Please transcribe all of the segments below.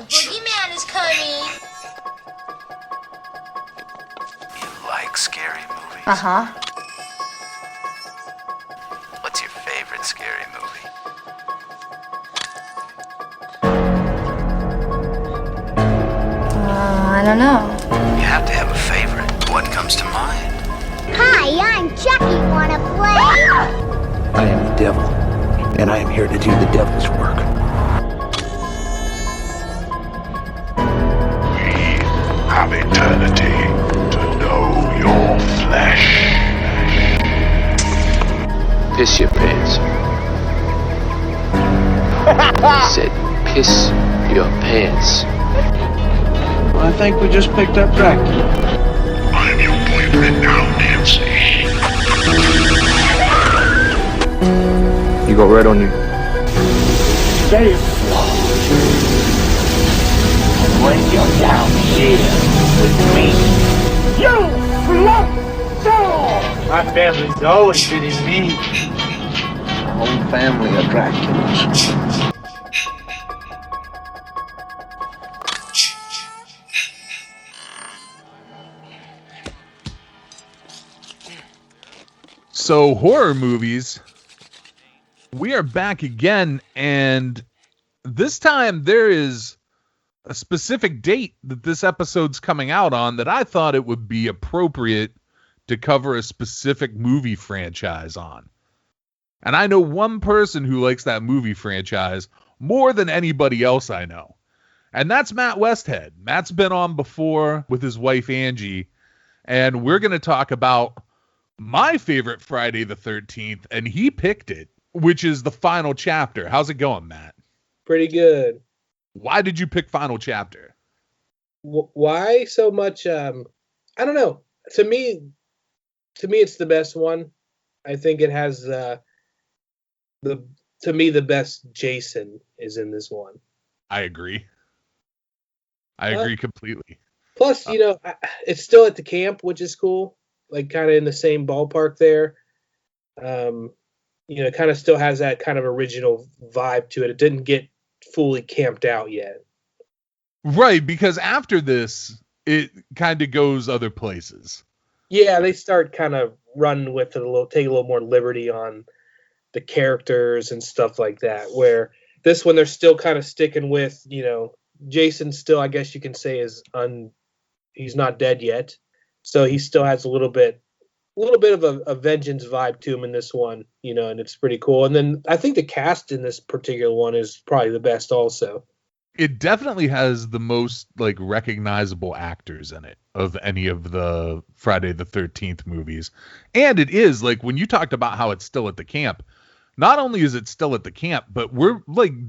The boogeyman is coming. You like scary movies? Uh-huh. What's your favorite scary movie? I don't know. You have to have a favorite. What comes to mind? Hi, I'm Chucky. Wanna play? I am the devil, and I am here to do the devil's work. We have eternity to know your flesh. Piss your pants. I said, piss your pants. I think we just picked up Dracula. I'm your boyfriend now, Nancy. You go right on your... Stay when you're down here with me. You love soul! My family's always been in me. The whole family of Draculas. So, horror movies, we are back again, and this time there is a specific date that this episode's coming out on that I thought it would be appropriate to cover a specific movie franchise on. And I know one person who likes that movie franchise more than anybody else I know, and that's Matt Westhead. Matt's been on before with his wife, Angie, and we're going to talk about my favorite Friday the 13th, and he picked it, which is the final chapter. How's it going, Matt? Pretty good. Why did you pick final chapter? Why so much? I don't know. To me, it's the best one. I think it has to me, the best Jason is in this one. I agree. I agree completely. Plus, it's still at the camp, which is cool. Like kind of in the same ballpark there. It kind of still has that kind of original vibe to it. It didn't get fully camped out yet. Right, because after this, it kind of goes other places. Yeah, they start kind of running with it take a little more liberty on the characters and stuff like that. Where this one, they're still kind of sticking with, Jason still, I guess you can say, he's not dead yet. So he still has a little bit of a vengeance vibe to him in this one, and it's pretty cool. And then I think the cast in this particular one is probably the best also. It definitely has the most recognizable actors in it of any of the Friday the 13th movies. And it is when you talked about how it's still at the camp, not only is it still at the camp, but we're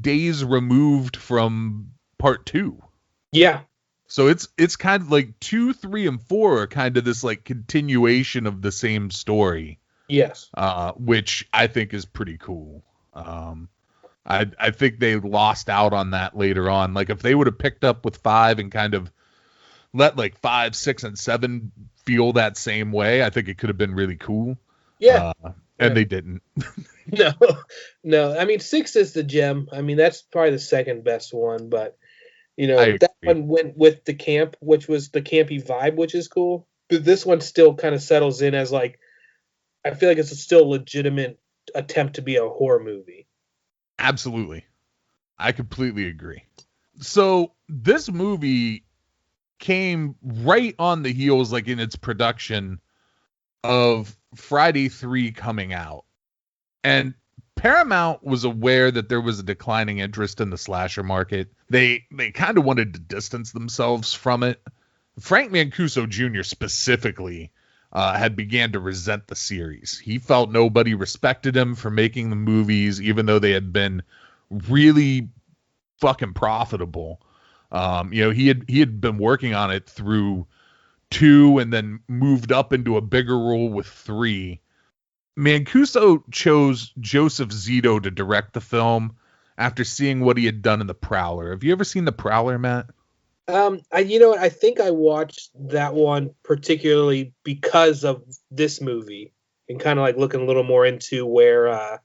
days removed from part 2. Yeah. So it's kind of 2, 3, and 4 are kind of this continuation of the same story. Yes. Which I think is pretty cool. I think they lost out on that later on. If they would have picked up with 5 and kind of let 5, 6, and 7 feel that same way, I think it could have been really cool. Yeah. And they didn't. No. I mean, 6 is the gem. I mean, that's probably the second best one, but that one went with the camp, which was the campy vibe, which is cool. But this one still kind of settles in as I feel like it's still a legitimate attempt to be a horror movie. Absolutely. I completely agree. So this movie came right on the heels, in its production, of Friday 3 coming out. And Paramount was aware that there was a declining interest in the slasher market. They kind of wanted to distance themselves from it. Frank Mancuso Jr. specifically had began to resent the series. He felt nobody respected him for making the movies, even though they had been really fucking profitable. He had been working on it through 2 and then moved up into a bigger role with 3. Mancuso chose Joseph Zito to direct the film after seeing what he had done in The Prowler. Have you ever seen The Prowler, Matt? I think I watched that one particularly because of this movie and kind of looking a little more into where,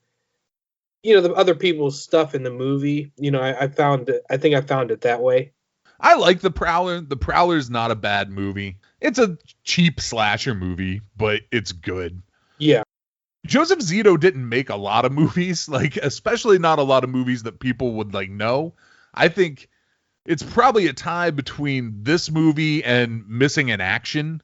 the other people's stuff in the movie. I think I found it that way. I like The Prowler. The Prowler's not a bad movie. It's a cheap slasher movie, but it's good. Yeah. Joseph Zito didn't make a lot of movies, like especially not a lot of movies that people would like know. I think it's probably a tie between this movie and Missing in Action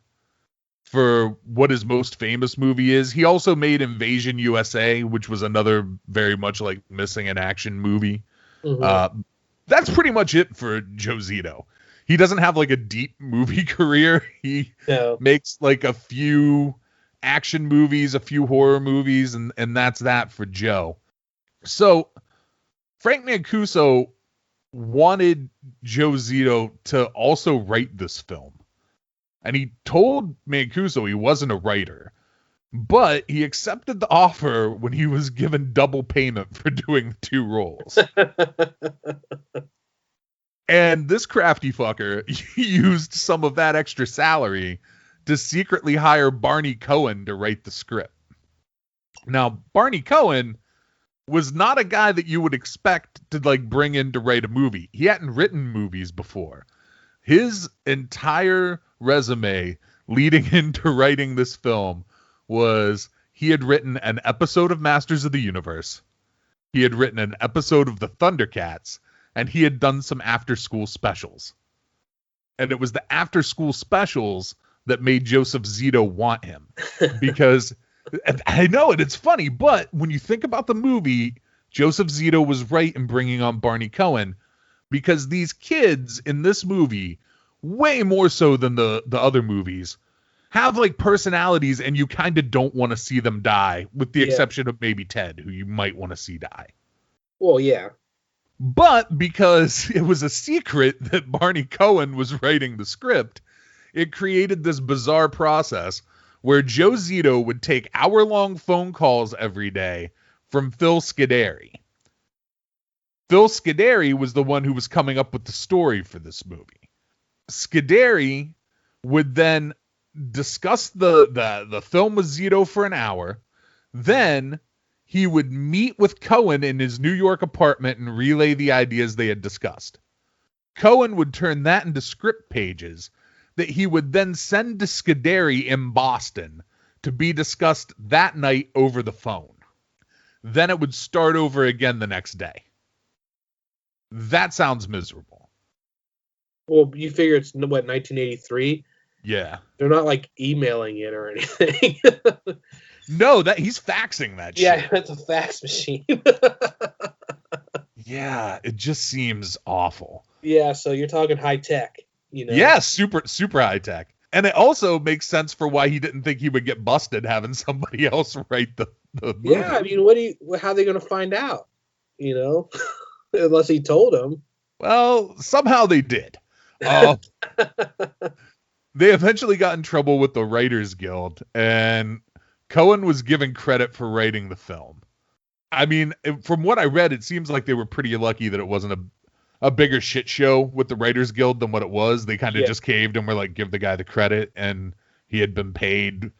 for what his most famous movie is. He also made Invasion USA, which was another very much like Missing in Action movie. Mm-hmm. That's pretty much it for Joe Zito. He doesn't have like a deep movie career. He makes like a few action movies, a few horror movies, and that's that for Joe. So Frank Mancuso wanted Joe Zito to also write this film. And he told Mancuso he wasn't a writer, but he accepted the offer when he was given double payment for doing the two roles. And this crafty fucker used some of that extra salary to secretly hire Barney Cohen to write the script. Now, Barney Cohen was not a guy that you would expect to like bring in to write a movie. He hadn't written movies before. His entire resume leading into writing this film was he had written an episode of Masters of the Universe. He had written an episode of the Thundercats, and he had done some after-school specials. And it was the after-school specials that made Joseph Zito want him. Because, I know it, it's funny, but when you think about the movie, Joseph Zito was right in bringing on Barney Cohen, because these kids in this movie, way more so than the other movies, have like personalities, and you kind of don't want to see them die, with the exception of maybe Ted, who you might want to see die. Well, yeah. But because it was a secret that Barney Cohen was writing the script, it created this bizarre process where Joe Zito would take hour-long phone calls every day from Phil Scuderi. Phil Scuderi was the one who was coming up with the story for this movie. Scuderi would then discuss the film with Zito for an hour. Then he would meet with Cohen in his New York apartment and relay the ideas they had discussed. Cohen would turn that into script pages that he would then send to Scuderi in Boston to be discussed that night over the phone. Then it would start over again the next day. That sounds miserable. Well, you figure it's, what, 1983? Yeah. They're not, like, emailing it or anything. No, that he's faxing that shit. Yeah, that's a fax machine. Yeah, it just seems awful. Yeah, so you're talking high tech, you know? Yeah, super high tech. And it also makes sense for why he didn't think he would get busted having somebody else write the movie. Yeah, I mean, how are they going to find out? You know? Unless he told them. Well, somehow they did. They eventually got in trouble with the Writers Guild, and Cohen was given credit for writing the film. I mean, from what I read, it seems like they were pretty lucky that it wasn't a bigger shit show with the Writers Guild than what it was. They kind of just caved and were like, give the guy the credit, and he had been paid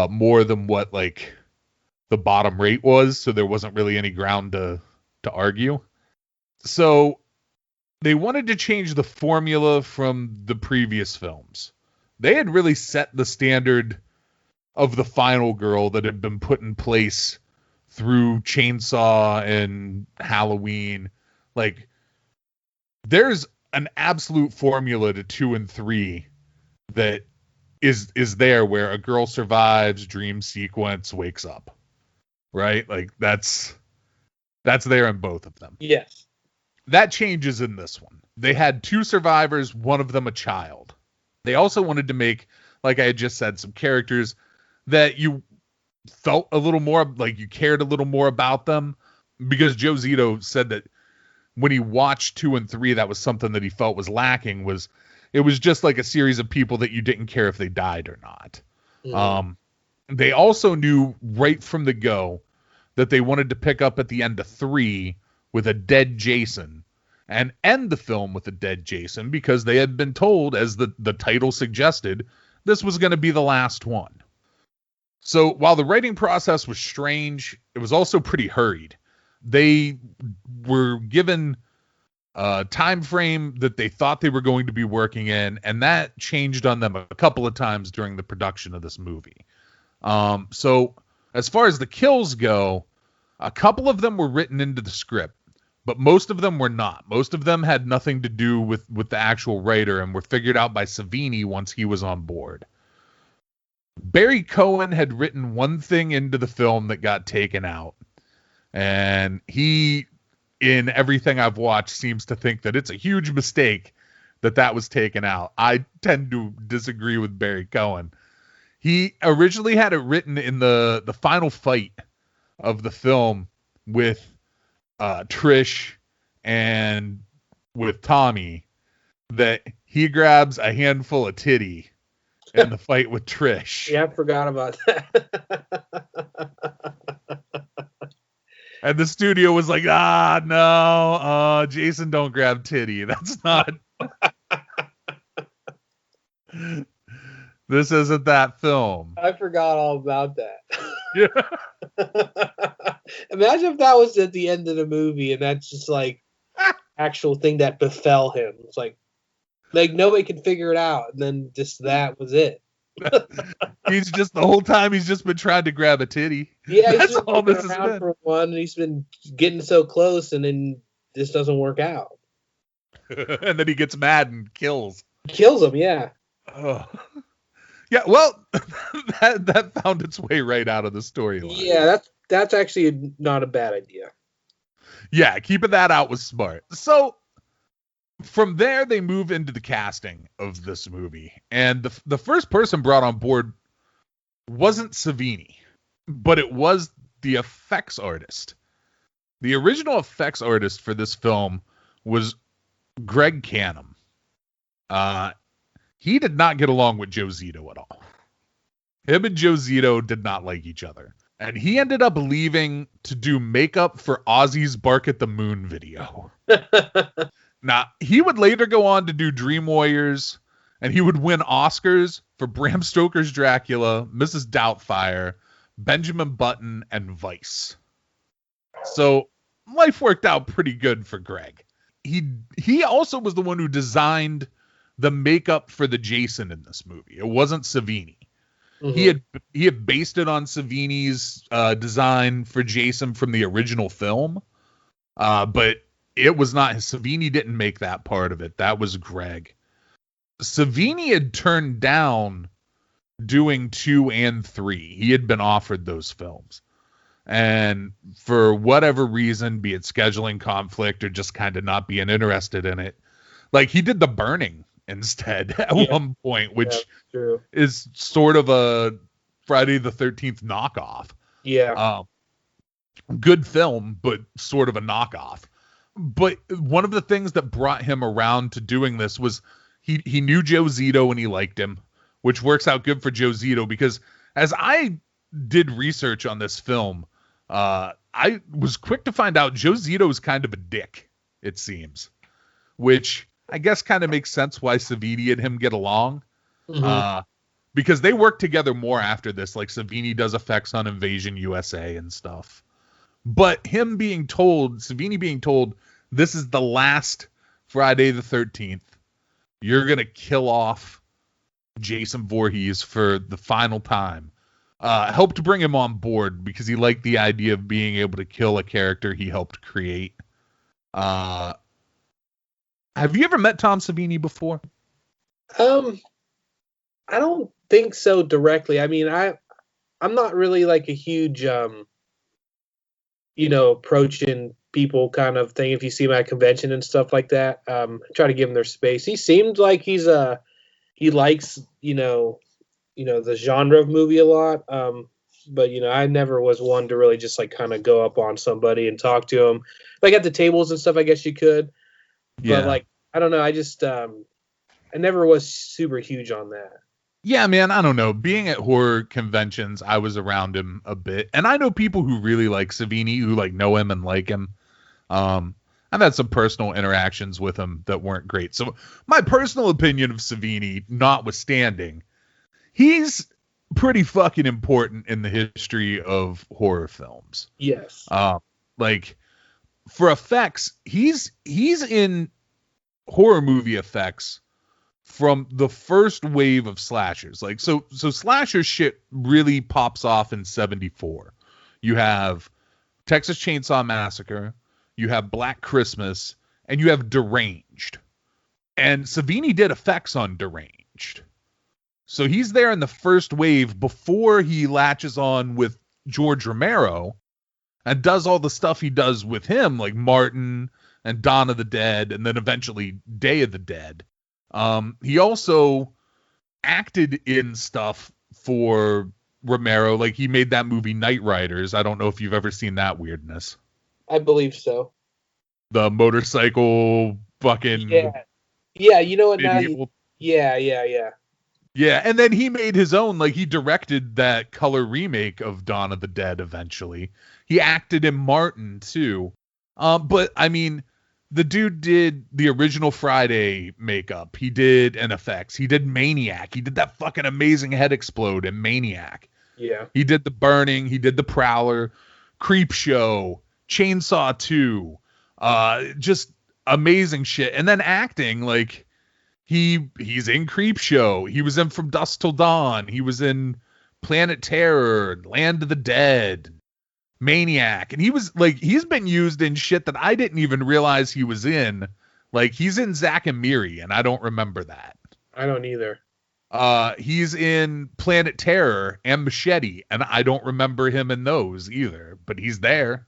more than what like the bottom rate was, so there wasn't really any ground to argue. So they wanted to change the formula from the previous films. They had really set the standard of the final girl that had been put in place through Chainsaw and Halloween. Like, there's an absolute formula to 2 and 3 that is there, where a girl survives, dream sequence, wakes up. Right? Like, that's there in both of them. Yes. That changes in this one. They had 2 survivors, one of them a child. They also wanted to make, like I had just said, some characters that you felt a little more, like you cared a little more about them, because Joe Zito said that when he watched 2 and 3, that was something that he felt was lacking, was it was just like a series of people that you didn't care if they died or not. Mm. They also knew right from the go that they wanted to pick up at the end of 3 with a dead Jason and end the film with a dead Jason, because they had been told, as the title suggested, this was going to be the last one. So while the writing process was strange, it was also pretty hurried. They were given time frame that they thought they were going to be working in, and that changed on them a couple of times during the production of this movie. So as far as the kills go, a couple of them were written into the script, but most of them were not. Most of them had nothing to do with the actual writer and were figured out by Savini once he was on board. Barry Cohen had written one thing into the film that got taken out, and he, in everything I've watched, seems to think that it's a huge mistake that was taken out. I tend to disagree with Barry Cohen. He originally had it written in the final fight of the film with Trish and with Tommy, that he grabs a handful of titty in the fight with Trish. Yeah, I forgot about that. And the studio was like, no, Jason, don't grab titty. That's not... This isn't that film. I forgot all about that. Yeah. Imagine if that was at the end of the movie and that's just like actual thing that befell him. It's like nobody could figure it out, and then just that was it. He's just, the whole time he's just been trying to grab a titty. Yeah, he's that's just all this has around been. for one, and he's been getting so close, and then this doesn't work out. And then he gets mad and kills him. Yeah. Oh. Yeah, well, that found its way right out of the storyline. Yeah, that's actually not a bad idea. Yeah, keeping that out was smart. So from there, they move into the casting of this movie. And the first person brought on board wasn't Savini, but it was the effects artist. The original effects artist for this film was Greg Canham. He did not get along with Joe Zito at all. Him and Joe Zito did not like each other. And he ended up leaving to do makeup for Ozzy's Bark at the Moon video. Now, he would later go on to do Dream Warriors, and he would win Oscars for Bram Stoker's Dracula, Mrs. Doubtfire, Benjamin Button, and Vice. So life worked out pretty good for Greg. He also was the one who designed the makeup for the Jason in this movie. It wasn't Savini. Mm-hmm. He had based it on Savini's design for Jason from the original film, but it was not. Savini didn't make that part of it. That was Greg. Savini had turned down doing 2 and 3. He had been offered those films, and for whatever reason, be it scheduling conflict or just kind of not being interested in it, like he did The Burning instead at one point, which is sort of a Friday the 13th knockoff. Yeah. Good film, but sort of a knockoff. But one of the things that brought him around to doing this was he knew Joe Zito and he liked him, which works out good for Joe Zito, because as I did research on this film, I was quick to find out Joe Zito is kind of a dick, it seems, which I guess kind of makes sense why Savini and him get along. Mm-hmm. Because they work together more after this, like Savini does effects on Invasion USA and stuff. But Savini being told, this is the last Friday the 13th, you're going to kill off Jason Voorhees for the final time, helped bring him on board because he liked the idea of being able to kill a character he helped create. Have you ever met Tom Savini before? I don't think so directly. I mean, I'm not really like a huge, approaching people kind of thing. If you see him at a convention and stuff like that, try to give him their space. He seemed like he likes, the genre of movie a lot. But I never was one to really just like kind of go up on somebody and talk to him. Like at the tables and stuff, I guess you could. Yeah. But I don't know. I just, I never was super huge on that. Yeah, man, I don't know. Being at horror conventions, I was around him a bit. And I know people who really like Savini, who know him and like him. I've had some personal interactions with him that weren't great. So my personal opinion of Savini notwithstanding, he's pretty fucking important in the history of horror films. Yes. for effects, he's in horror movie effects from the first wave of slashers. Like, so slasher shit really pops off in 74. You have Texas Chainsaw Massacre, you have Black Christmas, and you have Deranged. And Savini did effects on Deranged. So he's there in the first wave before he latches on with George Romero and does all the stuff he does with him, like Martin and Dawn of the Dead, and then eventually Day of the Dead. He also acted in stuff for Romero, like he made that movie Night Riders. I don't know if you've ever seen that weirdness. I believe so. The motorcycle fucking... Yeah, you know what, now yeah. Yeah, and then he made his own, like he directed that color remake of Dawn of the Dead eventually. He acted in Martin, too. But, I mean, the dude did the original Friday makeup. He did an effects. He did Maniac. He did that fucking amazing head explode in Maniac. Yeah. He did The Burning. He did The Prowler, Creep Show, Chainsaw 2. Just amazing shit. And then acting, like, he's in Creep Show. He was in From Dusk Till Dawn. He was in Planet Terror, Land of the Dead, Maniac. And he was like, he's been used in shit that I didn't even realize he was in. Like, he's in Zack and Miri, and I don't remember that. I don't either. He's in Planet Terror and Machete, and I don't remember him in those either, but he's there.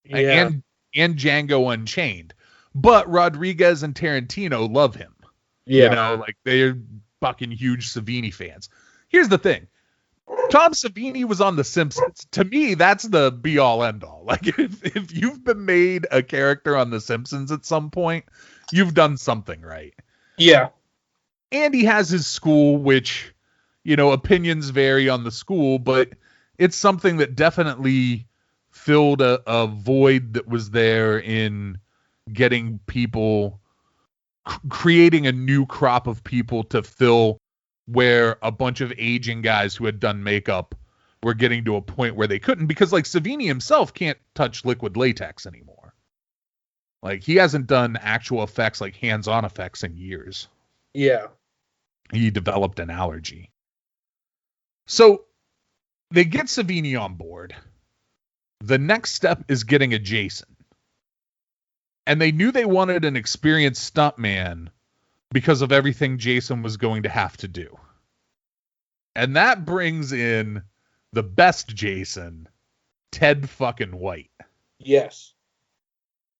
Yeah. And Django Unchained. But Rodriguez and Tarantino love him. Yeah. You know, like, they're fucking huge Savini fans. Here's the thing. Tom Savini was on The Simpsons. To me, that's the be-all, end-all. Like, if you've been made a character on The Simpsons at some point, you've done something right. Yeah. And he has his school, which, you know, opinions vary on the school, but it's something that definitely filled a void that was there in getting people... creating a new crop of people to fill where a bunch of aging guys who had done makeup were getting to a point where they couldn't, because like Savini himself can't touch liquid latex anymore. Like, he hasn't done actual effects, like hands-on effects, in years. Yeah. He developed an allergy. So they get Savini on board. The next step is getting a Jason. And they knew they wanted an experienced stuntman because of everything Jason was going to have to do. And that brings in the best Jason, Ted fucking White. Yes.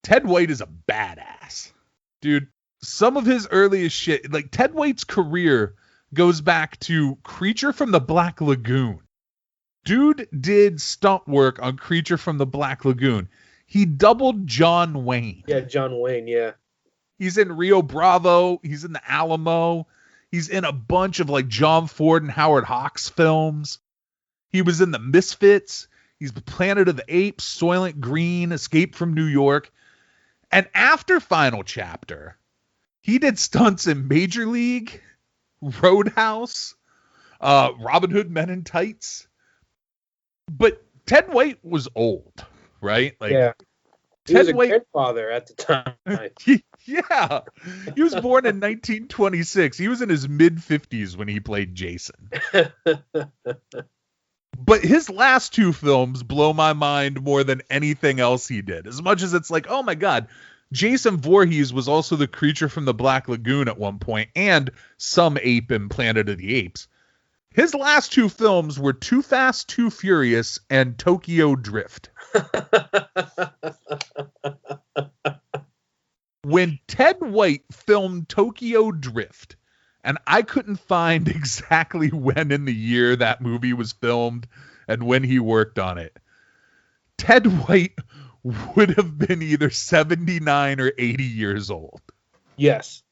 Ted White is a badass. Dude, some of his earliest shit, like Ted White's career goes back to Creature from the Black Lagoon. Dude did stunt work on Creature from the Black Lagoon. He doubled John Wayne. Yeah, John Wayne, yeah. He's in Rio Bravo. He's in the Alamo. He's in a bunch of like John Ford and Howard Hawks films. He was in The Misfits. He's the Planet of the Apes, Soylent Green, Escape from New York. And after Final Chapter, he did stunts in Major League, Roadhouse, Robin Hood Men in Tights. But Ted White was old, right? Like, yeah. He Ted was a White, grandfather at the time. yeah. He was born in 1926. He was in his mid-50s when he played Jason. But his last two films blow my mind more than anything else he did. As much as it's like, oh my God, Jason Voorhees was also the Creature from the Black Lagoon at one point, and some ape in Planet of the Apes. His last two films were Too Fast, Too Furious, and Tokyo Drift. When Ted White filmed Tokyo Drift, and I couldn't find exactly when in the year that movie was filmed and when he worked on it, Ted White would have been either 79 or 80 years old. Yes.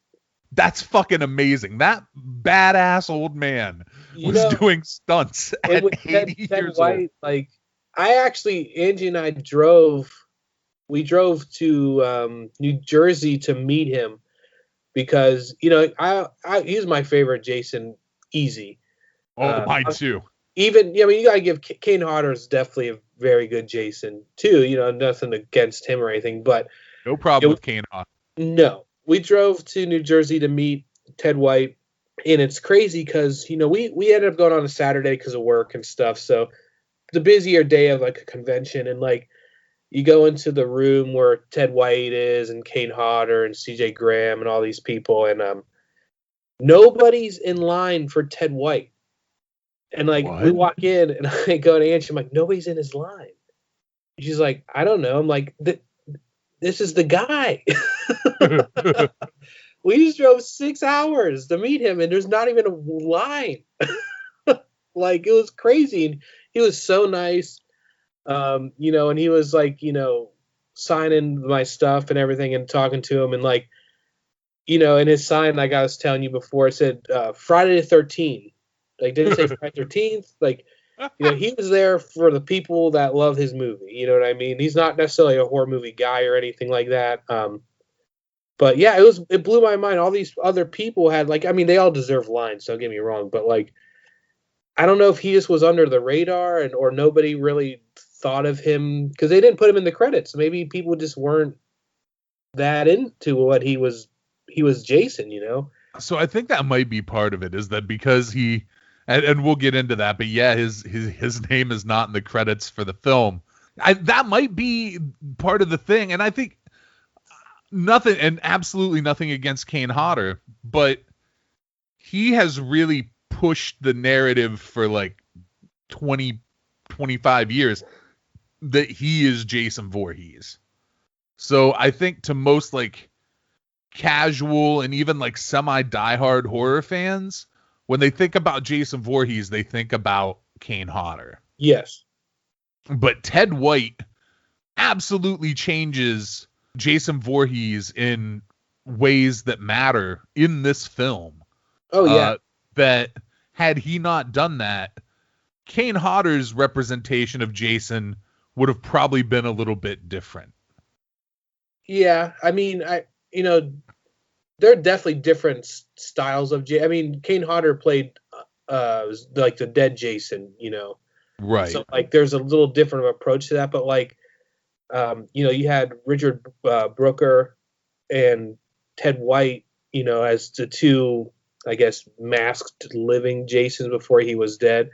That's fucking amazing. That badass old man was doing stunts at 80 years old. Like, Angie and I drove to New Jersey to meet him because, you know, he's my favorite Jason, easy. Oh, mine too. Even, you gotta give Kane Hodder is definitely very good Jason too. You know, nothing against him or anything, but No problem with Kane Hodder. no. We drove to New Jersey to meet Ted White, and it's crazy because, you know, we ended up going on a Saturday because of work and stuff. So the busier day of like a convention, and like you go into the room where Ted White is and Kane Hodder and CJ Graham and all these people, and nobody's in line for Ted White. And like we walk in and I go to Angie, I'm like, nobody's in his line. She's like, I don't know. I'm like, this is the guy. We just drove 6 hours to meet him, and there's not even a line. Like, it was crazy. And he was so nice, you know, and he was like, you know, signing my stuff and everything and talking to him. And like, you know, in his sign, like I was telling you before, it said Friday the 13th. Like, didn't say Friday the 13th. Like, you know, he was there for the people that love his movie. You know what I mean? He's not necessarily a horror movie guy or anything like that. But yeah, it blew my mind. All these other people had, like, I mean, they all deserve lines, don't get me wrong, but like, I don't know if he just was under the radar or nobody really thought of him because they didn't put him in the credits. Maybe people just weren't that into what he was Jason, you know? So I think that might be part of it, is that because he, and we'll get into that, but yeah, his name is not in the credits for the film. That might be part of the thing. And I think nothing, and absolutely nothing against Kane Hodder, but he has really pushed the narrative for like 20, 25 years that he is Jason Voorhees. So I think to most like casual and even like semi diehard horror fans, when they think about Jason Voorhees, they think about Kane Hodder. Yes. But Ted White absolutely changes Jason Voorhees in ways that matter in this film. Oh, yeah. That had he not done that, Kane Hodder's representation of Jason would have probably been a little bit different. Yeah, I mean, you know, there are definitely different styles of I mean, Kane Hodder played like the dead Jason, you know. Right. So like there's a little different approach to that, but like you know, you had Richard Brooker and Ted White, you know, as the two, I guess, masked living Jasons before he was dead.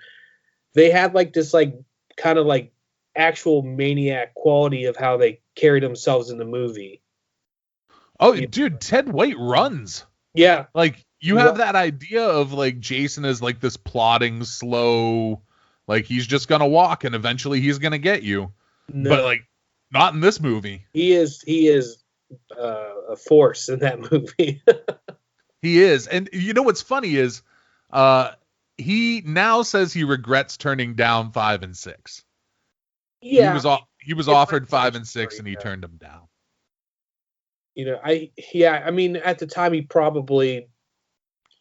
They had like this like kind of like actual maniac quality of how they carried themselves in the movie. Oh, dude, Ted White runs. Yeah. Like, you have that idea of like Jason as like this plodding, slow, like he's just gonna walk and eventually he's gonna get you. No. But like, not in this movie. He is a force in that movie. He is. And you know what's funny is he now says he regrets turning down 5 and 6. Yeah. He was offered 5 and 6 and he turned them down. You know, I mean, at the time he probably,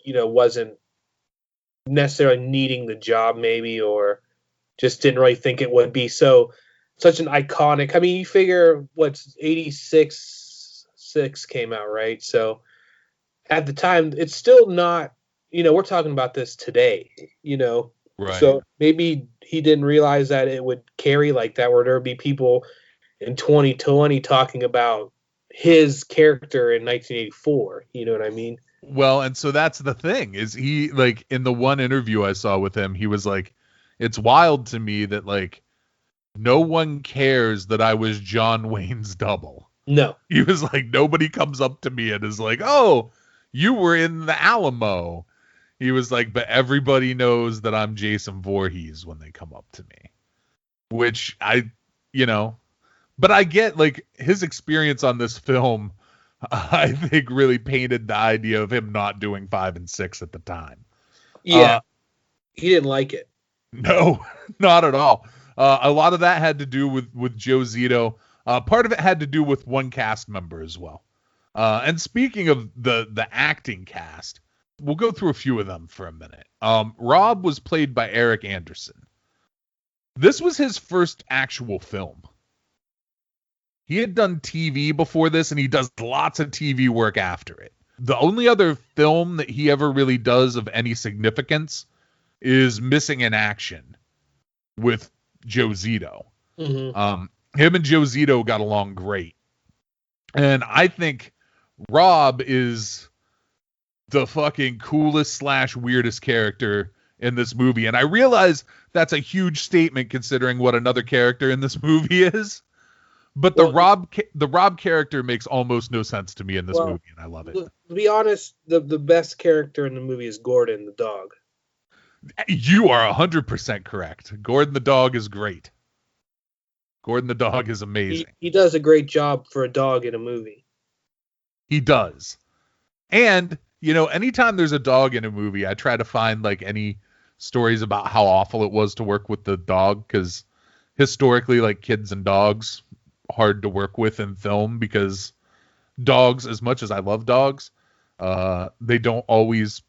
you know, wasn't necessarily needing the job maybe, or just didn't really think it would be such an iconic. I mean, you figure what's 86 came out, right? So at the time, it's still not, you know, we're talking about this today, you know. Right. So maybe he didn't realize that it would carry like that, where there would be people in 2020 talking about his character in 1984. You know what I mean? Well, and so that's the thing, is he, like, in the one interview I saw with him, he was like, it's wild to me that, like, no one cares that I was John Wayne's double. No. He was like, nobody comes up to me and is like, oh, you were in the Alamo. He was like, but everybody knows that I'm Jason Voorhees when they come up to me. Which you know, but I get, like, his experience on this film, I think really painted the idea of him not doing 5 and 6 at the time. Yeah. He didn't like it. No, not at all. A lot of that had to do with Joe Zito. Part of it had to do with one cast member as well. And speaking of the acting cast, we'll go through a few of them for a minute. Rob was played by Eric Anderson. This was his first actual film. He had done TV before this, and he does lots of TV work after it. The only other film that he ever really does of any significance is Missing in Action with Joe Zito. Mm-hmm. Him and Joe Zito got along great. And I think Rob is the fucking coolest / weirdest character in this movie. And I realize that's a huge statement considering what another character in this movie is. But the Rob character makes almost no sense to me in this movie, and I love it. To be honest, the best character in the movie is Gordon, the dog. You are 100% correct. Gordon the dog is great. Gordon the dog is amazing. He does a great job for a dog in a movie. He does. And, you know, anytime there's a dog in a movie, I try to find, like, any stories about how awful it was to work with the dog, because historically, like, kids and dogs, hard to work with in film, because dogs, as much as I love dogs, they don't always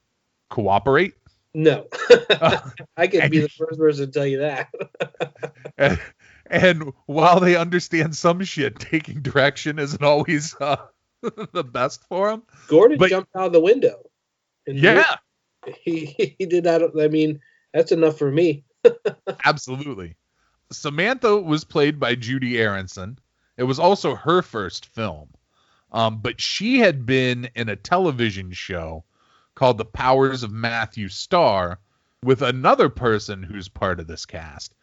cooperate. No. I could be the first person to tell you that. and while they understand some shit, taking direction isn't always the best for them. Gordon jumped out of the window. Yeah. He did that. I mean, that's enough for me. Absolutely. Samantha was played by Judy Aronson. It was also her first film. But she had been in a television show called The Powers of Matthew Starr with another person who's part of this cast.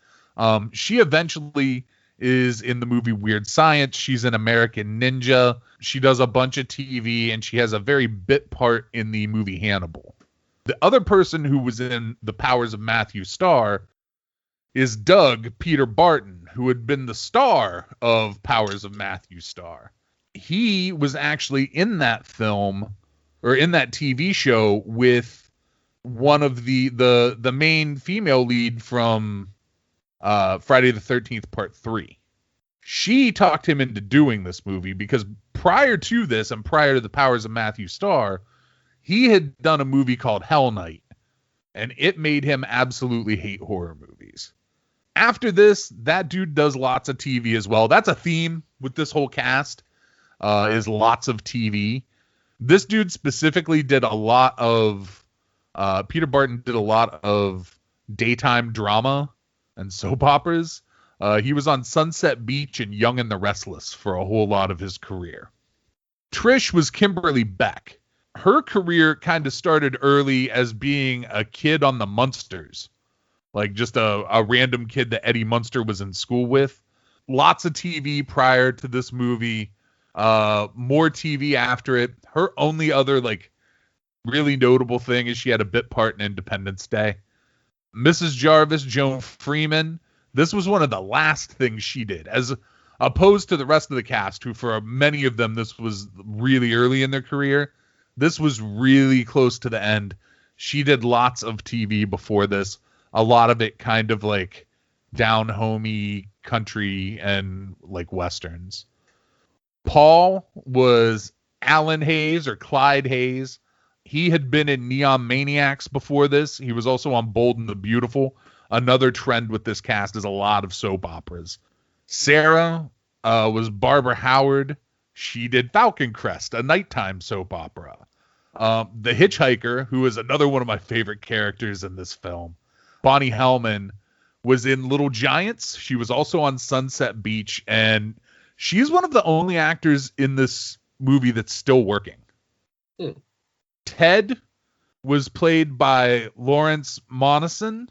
She eventually is in the movie Weird Science. She's an American Ninja. She does a bunch of TV, and she has a very bit part in the movie Hannibal. The other person who was in The Powers of Matthew Starr is Doug Peter Barton, who had been the star of Powers of Matthew Starr. He was actually in that film, or in that TV show, with one of the main female lead from Friday the 13th Part 3. She talked him into doing this movie because prior to this and prior to The Powers of Matthew Starr, he had done a movie called Hell Night, and it made him absolutely hate horror movies. After this, that dude does lots of TV as well. That's a theme with this whole cast, is lots of TV. This dude specifically did a lot of, Peter Barton did a lot of daytime drama and soap operas. He was on Sunset Beach and Young and the Restless for a whole lot of his career. Trish was Kimberly Beck. Her career kind of started early as being a kid on the Munsters. Like just a random kid that Eddie Munster was in school with. Lots of TV prior to this movie. More TV after it. Her only other like really notable thing is she had a bit part in Independence Day. Mrs. Jarvis, Joan Freeman. This was one of the last things she did, as opposed to the rest of the cast, who for many of them, this was really early in their career. This was really close to the end. She did lots of TV before this. A lot of it kind of like down-homey country and like westerns. Paul was Alan Hayes or Clyde Hayes. He had been in Neon Maniacs before this. He was also on Bold and the Beautiful. Another trend with this cast is a lot of soap operas. Sarah was Barbara Howard. She did Falcon Crest, a nighttime soap opera. The Hitchhiker, who is another one of my favorite characters in this film. Bonnie Hellman was in Little Giants. She was also on Sunset Beach, and she's one of the only actors in this movie that's still working. Ted was played by Lawrence Moneson.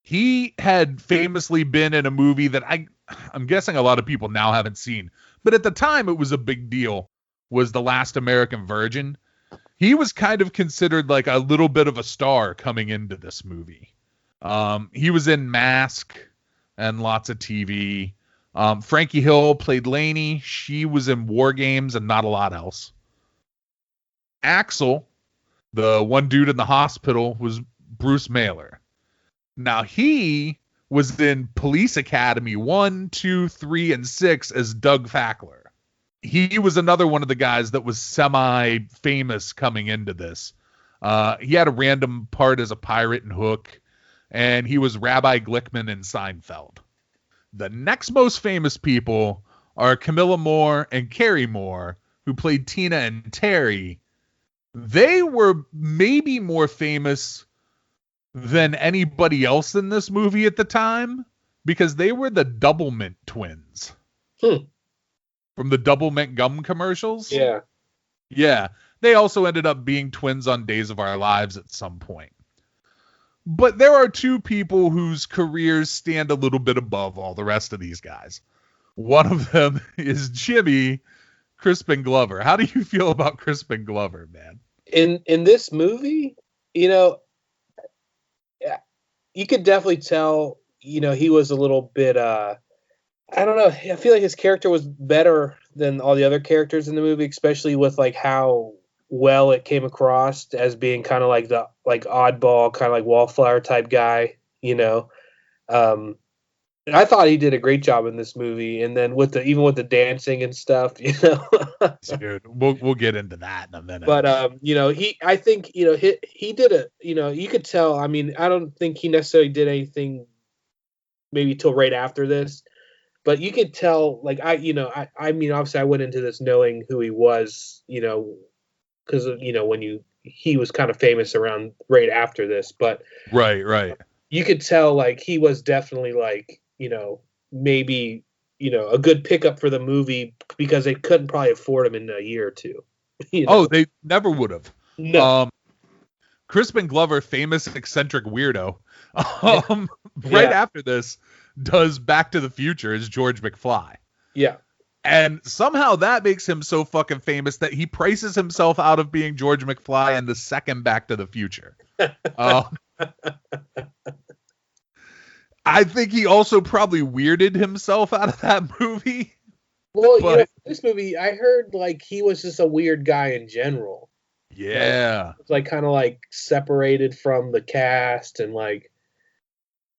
He had famously been in a movie that I'm guessing a lot of people now haven't seen, but at the time it was a big deal, was The Last American Virgin. He was kind of considered like a little bit of a star coming into this movie. He was in Mask and lots of TV. Frankie Hill played Lainey. She was in War Games and not a lot else. Axel, the one dude in the hospital, was Bruce Mailer. Now, he was in Police Academy 1, 2, 3, and 6 as Doug Fackler. He was another one of the guys that was semi-famous coming into this. He had a random part as a pirate in Hook, and he was Rabbi Glickman in Seinfeld. The next most famous people are Camilla Moore and Carrie Moore, who played Tina and Terry. They were maybe more famous than anybody else in this movie at the time, because they were the Double Mint twins. From the Double Mint gum commercials. Yeah. Yeah. They also ended up being twins on Days of Our Lives at some point. But there are two people whose careers stand a little bit above all the rest of these guys. One of them is Jimmy Crispin Glover. How do you feel about Crispin Glover, man? In this movie, you know, you could definitely tell, you know, he was a little bit, I don't know. I feel like his character was better than all the other characters in the movie, especially with like how well it came across as being kind of like the oddball, kind of like wallflower type guy, you know. I thought he did a great job in this movie, and then even with the dancing and stuff, you know. Dude, we'll get into that in a minute. But you know, I think you know he did a, you know, you could tell. I mean, I don't think he necessarily did anything maybe till right after this, but you could tell. Like I mean, obviously I went into this knowing who he was, you know, because you know he was kind of famous around right after this, but right. You could tell like he was definitely like, you know, maybe, you know, a good pickup for the movie because they couldn't probably afford him in a year or two. You know? Oh, they never would have. No. Crispin Glover, famous eccentric weirdo, right after this does Back to the Future as George McFly. Yeah. And somehow that makes him so fucking famous that he prices himself out of being George McFly in the second Back to the Future. I think he also probably weirded himself out of that movie. Well, you know, this movie, I heard like he was just a weird guy in general. Yeah. Like kind of like separated from the cast and like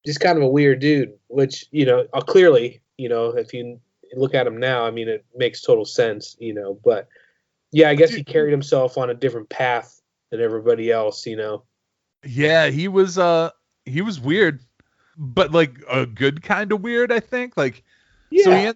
just kind of a weird dude, which, you know, clearly, you know, if you look at him now, I mean, it makes total sense, you know, but yeah, I guess he carried himself on a different path than everybody else, you know. Yeah, he was weird, but like a good kind of weird, I think. Like, so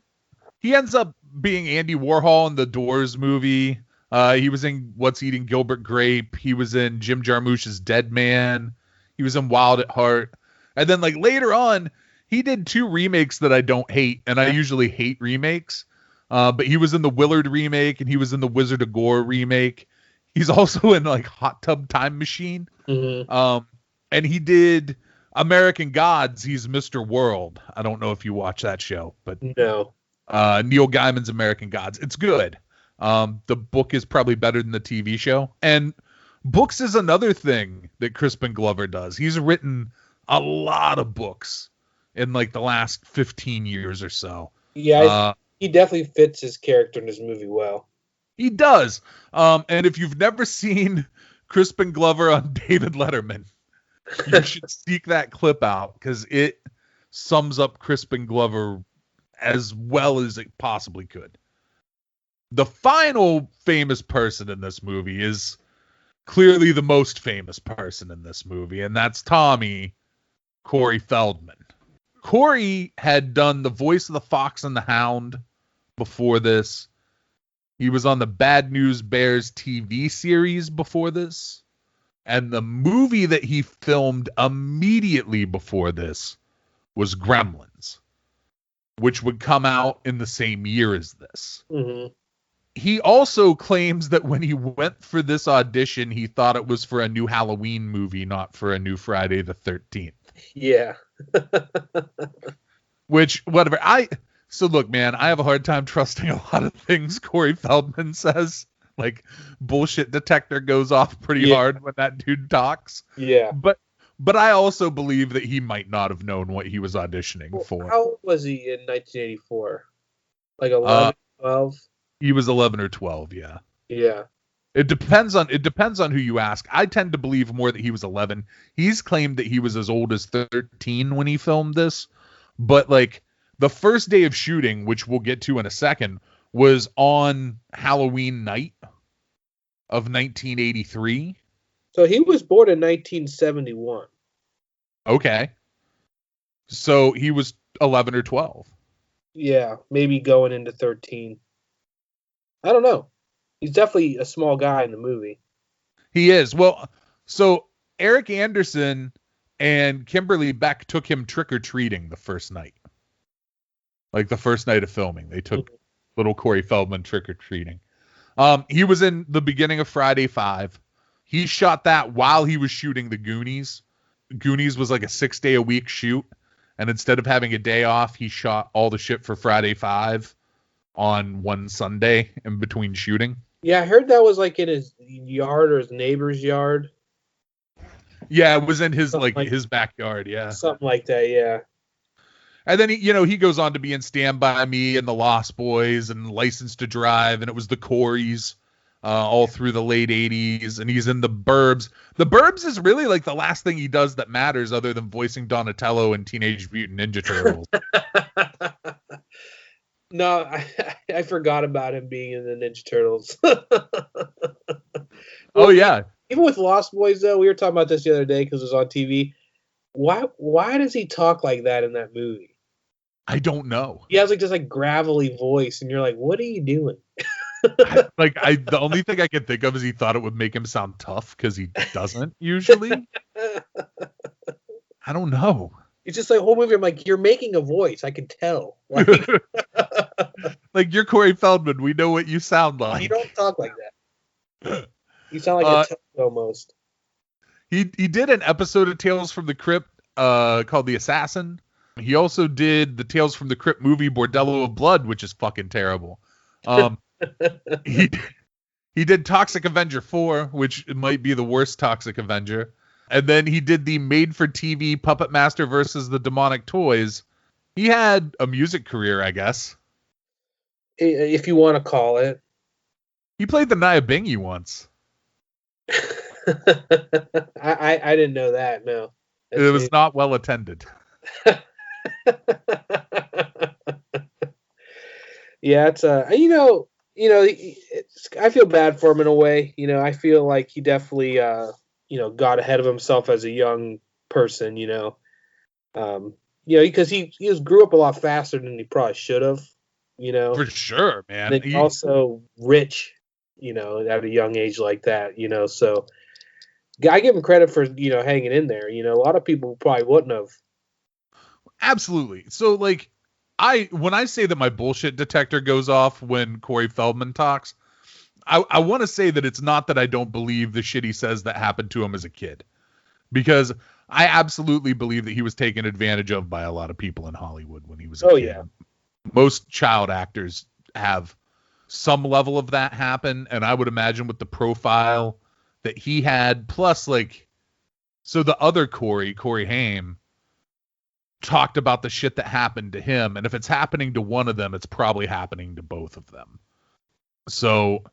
he ends up being Andy Warhol in the Doors movie. He was in What's Eating Gilbert Grape. He was in Jim Jarmusch's Dead Man. He was in Wild at Heart. And then like later on, he did 2 remakes that I don't hate, and I usually hate remakes. But he was in the Willard remake, and he was in the Wizard of Gore remake. He's also in like Hot Tub Time Machine. Mm-hmm. And he did American Gods. He's Mr. World. I don't know if you watch that show, but no. Neil Gaiman's American Gods. It's good. The book is probably better than the TV show. And books is another thing that Crispin Glover does. He's written a lot of books in like the last 15 years or so. Yeah, he definitely fits his character in this movie well. He does. And if you've never seen Crispin Glover on David Letterman, you should seek that clip out because it sums up Crispin Glover as well as it possibly could. The final famous person in this movie is clearly the most famous person in this movie, and that's Tommy, Corey Feldman. Corey had done the voice of the Fox and the Hound before this. He was on the Bad News Bears TV series before this. And the movie that he filmed immediately before this was Gremlins, which would come out in the same year as this. Mm-hmm. He also claims that when he went for this audition, he thought it was for a new Halloween movie, not for a new Friday the 13th. Yeah. Which, whatever. So look, man, I have a hard time trusting a lot of things Corey Feldman says. Like, bullshit detector goes off pretty hard when that dude talks. Yeah. But I also believe that he might not have known what he was auditioning for. How old was he in 1984? Like 11, 12? He was 11 or 12, yeah. Yeah. It depends on who you ask. I tend to believe more that he was 11. He's claimed that he was as old as 13 when he filmed this. But like the first day of shooting, which we'll get to in a second, was on Halloween night of 1983. So he was born in 1971. Okay. So he was 11 or 12. Yeah, maybe going into 13. I don't know. He's definitely a small guy in the movie. He is. Well, so Eric Anderson and Kimberly Beck took him trick-or-treating the first night. Like the first night of filming, they took little Corey Feldman trick-or-treating. He was in the beginning of Friday 5. He shot that while he was shooting the Goonies. Goonies was like a 6-day-a-week shoot. And instead of having a day off, he shot all the shit for Friday 5 on one Sunday in between shooting. Yeah, I heard that was like in his yard or his neighbor's yard. Yeah, it was in his his backyard, yeah. Something like that, yeah. And then he goes on to be in Stand By Me and The Lost Boys and License to Drive, and it was the Coreys all through the late 80s, and he's in The Burbs. The Burbs is really like the last thing he does that matters other than voicing Donatello in Teenage Mutant Ninja Turtles. No, I forgot about him being in the Ninja Turtles. Oh, yeah. Even with Lost Boys, though, we were talking about this the other day because it was on TV. Why does he talk like that in that movie? I don't know. He has like this gravelly voice, and you're like, what are you doing? The only thing I can think of is he thought it would make him sound tough because he doesn't usually. I don't know. It's just like whole movie. I'm like, you're making a voice. I can tell. Like you're Corey Feldman. We know what you sound like. You don't talk like that. You sound like a toad almost. He did an episode of Tales from the Crypt called The Assassin. He also did the Tales from the Crypt movie Bordello of Blood, which is fucking terrible. He did Toxic Avenger 4, which might be the worst Toxic Avenger. And then he did the made-for-TV Puppet Master versus the Demonic Toys. He had a music career, I guess. If you want to call it. He played the Nyabingi once. I didn't know that, no. It was not well attended. Yeah, it's I feel bad for him in a way. I feel like he definitely got ahead of himself as a young person. Because he grew up a lot faster than he probably should have. For sure, man. And also rich, at a young age like that. So I give him credit for hanging in there. A lot of people probably wouldn't have. Absolutely. So when I say that my bullshit detector goes off when Corey Feldman talks, I want to say that it's not that I don't believe the shit he says that happened to him as a kid, because I absolutely believe that he was taken advantage of by a lot of people in Hollywood when he was a kid. Yeah. Most child actors have some level of that happen, and I would imagine with the profile that he had, plus so the other Corey Haim, talked about the shit that happened to him, and if it's happening to one of them, it's probably happening to both of them. So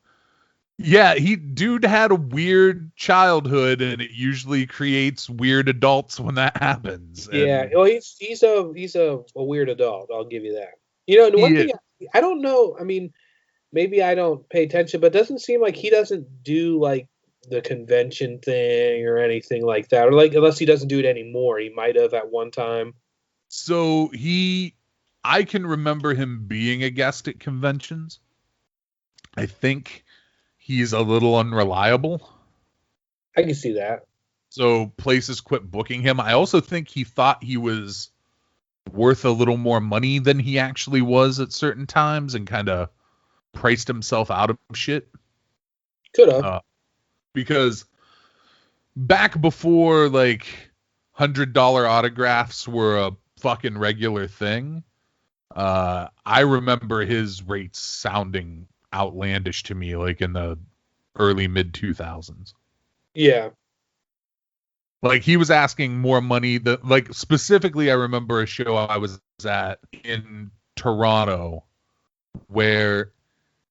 yeah, dude had a weird childhood, and it usually creates weird adults when that happens. Yeah, well, he's a weird adult. I'll give you that. The one thing I don't know. I mean, maybe I don't pay attention, but it doesn't seem like he doesn't do the convention thing or anything like that, or unless he doesn't do it anymore. He might have at one time. So I can remember him being a guest at conventions. I think he's a little unreliable. I can see that. So places quit booking him. I also think he thought he was worth a little more money than he actually was at certain times and kind of priced himself out of shit. Could have. Because back before $100 autographs were a fucking regular thing, I remember his rates sounding outlandish to me in the early mid 2000s. Yeah. He was asking more money specifically I remember a show I was at in Toronto where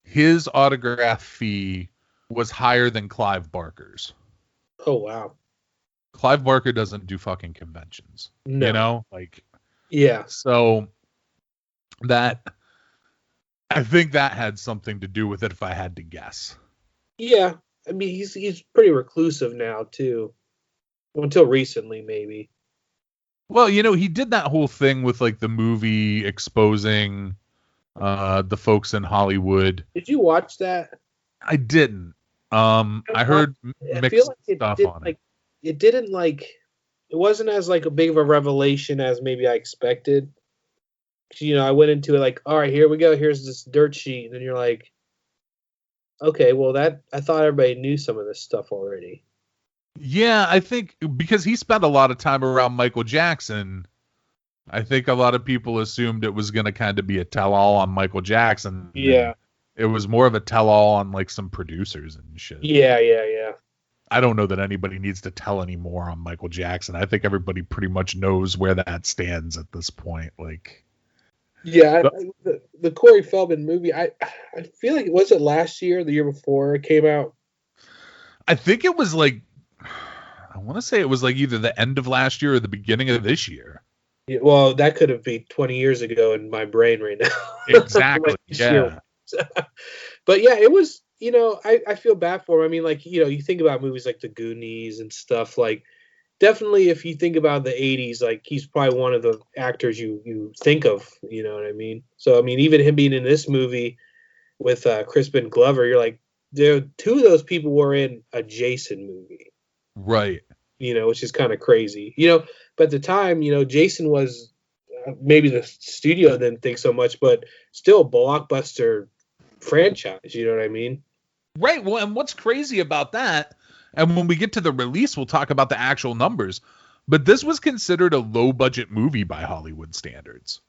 his autograph fee was higher than Clive Barker's. Oh wow. Clive Barker doesn't do fucking conventions. No. Yeah. So I think that had something to do with it if I had to guess. Yeah. I mean, he's pretty reclusive now too. Until recently, maybe. Well, he did that whole thing with the movie exposing the folks in Hollywood. Did you watch that? I didn't. I heard mixed stuff on it. It didn't it wasn't as a big of a revelation as maybe I expected. I went into it like, all right, here we go. Here's this dirt sheet. And then you're like, okay, well, I thought everybody knew some of this stuff already. Yeah, I think because he spent a lot of time around Michael Jackson, I think a lot of people assumed it was going to kind of be a tell-all on Michael Jackson. Yeah. It was more of a tell-all on like some producers and shit. Yeah. I don't know that anybody needs to tell any more on Michael Jackson. I think everybody pretty much knows where that stands at this point. Like, yeah, the Corey Feldman movie, I feel like, was it last year, the year before it came out? I think it was like, I want to say it was like either the end of last year or the beginning of this year. Yeah, well, that could have been 20 years ago in my brain right now. Exactly. Yeah. But yeah, it was, I feel bad for him. I mean, like, you think about movies like The Goonies and stuff, like, definitely if you think about the 80s, like, he's probably one of the actors you think of, you know what I mean? So, I mean, even him being in this movie with Crispin Glover, you're like, two of those people were in a Jason movie. Right. Which is kind of crazy. But at the time, Jason was, maybe the studio didn't think so much, but still a blockbuster franchise, you know what I mean? Right. Well, and what's crazy about that, and when we get to the release, we'll talk about the actual numbers, but this was considered a low budget movie by Hollywood standards.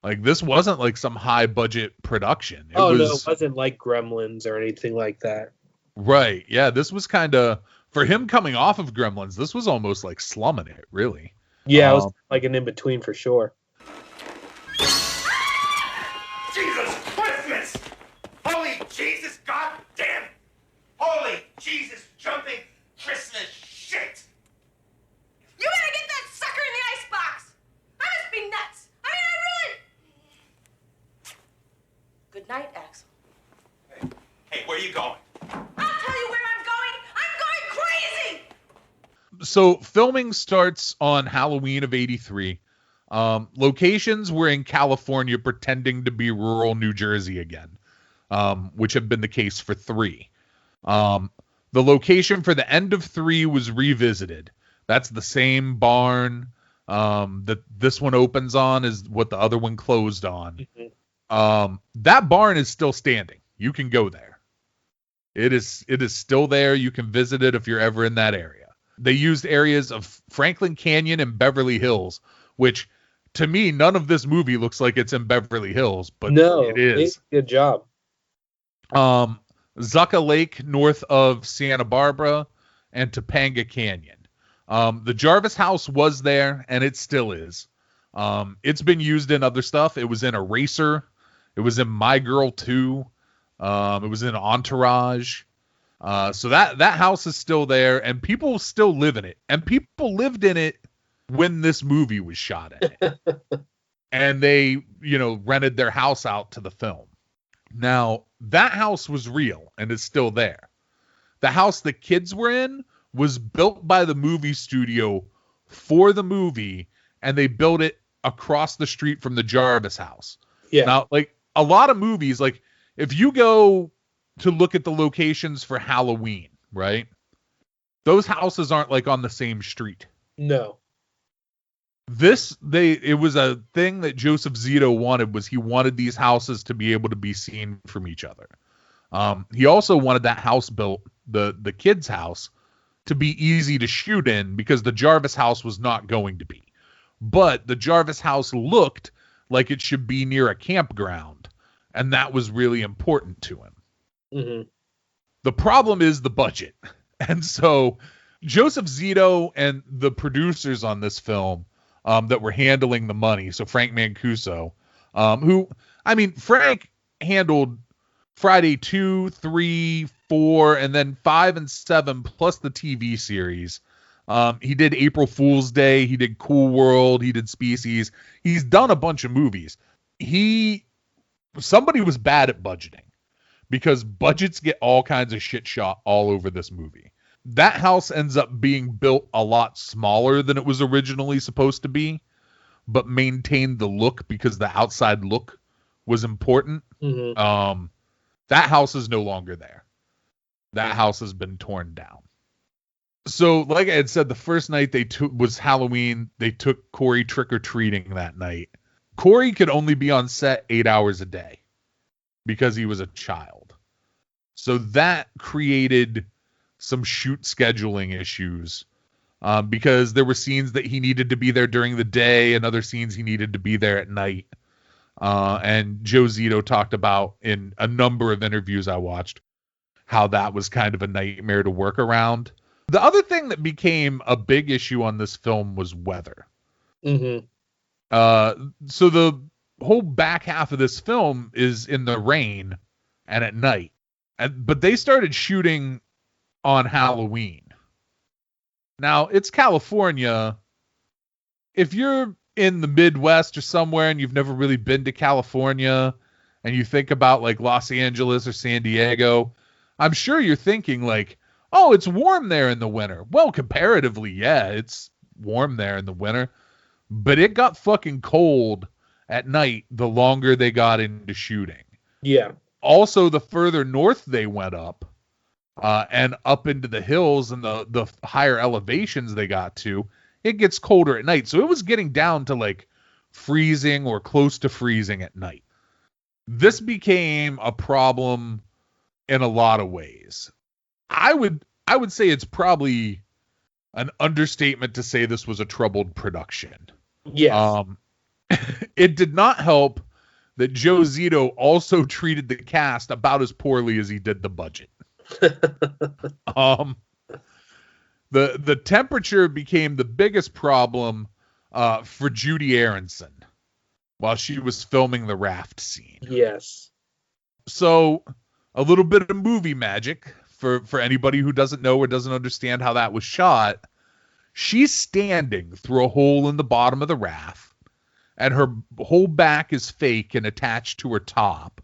Like, this wasn't like some high budget production. No, it wasn't like Gremlins or anything like that. Right. Yeah. This was kind of, for him coming off of Gremlins, this was almost like slumming it, really. Yeah, it was like an in-between for sure. Jesus Christmas! Holy Jesus goddamn! Holy Jesus jumping Christmas shit! You better get that sucker in the icebox! I must be nuts! I mean, I really... Good night, Axel. Hey, where are you going? I'll tell you where I'm going! I'm going crazy! So filming starts on Halloween of '83. Locations were in California, pretending to be rural New Jersey again, which had been the case for 3. The location for the end of 3 was revisited. That's the same barn that this one opens on is what the other one closed on. Mm-hmm. That barn is still standing. You can go there. It is still there. You can visit it if you're ever in that area. They used areas of Franklin Canyon and Beverly Hills, which to me, none of this movie looks like it's in Beverly Hills, but no, it is. Good job. Zucca Lake north of Santa Barbara and Topanga Canyon. The Jarvis house was there and it still is. It's been used in other stuff. It was in Eraser. It was in My Girl 2. It was in Entourage. So that house is still there and people still live in it. And people lived in it when this movie was shot in it. And they, rented their house out to the film. Now, that house was real and it's still there. The house the kids were in was built by the movie studio for the movie, and they built it across the street from the Jarvis house. Yeah. Now, like, a lot of movies, like, if you go to look at the locations for Halloween, right? Those houses aren't, like, on the same street. No. It was a thing that Joseph Zito wanted, was he wanted these houses to be able to be seen from each other. He also wanted that house built, the kids' house, to be easy to shoot in because the Jarvis house was not going to be. But the Jarvis house looked like it should be near a campground, and that was really important to him. Mm-hmm. The problem is the budget. And so Joseph Zito and the producers on this film that were handling the money, so Frank Mancuso, Frank handled Friday 2, 3, 4, and then 5 and 7, plus the TV series. He did April Fool's Day. He did Cool World. He did Species. He's done a bunch of movies. Somebody was bad at budgeting because budgets get all kinds of shit shot all over this movie. That house ends up being built a lot smaller than it was originally supposed to be, but maintained the look because the outside look was important. Mm-hmm. That house is no longer there. That house has been torn down. So, like I had said, the first night was Halloween. They took Corey trick-or-treating that night. Corey could only be on set 8 hours a day because he was a child. So that created some shoot scheduling issues because there were scenes that he needed to be there during the day and other scenes he needed to be there at night. And Joe Zito talked about in a number of interviews I watched how that was kind of a nightmare to work around. The other thing that became a big issue on this film was weather. Mm-hmm. So the whole back half of this film is in the rain and at night. But they started shooting on Halloween. Now, it's California. If you're in the Midwest or somewhere and you've never really been to California and you think about like Los Angeles or San Diego, I'm sure you're thinking like, oh, it's warm there in the winter. Well, comparatively, yeah, it's warm there in the winter. But it got fucking cold at night the longer they got into shooting. Yeah. Also, the further north they went up and up into the hills and the higher elevations they got to, it gets colder at night. So it was getting down to like freezing or close to freezing at night. This became a problem in a lot of ways. I would say it's probably an understatement to say this was a troubled production. Yes. It did not help that Joe Zito also treated the cast about as poorly as he did the budget. The temperature became the biggest problem for Judy Aronson while she was filming the raft scene. Yes. So a little bit of movie magic for anybody who doesn't know or doesn't understand how that was shot. She's standing through a hole in the bottom of the raft, and her whole back is fake and attached to her top.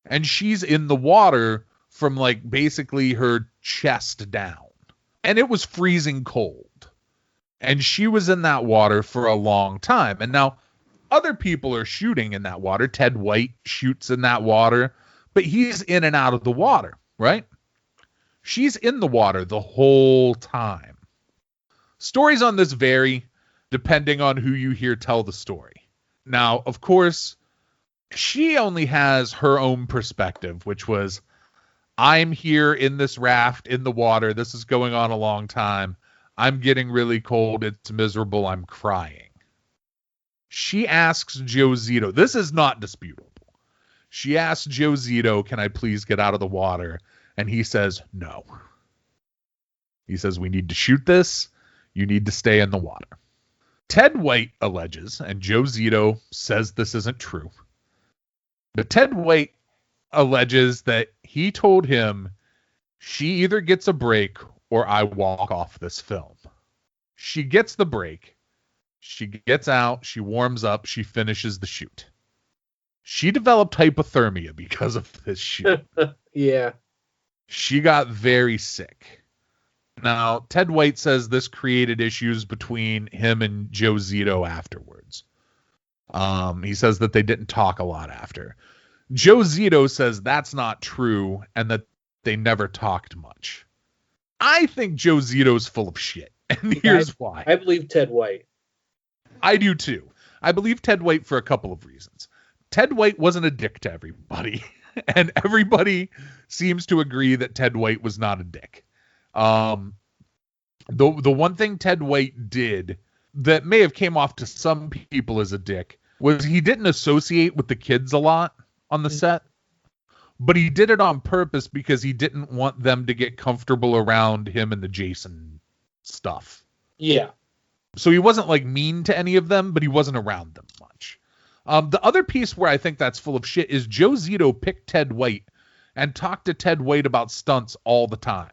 And she's in the water from like basically her chest down. And it was freezing cold. And she was in that water for a long time. And now other people are shooting in that water. Ted White shoots in that water, but he's in and out of the water, right? She's in the water the whole time. Stories on this vary depending on who you hear tell the story. Now, of course, she only has her own perspective, which was, I'm here in this raft in the water. This is going on a long time. I'm getting really cold. It's miserable. I'm crying. She asks Joe Zito. This is not disputable. She asks Joe Zito, can I please get out of the water? And he says, no. He says, we need to shoot this. You need to stay in the water. Ted White alleges, and Joe Zito says this isn't true, but Ted White alleges that he told him, she either gets a break or I walk off this film. She gets the break. She gets out. She warms up. She finishes the shoot. She developed hypothermia because of this shoot. Yeah. She got very sick. Now, Ted White says this created issues between him and Joe Zito afterwards. He says that they didn't talk a lot after. Joe Zito says that's not true and that they never talked much. I think Joe Zito's full of shit, and here's why. I believe Ted White. I do too. I believe Ted White for a couple of reasons. Ted White wasn't a dick to everybody, and everybody seems to agree that Ted White was not a dick. The one thing Ted White did that may have came off to some people as a dick was he didn't associate with the kids a lot on the set, but he did it on purpose because he didn't want them to get comfortable around him and the Jason stuff. Yeah. So he wasn't like mean to any of them, but he wasn't around them much. The other piece where I think that's full of shit is Joe Zito picked Ted White and talked to Ted White about stunts all the time.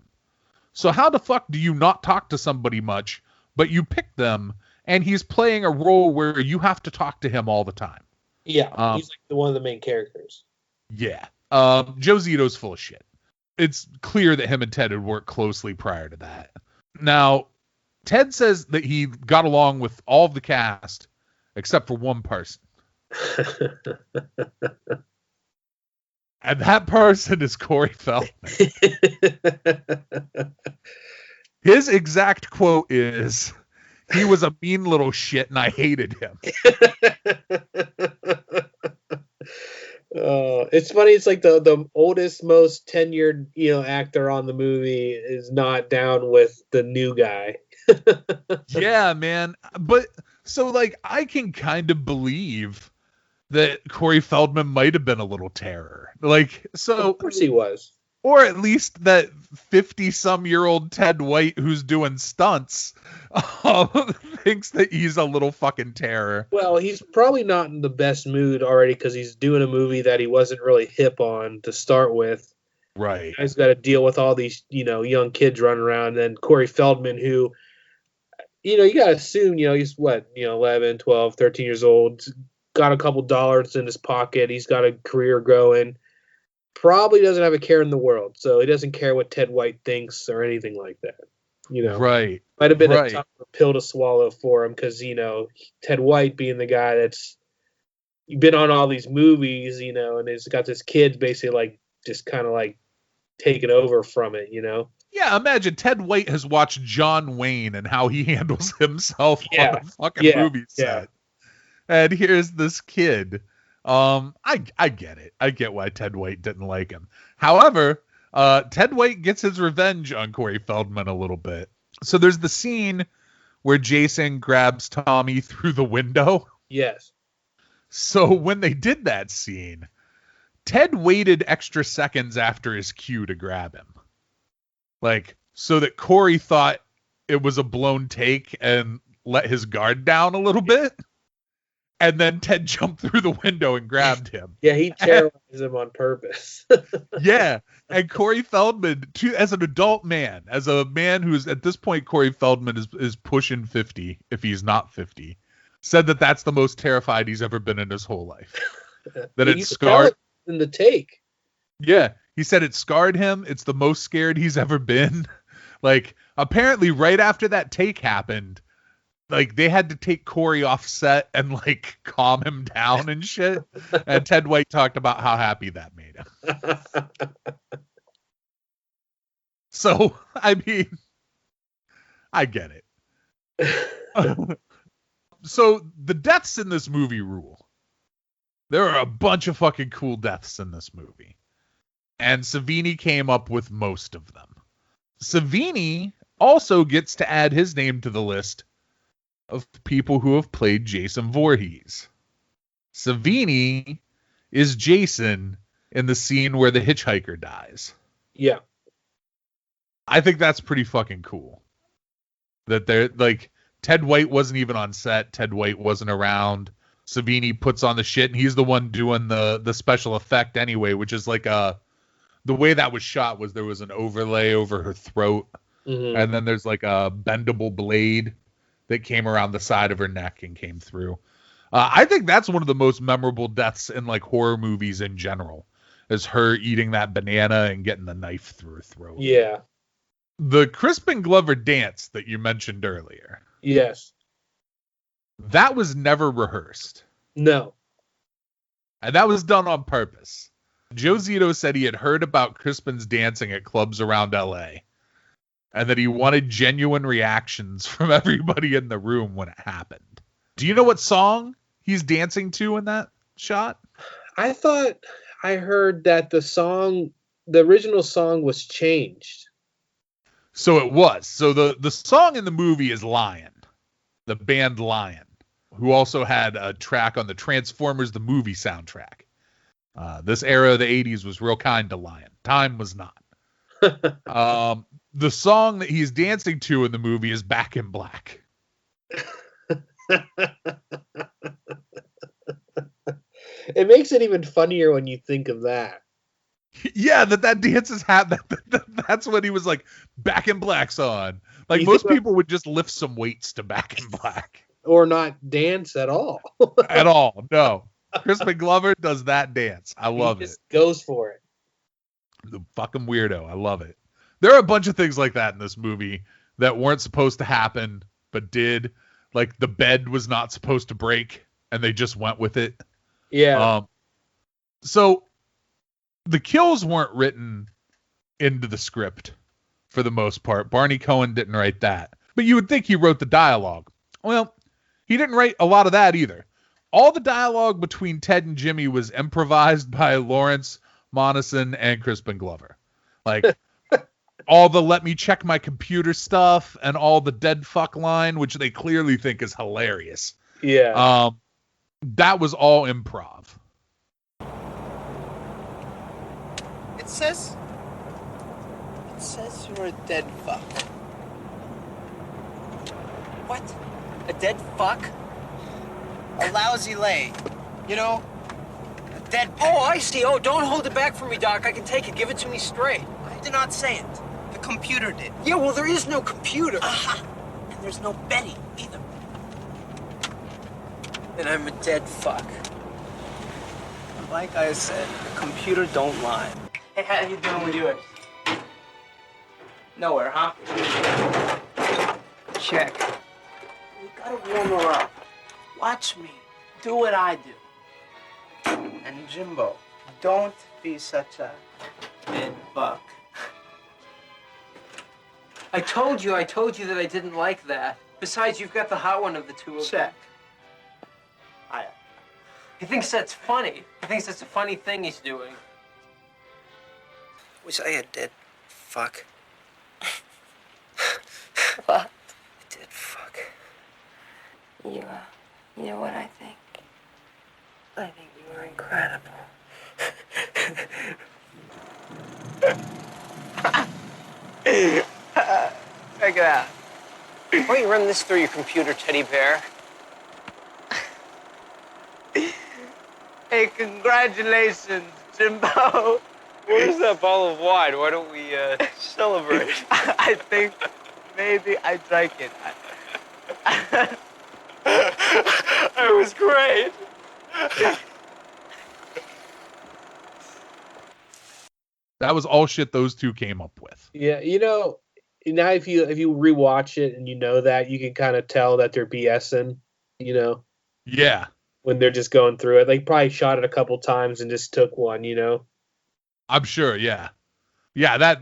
So how the fuck do you not talk to somebody much, but you pick them, and he's playing a role where you have to talk to him all the time? Yeah, he's like one of the main characters. Yeah. Joe Zito's full of shit. It's clear that him and Ted had worked closely prior to that. Now, Ted says that he got along with all of the cast except for one person. And that person is Corey Feldman. His exact quote is, He was a mean little shit, and I hated him. It's funny. It's like the oldest, most tenured, actor on the movie is not down with the new guy. Yeah, man. But so like, I can kind of believe that Corey Feldman might have been a little terror. Like, so Of course he was. Or at least that 50-some-year-old Ted White who's doing stunts thinks that he's a little fucking terror. Well, he's probably not in the best mood already because he's doing a movie that he wasn't really hip on to start with. Right. He's got to deal with all these, young kids running around. And Corey Feldman, who, you got to assume, he's 11, 12, 13 years old, got a couple dollars in his pocket. He's got a career going. Probably doesn't have a care in the world, so he doesn't care what Ted White thinks or anything like that. Right. Might have been a tough pill to swallow for him because Ted White being the guy that's been on all these movies, and he's got this kid basically like just kind of like taking over from it, Yeah, imagine Ted White has watched John Wayne and how he handles himself on a fucking movie set, and here's this kid. I get it. I get why Ted White didn't like him. However, Ted White gets his revenge on Corey Feldman a little bit. So there's the scene where Jason grabs Tommy through the window. Yes. So when they did that scene, Ted waited extra seconds after his cue to grab him. Like, so that Corey thought it was a blown take and let his guard down a little bit. And then Ted jumped through the window and grabbed him. Yeah, he terrorized him on purpose. Yeah. And Corey Feldman, as an adult man, as a man who's at this point, Corey Feldman is pushing 50, if he's not 50, said that that's the most terrified he's ever been in his whole life. That it scarred. In the take. Yeah. He said it scarred him. It's the most scared he's ever been. Like, apparently right after that take happened, like, they had to take Corey off set and, like, calm him down and shit. And Ted White talked about how happy that made him. So, I mean, I get it. So, the deaths in this movie rule. There are a bunch of fucking cool deaths in this movie. And Savini came up with most of them. Savini also gets to add his name to the list of people who have played Jason Voorhees. Savini is Jason in the scene where the hitchhiker dies. Yeah. I think that's pretty fucking cool. That they're like, Ted White wasn't even on set. Ted White wasn't around. Savini puts on the shit, and he's the one doing the special effect anyway, which is like the way that was shot was there was an overlay over her throat, and then there's like a bendable blade that came around the side of her neck and came through. I think that's one of the most memorable deaths in like horror movies in general, is her eating that banana and getting the knife through her throat. Yeah. The Crispin Glover dance that you mentioned earlier. Yes. That was never rehearsed. No. And that was done on purpose. Joe Zito said he had heard about Crispin's dancing at clubs around LA. And that he wanted genuine reactions from everybody in the room when it happened. Do you know what song he's dancing to in that shot? I thought I heard that the original song was changed. So it was. So the song in the movie is Lion, the band Lion, who also had a track on the Transformers the movie soundtrack. This era of the 80s was real kind to Lion. Time was not. The song that he's dancing to in the movie is Back in Black. It makes it even funnier when you think of that. Yeah, that dance is that's what he was like, Back in Black's on. Like, most people would just lift some weights to Back in Black. Or not dance at all. At all, no. Crispin Glover does that dance. I love it. He just goes for it. The fucking weirdo. I love it. There are a bunch of things like that in this movie that weren't supposed to happen, but did. Like, the bed was not supposed to break, and they just went with it. Yeah. So, the kills weren't written into the script, for the most part. Barney Cohen didn't write that. But you would think he wrote the dialogue. Well, he didn't write a lot of that either. All the dialogue between Ted and Jimmy was improvised by Lawrence Monason and Crispin Glover. Like, all the let me check my computer stuff and all the dead fuck line, which they clearly think is hilarious. Yeah. That was all improv. It says you're a dead fuck. What? A dead fuck? A lousy lay. You know? A dead... Oh, I see. Oh, don't hold it back from me, Doc. I can take it. Give it to me straight. I did not say it. The computer did. Yeah, well, there is no computer. Aha! And there's no Betty, either. And I'm a dead fuck. Like I said, the computer don't lie. Hey, how you doing with yours? Nowhere, huh? Check. You gotta warm her up. Watch me. Do what I do. And Jimbo, don't be such a dead fuck. I told you that I didn't like that. Besides, you've got the hot one of the two of them. Check. He thinks that's funny. He thinks that's a funny thing he's doing. Was I a dead fuck? What? A dead fuck. You know what I think? I think you were incredible. Check it out. Why don't you run this through your computer, teddy bear? Hey, congratulations, Jimbo. Where's that bottle of wine? Why don't we celebrate? I think maybe I drank it. It was great. That was all shit those two came up with. Yeah, you know, now if you rewatch it and you know that, you can kind of tell that they're BSing, you know. Yeah. When they're just going through it. They probably shot it a couple times and just took one, you know. I'm sure, yeah. Yeah,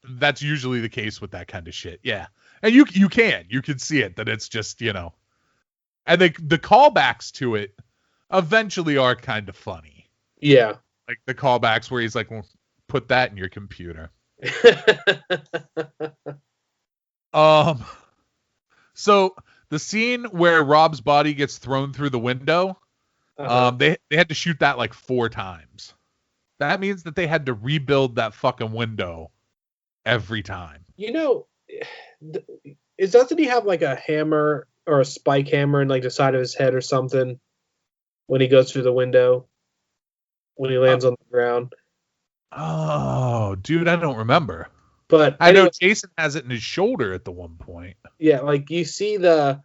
that's usually the case with that kind of shit. Yeah. And you can see it, that it's just, you know. And the callbacks to it eventually are kind of funny. Yeah. Like the callbacks where he's like, well, put that in your computer. So the scene where Rob's body gets thrown through the window, they had to shoot that like 4 times. That means that they had to rebuild that fucking window every time. You know, doesn't he have like a hammer or a spike hammer in like the side of his head or something when he goes through the window? When he lands on the ground? Oh, dude, I don't remember. But I know Jason has it in his shoulder at the one point. Yeah, like you see this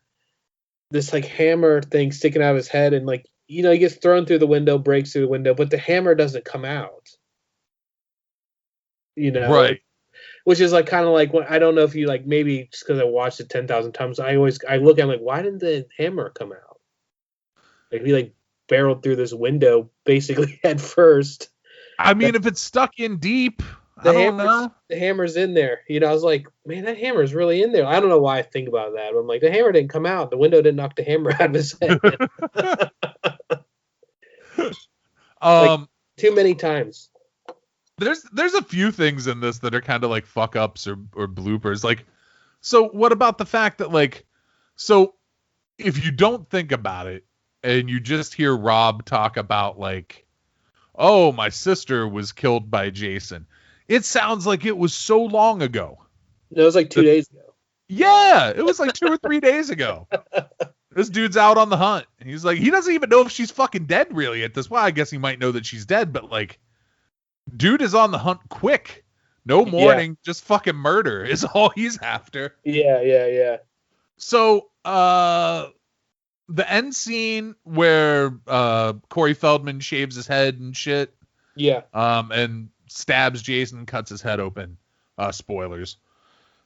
like hammer thing sticking out of his head, and like, you know, he gets thrown through the window, breaks through the window, but the hammer doesn't come out. You know, right? Which is like kind of like, when, I don't know if you like, maybe just because I watched it 10,000 times, I look at it like, why didn't the hammer come out? Like he like barreled through this window basically head first. I mean, if it's stuck in deep, I don't know. The hammer's in there. You know, I was like, man, that hammer's really in there. I don't know why I think about that, but I'm like, the hammer didn't come out. The window didn't knock the hammer out of his head. Like, too many times. There's a few things in this that are kind of like fuck ups or bloopers. Like, so what about the fact that like, so if you don't think about it and you just hear Rob talk about like, oh, my sister was killed by Jason, it sounds like it was so long ago. No, it was like 2 days ago. Yeah, it was like 2 or 3 days ago. This dude's out on the hunt. He's like, he doesn't even know if she's fucking dead really at this point. I guess he might know that she's dead, but like, dude is on the hunt quick. No mourning, just fucking murder is all he's after. Yeah. So, the end scene where Corey Feldman shaves his head and shit. Yeah. And stabs Jason, cuts his head open. Spoilers.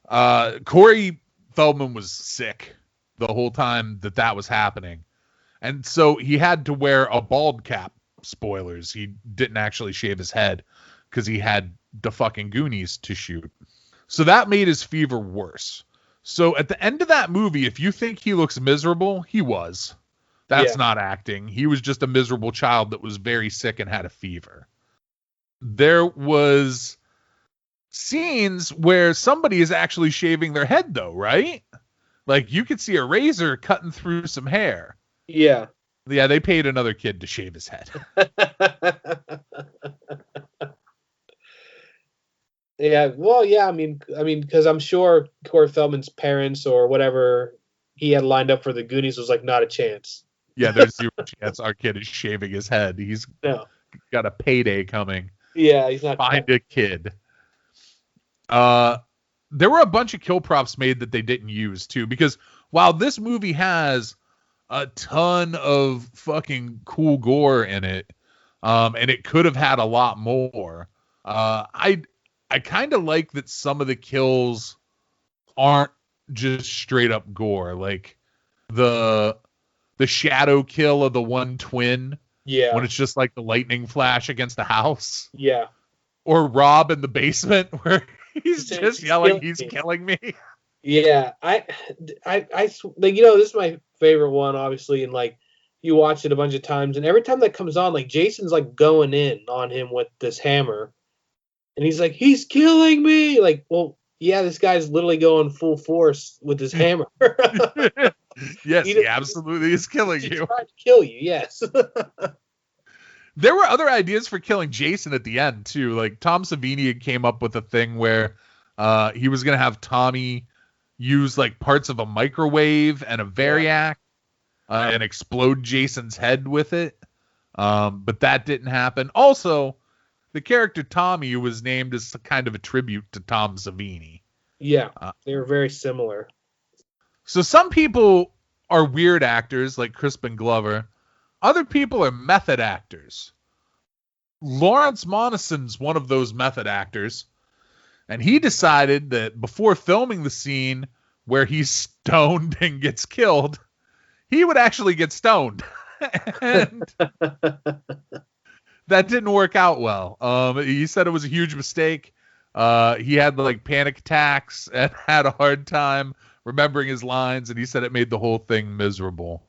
Corey Feldman was sick the whole time that was happening. And so he had to wear a bald cap. Spoilers. He didn't actually shave his head because he had the fucking Goonies to shoot. So that made his fever worse. So at the end of that movie, if you think he looks miserable, he was. That's Yeah. not acting. He was just a miserable child that was very sick and had a fever. There was scenes where somebody is actually shaving their head, though, right? Like, you could see a razor cutting through some hair. Yeah. Yeah, they paid another kid to shave his head. Yeah, well, yeah, I mean, because I'm sure Corey Feldman's parents or whatever he had lined up for the Goonies was like, not a chance. Yeah, there's zero chance our kid is shaving his head. He's got a payday coming. Yeah, he's not. Find a kid. There were a bunch of kill props made that they didn't use too, because while this movie has a ton of fucking cool gore in it, and it could have had a lot more, I kind of like that some of the kills aren't just straight up gore. Like the shadow kill of the one twin. Yeah. When it's just like the lightning flash against the house. Yeah. Or Rob in the basement where he's Saying, just yelling, he's killing me. Yeah. I like, you know, this is my favorite one, obviously, and like you watch it a bunch of times, and every time that comes on, like Jason's like going in on him with this hammer. And he's like, he's killing me. Like, well, yeah, this guy's literally going full force with his hammer. Yes, he absolutely is killing you. Trying to kill you, yes. There were other ideas for killing Jason at the end, too. Like, Tom Savini had came up with a thing where he was going to have Tommy use, like, parts of a microwave and a Variac and explode Jason's head with it. But that didn't happen. Also, the character Tommy was named as kind of a tribute to Tom Savini. Yeah, they were very similar. So some people are weird actors like Crispin Glover. Other people are method actors. Lawrence Monison's one of those method actors. And he decided that before filming the scene where he's stoned and gets killed, he would actually get stoned. And that didn't work out well. He said it was a huge mistake. He had like panic attacks and had a hard time remembering his lines, and he said it made the whole thing miserable.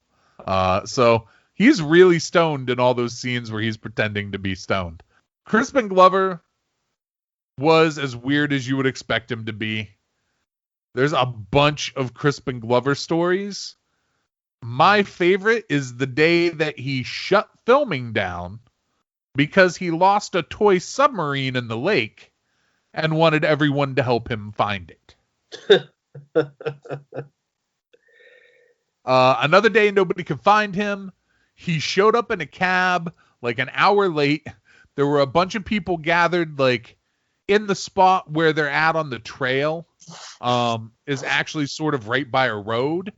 So he's really stoned in all those scenes where he's pretending to be stoned. Crispin Glover was as weird as you would expect him to be. There's a bunch of Crispin Glover stories. My favorite is the day that he shut filming down because he lost a toy submarine in the lake and wanted everyone to help him find it. Another day, nobody could find him. He showed up in a cab like an hour late. There were a bunch of people gathered like in the spot where they're at on the trail, is actually sort of right by a road.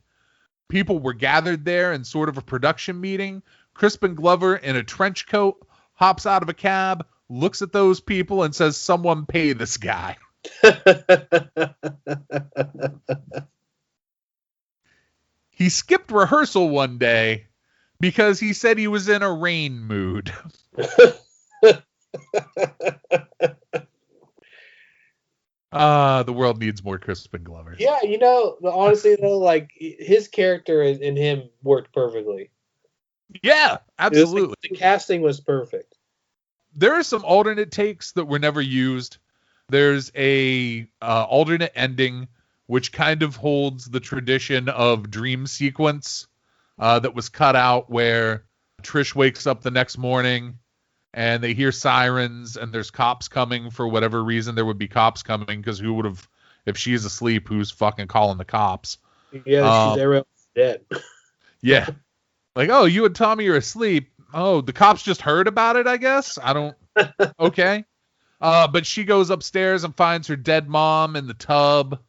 People were gathered there in sort of a production meeting. Crispin Glover in a trench coat hops out of a cab, looks at those people and says, "Someone pay this guy." He skipped rehearsal one day because he said he was in a rain mood. The world needs more Crispin Glover. Yeah, you know, honestly though, like his character in him worked perfectly. Yeah, absolutely. Like, the casting was perfect. There are some alternate takes that were never used. There's a alternate ending which kind of holds the tradition of dream sequence that was cut out, where Trish wakes up the next morning and they hear sirens and there's cops coming. For whatever reason, there would be cops coming, because who would have, if she's asleep, who's fucking calling the cops? Yeah, she's everyone's dead. Yeah. Like, oh, you and Tommy are asleep. Oh, the cops just heard about it, I guess. I don't. Okay. But she goes upstairs and finds her dead mom in the tub.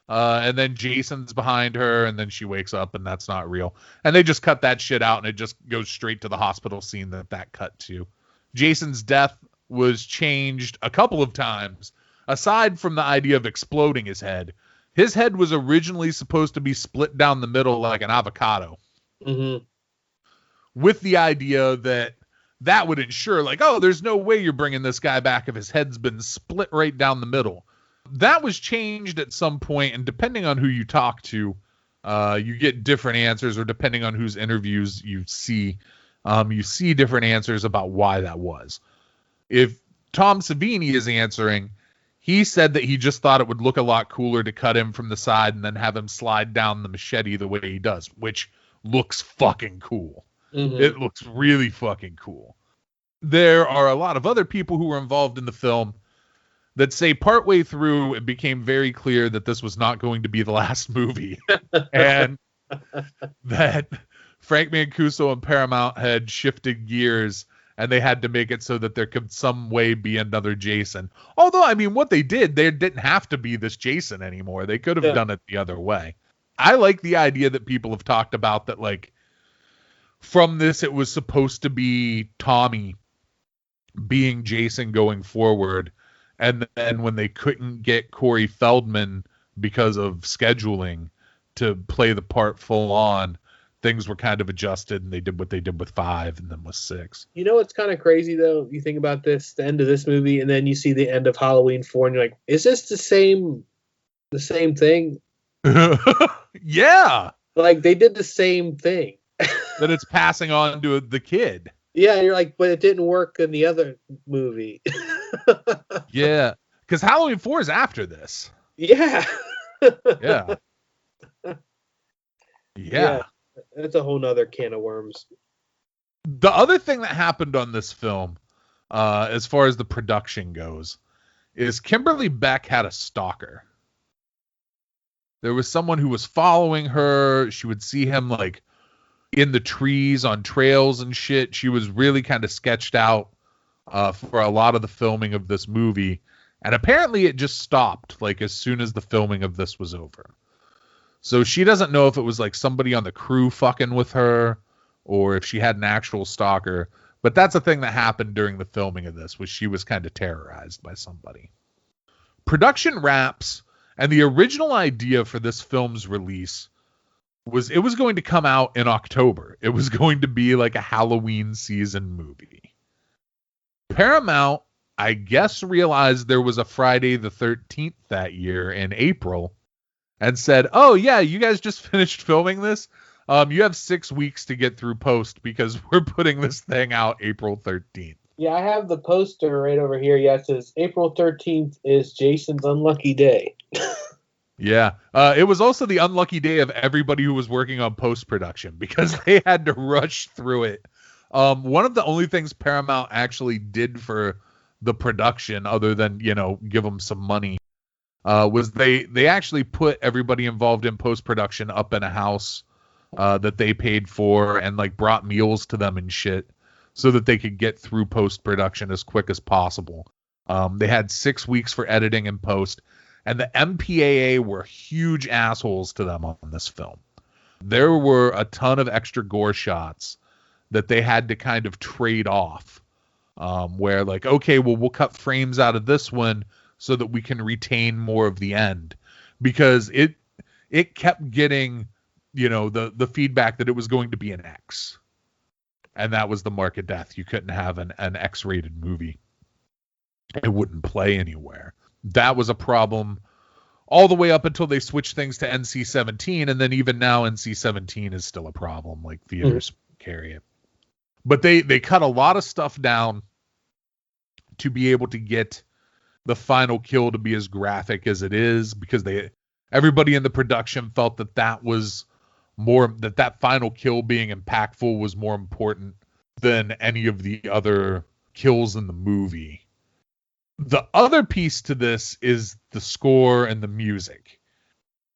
And then Jason's behind her, and then she wakes up, and that's not real. And they just cut that shit out, and it just goes straight to the hospital scene that cut to. Jason's death was changed a couple of times. Aside from the idea of exploding his head was originally supposed to be split down the middle like an avocado. Mm-hmm. With the idea that would ensure, like, oh, there's no way you're bringing this guy back if his head's been split right down the middle. That was changed at some point, and depending on who you talk to, you get different answers, or depending on whose interviews you see different answers about why that was. If Tom Savini is answering, he said that he just thought it would look a lot cooler to cut him from the side and then have him slide down the machete the way he does, which looks fucking cool. Mm-hmm. It looks really fucking cool. There are a lot of other people who were involved in the film that say partway through it became very clear that this was not going to be the last movie. And that Frank Mancuso and Paramount had shifted gears and they had to make it so that there could some way be another Jason. Although, I mean, what they didn't have to be this Jason anymore. They could have done it the other way. I like the idea that people have talked about that, like, from this, it was supposed to be Tommy being Jason going forward. And then when they couldn't get Corey Feldman because of scheduling to play the part full on, things were kind of adjusted, and they did what they did with 5 and then with 6. You know what's kind of crazy, though? You think about this, the end of this movie, and then you see the end of Halloween 4, and you're like, is this the same thing? Yeah. Like, they did the same thing. That it's passing on to the kid. Yeah, and you're like, but it didn't work in the other movie. Yeah, because Halloween 4 is after this. Yeah. Yeah. Yeah. That's a whole nother can of worms. The other thing that happened on this film, as far as the production goes, is Kimberly Beck had a stalker. There was someone who was following her. She would see him, like, in the trees on trails and shit. She was really kind of sketched out for a lot of the filming of this movie. And apparently it just stopped, like, as soon as the filming of this was over. So she doesn't know if it was like somebody on the crew fucking with her or if she had an actual stalker. But that's a thing that happened during the filming of this, was she was kind of terrorized by somebody. Production wraps, and the original idea for this film's release was it was going to come out in October. It was going to be like a Halloween season movie. Paramount, I guess, realized there was a Friday the 13th that year in April, and said, oh, yeah, you guys just finished filming this? You have 6 weeks to get through post because we're putting this thing out April 13th. Yeah, I have the poster right over here. Yeah, it says April 13th is Jason's unlucky day. Yeah. It was also the unlucky day of everybody who was working on post-production because they had to rush through it. One of the only things Paramount actually did for the production, other than, give them some money, was they actually put everybody involved in post-production up in a house that they paid for and, like, brought meals to them and shit so that they could get through post-production as quick as possible. They had 6 weeks for editing and post, and the MPAA were huge assholes to them on this film. There were a ton of extra gore shots that they had to kind of trade off, where, like, okay, well, we'll cut frames out of this one so that we can retain more of the end, because it kept getting, the feedback that it was going to be an X, and that was the mark of death. You couldn't have an X-rated movie. It wouldn't play anywhere. That was a problem all the way up until they switched things to NC-17, and then even now NC-17 is still a problem. Like, theaters carry it. But they cut a lot of stuff down to be able to get the final kill to be as graphic as it is, because everybody in the production felt that was more, that final kill being impactful was more important than any of the other kills in the movie. The other piece to this is the score and the music.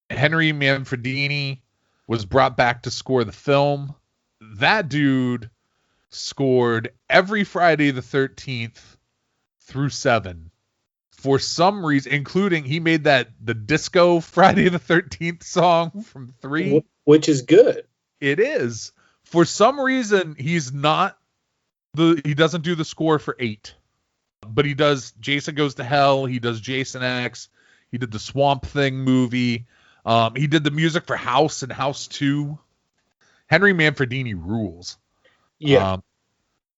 Henry Manfredini was brought back to score the film. That dude scored every Friday the 13th through 7. For some reason, including, he made the disco Friday the 13th song from 3. Which is good. It is. For some reason, he doesn't do the score for 8. But he does Jason Goes to Hell. He does Jason X. He did the Swamp Thing movie. He did the music for House and House 2. Henry Manfredini rules. Yeah.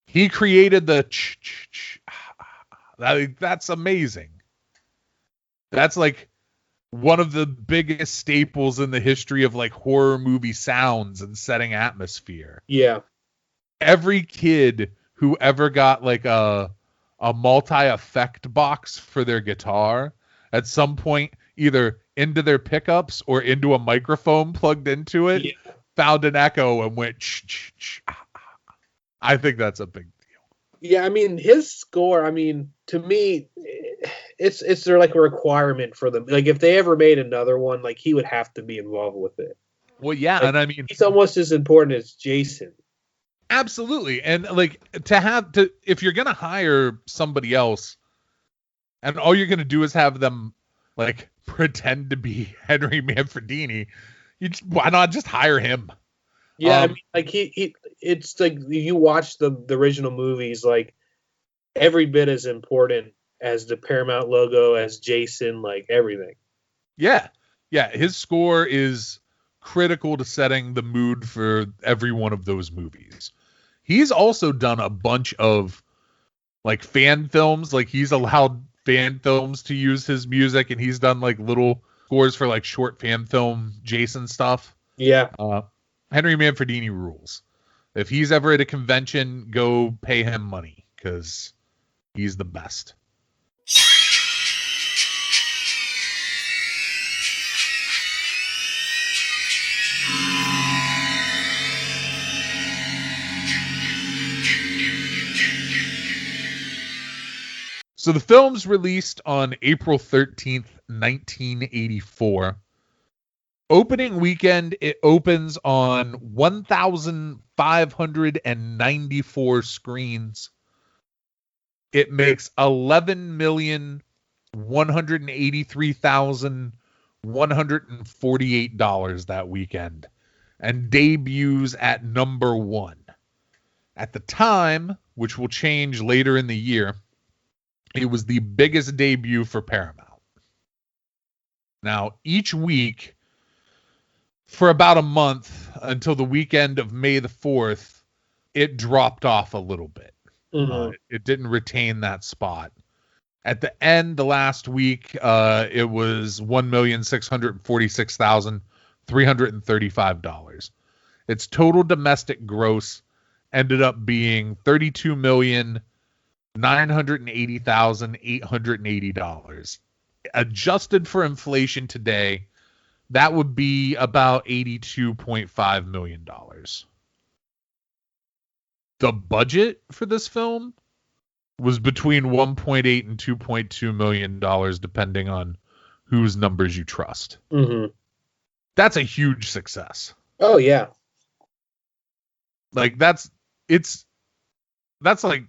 He created the that's amazing. That's like one of the biggest staples in the history of like horror movie sounds and setting atmosphere. Yeah. Every kid who ever got like a multi-effect box for their guitar at some point, either into their pickups or into a microphone plugged into it, found an echo and went shh. I think that's a big deal. Yeah, I mean, his score, I mean, to me, it's they're like a requirement for them. Like, if they ever made another one, like, he would have to be involved with it. Well, yeah, like, and I mean, he's almost as important as Jason. Absolutely. And like if you're going to hire somebody else and all you're going to do is have them like pretend to be Henry Manfredini, why not just hire him? Yeah, I mean, like it's like you watch the original movies, like every bit as important as the Paramount logo, as Jason, like everything. Yeah. Yeah. His score is critical to setting the mood for every one of those movies. He's also done a bunch of like fan films. Like he's allowed fan films to use his music, and he's done like little scores for like short fan film Jason stuff. Yeah. Henry Manfredini rules. If he's ever at a convention, go pay him money because he's the best. So the film's released on April 13th, 1984. Opening weekend, it opens on 1,594 screens. It makes $11,183,148 that weekend and debuts at number 1. At the time, which will change later in the year, it was the biggest debut for Paramount. Now, each week, for about a month, until the weekend of May the 4th, it dropped off a little bit. Mm-hmm. It didn't retain that spot. At the end, the last week, it was $1,646,335. Its total domestic gross ended up being $32,980,880. Adjusted for inflation today, that would be about $82.5 million. The budget for this film was between $1.8 and $2.2 million, depending on whose numbers you trust. Mm-hmm. That's a huge success. Oh, yeah. Like, that's like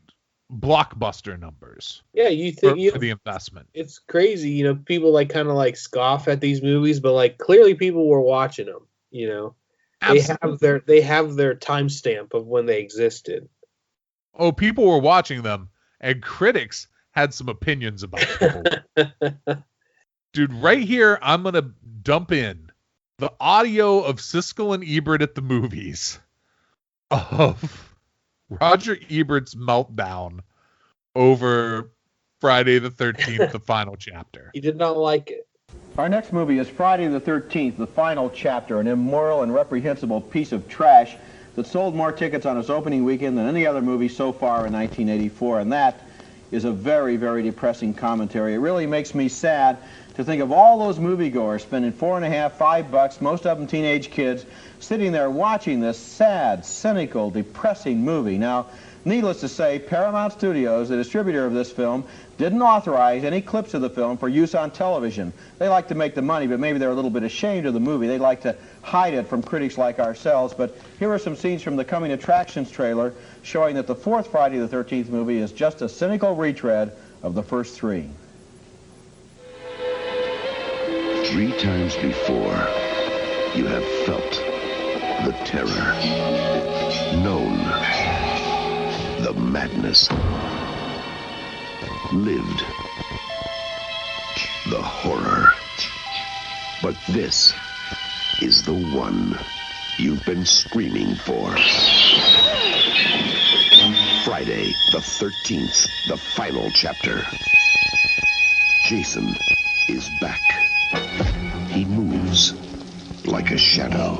blockbuster numbers. Yeah, you think for the investment. It's crazy, you know. People like kind of like scoff at these movies, but like clearly people were watching them. You know, Absolutely. they have their timestamp of when they existed. Oh, people were watching them, and critics had some opinions about it. Dude, right here, I'm gonna dump in the audio of Siskel and Ebert at the movies of Roger Ebert's meltdown over Friday the 13th, the final chapter. He did not like it. Our next movie is Friday the 13th, the final chapter, an immoral and reprehensible piece of trash that sold more tickets on its opening weekend than any other movie so far in 1984, and that is a very, very depressing commentary. It really makes me sad to think of all those moviegoers spending $4.50, $5, most of them teenage kids, sitting there watching this sad, cynical, depressing movie. Now, needless to say, Paramount Studios, the distributor of this film, didn't authorize any clips of the film for use on television. They like to make the money, but maybe they're a little bit ashamed of the movie. They'd like to hide it from critics like ourselves. But here are some scenes from the Coming Attractions trailer showing that the fourth Friday the 13th movie is just a cynical retread of the first three. 3 times before, you have felt the terror, known the madness, lived the horror. But this is the one you've been screaming for. Friday the 13th, the final chapter. Jason is back. He moves like a shadow,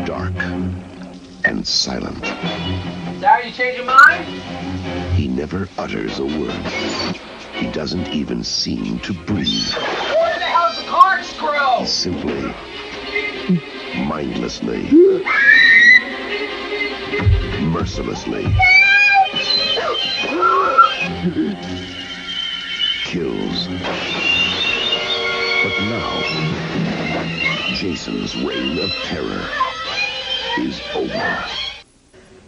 dark and silent. Sorry, you changed your mind? He never utters a word. He doesn't even seem to breathe. Where the hell's the corkscrew? He simply, mindlessly, mercilessly kills. But now, Jason's reign of terror is over.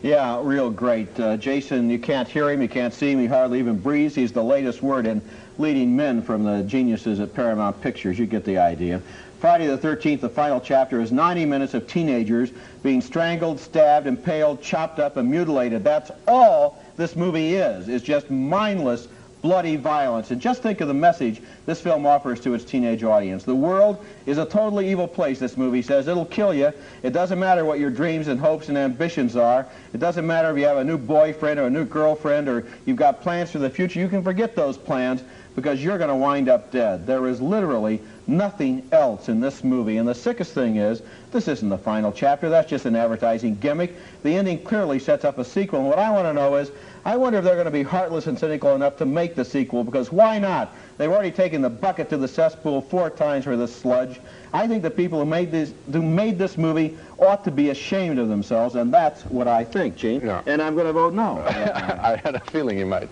Yeah, real great. Jason, you can't hear him, you can't see him, he hardly even breathes. He's the latest word in leading men from the geniuses at Paramount Pictures. You get the idea. Friday the 13th, the final chapter, is 90 minutes of teenagers being strangled, stabbed, impaled, chopped up, and mutilated. That's all this movie is just mindless, bloody violence. And just think of the message this film offers to its teenage audience. The world is a totally evil place, this movie says. It'll kill you. It doesn't matter what your dreams and hopes and ambitions are. It doesn't matter if you have a new boyfriend or a new girlfriend or you've got plans for the future. You can forget those plans because you're going to wind up dead. There is literally nothing else in this movie. And the sickest thing is, this isn't the final chapter. That's just an advertising gimmick. The ending clearly sets up a sequel. And what I want to know is, I wonder if they're going to be heartless and cynical enough to make the sequel, because why not? They've already taken the bucket to the cesspool 4 times for this sludge. I think the people who made this movie ought to be ashamed of themselves, and that's what I think, Gene. Yeah. And I'm going to vote no. I had a feeling you might.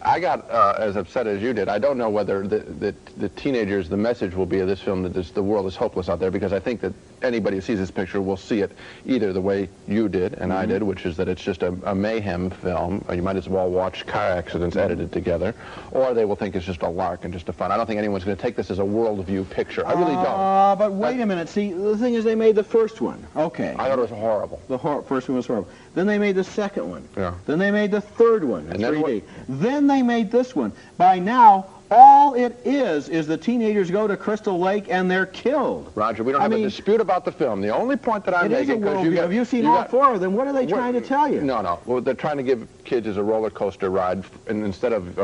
I got as upset as you did. I don't know whether the teenagers, the message will be of this film that the world is hopeless out there, because I think that anybody who sees this picture will see it either the way you did and I did, which is that it's just a mayhem film. You might as well watch car accidents edited together, or they will think it's just a lark and just a fun. I don't think anyone's going to take this as a worldview picture. I really don't. But wait a minute. See, the thing is, they made the first one. Okay. I thought it was horrible. The first one was horrible. Then they made the second one. Yeah. Then they made the third one in And then 3D. Then they made this one. By now, all it is the teenagers go to Crystal Lake and they're killed. Roger, we don't have a dispute about the film. The only point that I'm making, because have you seen all 4 of them? What are they trying to tell you? No. Well, they're trying to give kids as a roller coaster ride, and instead of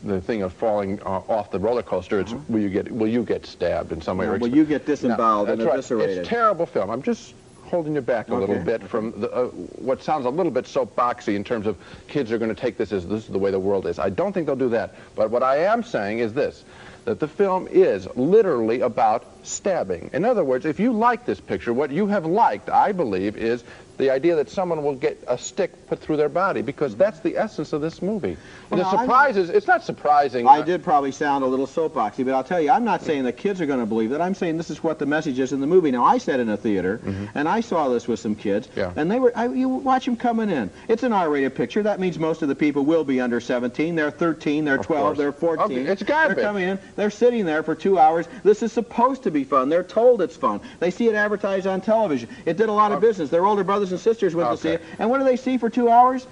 the thing of falling off the roller coaster, it's will you get stabbed in some way? Will you get disemboweled and eviscerated? It's a terrible film. I'm just holding you back a little bit from what sounds a little bit soapboxy in terms of kids are going to take this as this is the way the world is. I don't think they'll do that. But what I am saying is this, that the film is literally about stabbing. In other words, if you like this picture, what you have liked, I believe, is the idea that someone will get a stick put through their body, because that's the essence of this movie. And the surprise is, it's not surprising. I did probably sound a little soapboxy, but I'll tell you, I'm not saying the kids are going to believe that. I'm saying this is what the message is in the movie. Now, I sat in a theater, and I saw this with some kids, and you watch them coming in. It's an R-rated picture. That means most of the people will be under 17. They're 13, they're 12, they're 14. Okay, it's garbage. They're coming in, they're sitting there for 2 hours. This is supposed to be fun. They're told it's fun. They see it advertised on television. It did a lot of business. Their older brothers and sisters went to see it. And what do they see for 2 hours?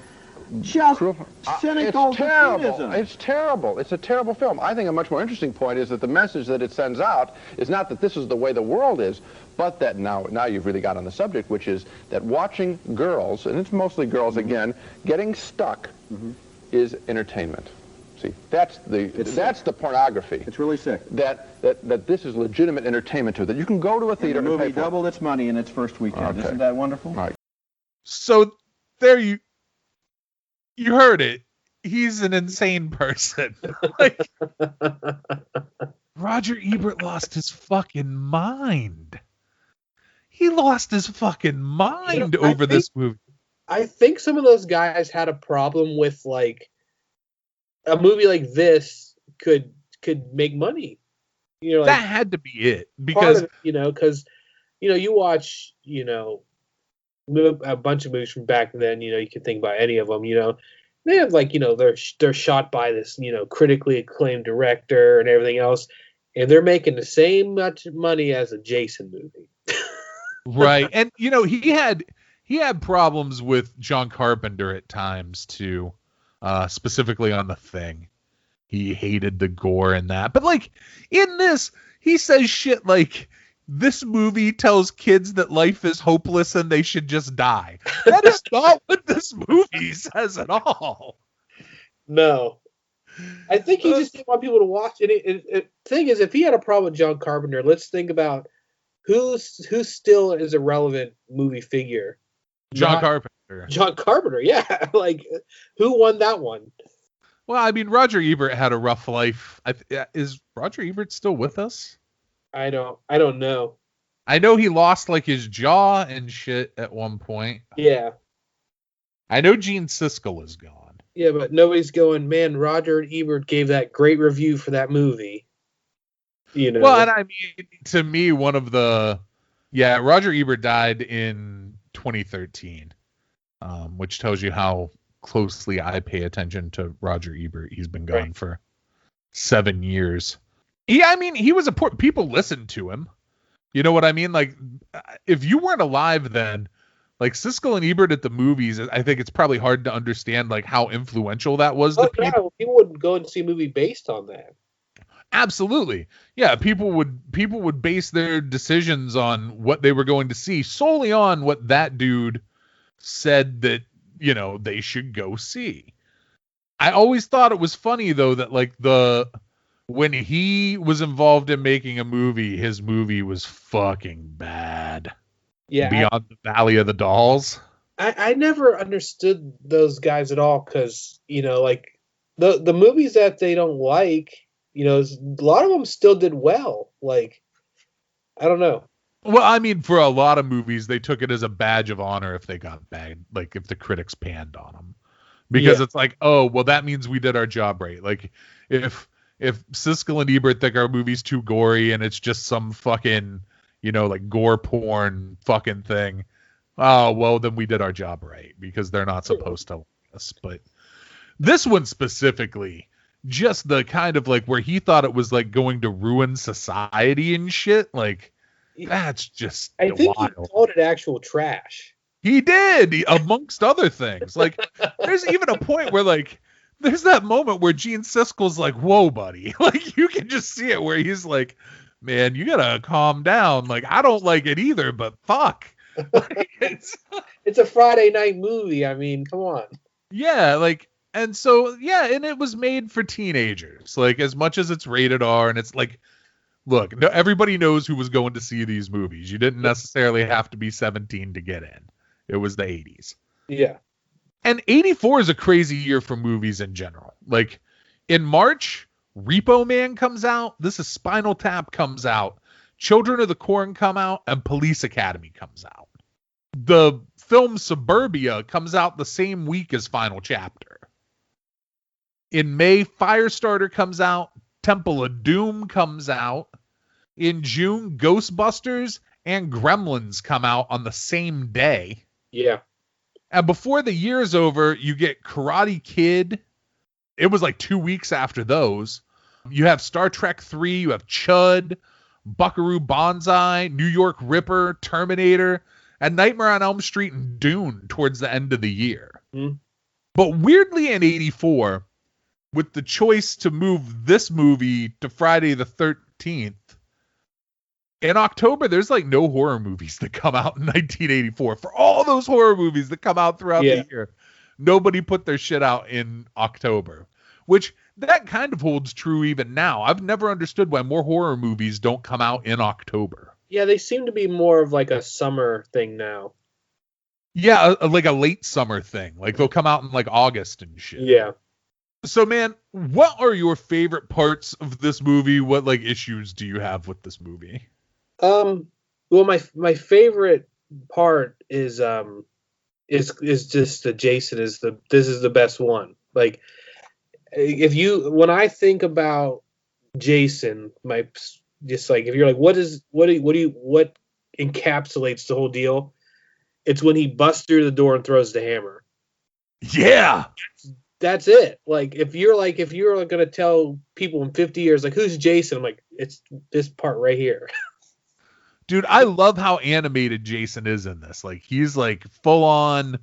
Just cynical defeatism. It's terrible. It's a terrible film. I think a much more interesting point is that the message that it sends out is not that this is the way the world is, but that now you've really got on the subject, which is that watching girls, and it's mostly girls again, getting stuck is entertainment. See, that's the pornography. It's really sick. That this is legitimate entertainment to it. That you can go to a theater and the movie and pay for doubled its money in its first weekend. Isn't that wonderful? Right. So there you heard it. He's an insane person. Like, Roger Ebert lost his fucking mind. He lost his fucking mind over this movie. I think some of those guys had a problem with, like, a movie like this could make money. You know, like, that had to be it, because you watch, a bunch of movies from back then. You can think about any of them. They have, like, they're shot by this critically acclaimed director and everything else, and they're making the same much money as a Jason movie. Right, and he had problems with John Carpenter at times too. Specifically on The Thing. He hated the gore in that. But, like, in this, he says shit like, this movie tells kids that life is hopeless and they should just die. That is not what this movie says at all. No. I think he just didn't want people to watch it. Thing is, if he had a problem with John Carpenter, let's think about who still is a relevant movie figure. John Carpenter. John Carpenter, yeah. Like, who won that one? Well, I mean, Roger Ebert had a rough life. Is Roger Ebert still with us? I don't know. I know he lost like his jaw and shit at one point. Yeah. I know Gene Siskel is gone. Yeah, but nobody's going, man, Roger Ebert gave that great review for that movie. You know. Well, and I mean, to me, Roger Ebert died in 2013, which tells you how closely I pay attention to Roger Ebert. He's been gone for 7 years. Yeah, I mean, he was people listened to him. You know what I mean? Like, if you weren't alive then, like Siskel and Ebert at the movies, I think it's probably hard to understand like how influential that was to people. Yeah, people wouldn't go and see a movie based on that. Absolutely. Yeah, people would base their decisions on what they were going to see solely on what that dude said that, you know, they should go see. I always thought it was funny though that like when he was involved in making a movie, his movie was fucking bad. Yeah. Beyond the Valley of the Dolls. I never understood those guys at all because, you know, like the movies that they don't like, you know, a lot of them still did well. Like, I don't know. Well, I mean, for a lot of movies, they took it as a badge of honor if they got bad, like if the critics panned on them. Because it's like, oh, well, that means we did our job right. Like, if Siskel and Ebert think our movie's too gory and it's just some fucking, you know, like gore porn fucking thing, oh, well, then we did our job right because they're not supposed to like us. But this one specifically, just the kind of like where he thought it was like going to ruin society and shit, like that's just I think wild. he called it actual trash. He did, amongst other things. Like, there's even a point where like there's that moment where Gene Siskel's like, whoa, buddy. Like, you can just see it where he's like, man, you gotta calm down. Like, I don't like it either, but fuck. Like, it's a Friday night movie. I mean, come on. Yeah, like, and so, yeah, and it was made for teenagers. Like, as much as it's rated R, and it's like, look, no, everybody knows who was going to see these movies. You didn't necessarily have to be 17 to get in. It was the 80s. Yeah. And 84 is a crazy year for movies in general. Like, in March, Repo Man comes out. This is Spinal Tap comes out. Children of the Corn come out. And Police Academy comes out. The film Suburbia comes out the same week as Final Chapter. In May, Firestarter comes out. Temple of Doom comes out. In June, Ghostbusters and Gremlins come out on the same day. Yeah. And before the year is over, you get Karate Kid. It was like 2 weeks after those. You have Star Trek 3, you have Chud, Buckaroo Banzai, New York Ripper, Terminator, and Nightmare on Elm Street and Dune towards the end of the year. Mm-hmm. But weirdly in 84, with the choice to move this movie to Friday the 13th, in October, there's like no horror movies that come out in 1984. For all those horror movies that come out throughout the year, nobody put their shit out in October, which that kind of holds true even now. I've never understood why more horror movies don't come out in October. Yeah, they seem to be more of like a summer thing now. Yeah, like a late summer thing. Like they'll come out in like August and shit. Yeah. So, man, what are your favorite parts of this movie? What like issues do you have with this movie? Well, my favorite part is just the Jason this is the best one. Like, when I think about Jason, if you're like, what encapsulates the whole deal? It's when he busts through the door and throws the hammer. Yeah. That's it. Like, if you're going to tell people in 50 years, like, who's Jason? I'm like, it's this part right here. Dude, I love how animated Jason is in this. Like, he's like full on,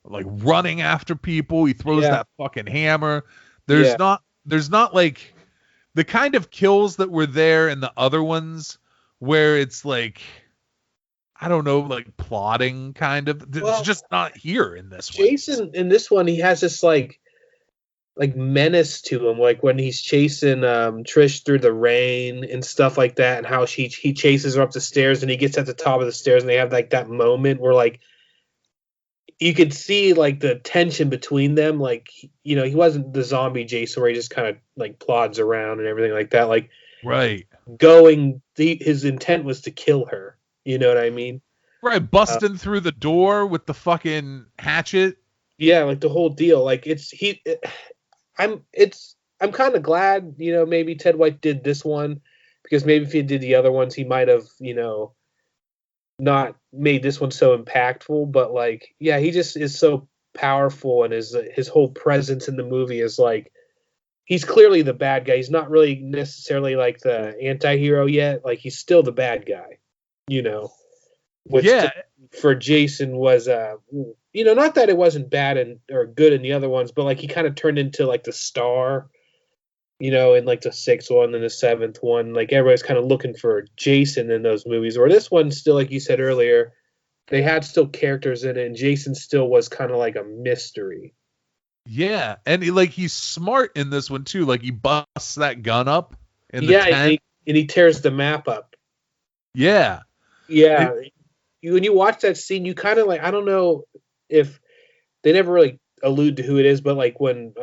like running after people. He throws that fucking hammer. There's not like the kind of kills that were there in the other ones where it's like, I don't know, like plotting kind of. It's just not here in this one. Jason in this one, he has this like like menace to him, like when he's chasing Trish through the rain and stuff like that, and how he chases her up the stairs and he gets at the top of the stairs and they have like that moment where like you could see like the tension between them, like he wasn't the zombie Jason where he just kind of like plods around and everything like that, like right, his intent was to kill her, you know what I mean? Right, busting through the door with the fucking hatchet. Yeah, like the whole deal. Like I'm kind of glad, maybe Ted White did this one, because maybe if he did the other ones, he might have, not made this one so impactful. But like, yeah, he just is so powerful, and his whole presence in the movie is like, he's clearly the bad guy. He's not really necessarily like the anti-hero yet. Like, he's still the bad guy, which for Jason was, not that it wasn't bad or good in the other ones, but like he kind of turned into like the star, in like the 6th one and the 7th one. Like, everybody's kind of looking for Jason in those movies. Or this one still, like you said earlier, they had still characters in it, and Jason still was kind of like a mystery. Yeah, and he's smart in this one too. Like, he busts that gun up in the tent. And he tears the map up. Yeah. Yeah. When you watch that scene, you kind of like, I don't know if they never really allude to who it is, but like when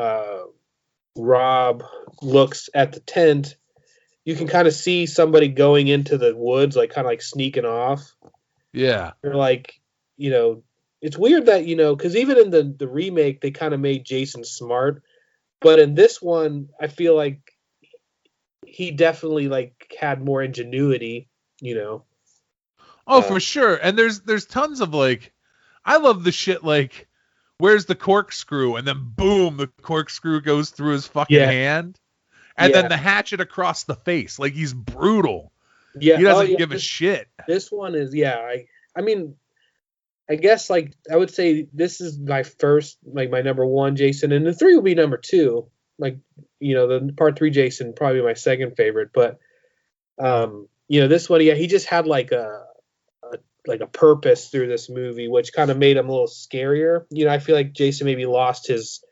Rob looks at the tent, you can kind of see somebody going into the woods, like kind of like sneaking off. Yeah. Or like, it's weird that, because even in the remake, they kind of made Jason smart. But in this one, I feel like he definitely like had more ingenuity, Oh, for sure. And there's tons of like, I love the shit like, where's the corkscrew? And then boom, the corkscrew goes through his fucking hand. And then the hatchet across the face. Like, he's brutal. Yeah. He doesn't give a shit. This one is, I mean, I guess like I would say this is my first, like my number one Jason, and the 3 will be number 2. Like, the part 3 Jason probably my second favorite, but this one, he just had like a purpose through this movie, which kind of made him a little scarier. I feel like Jason maybe lost his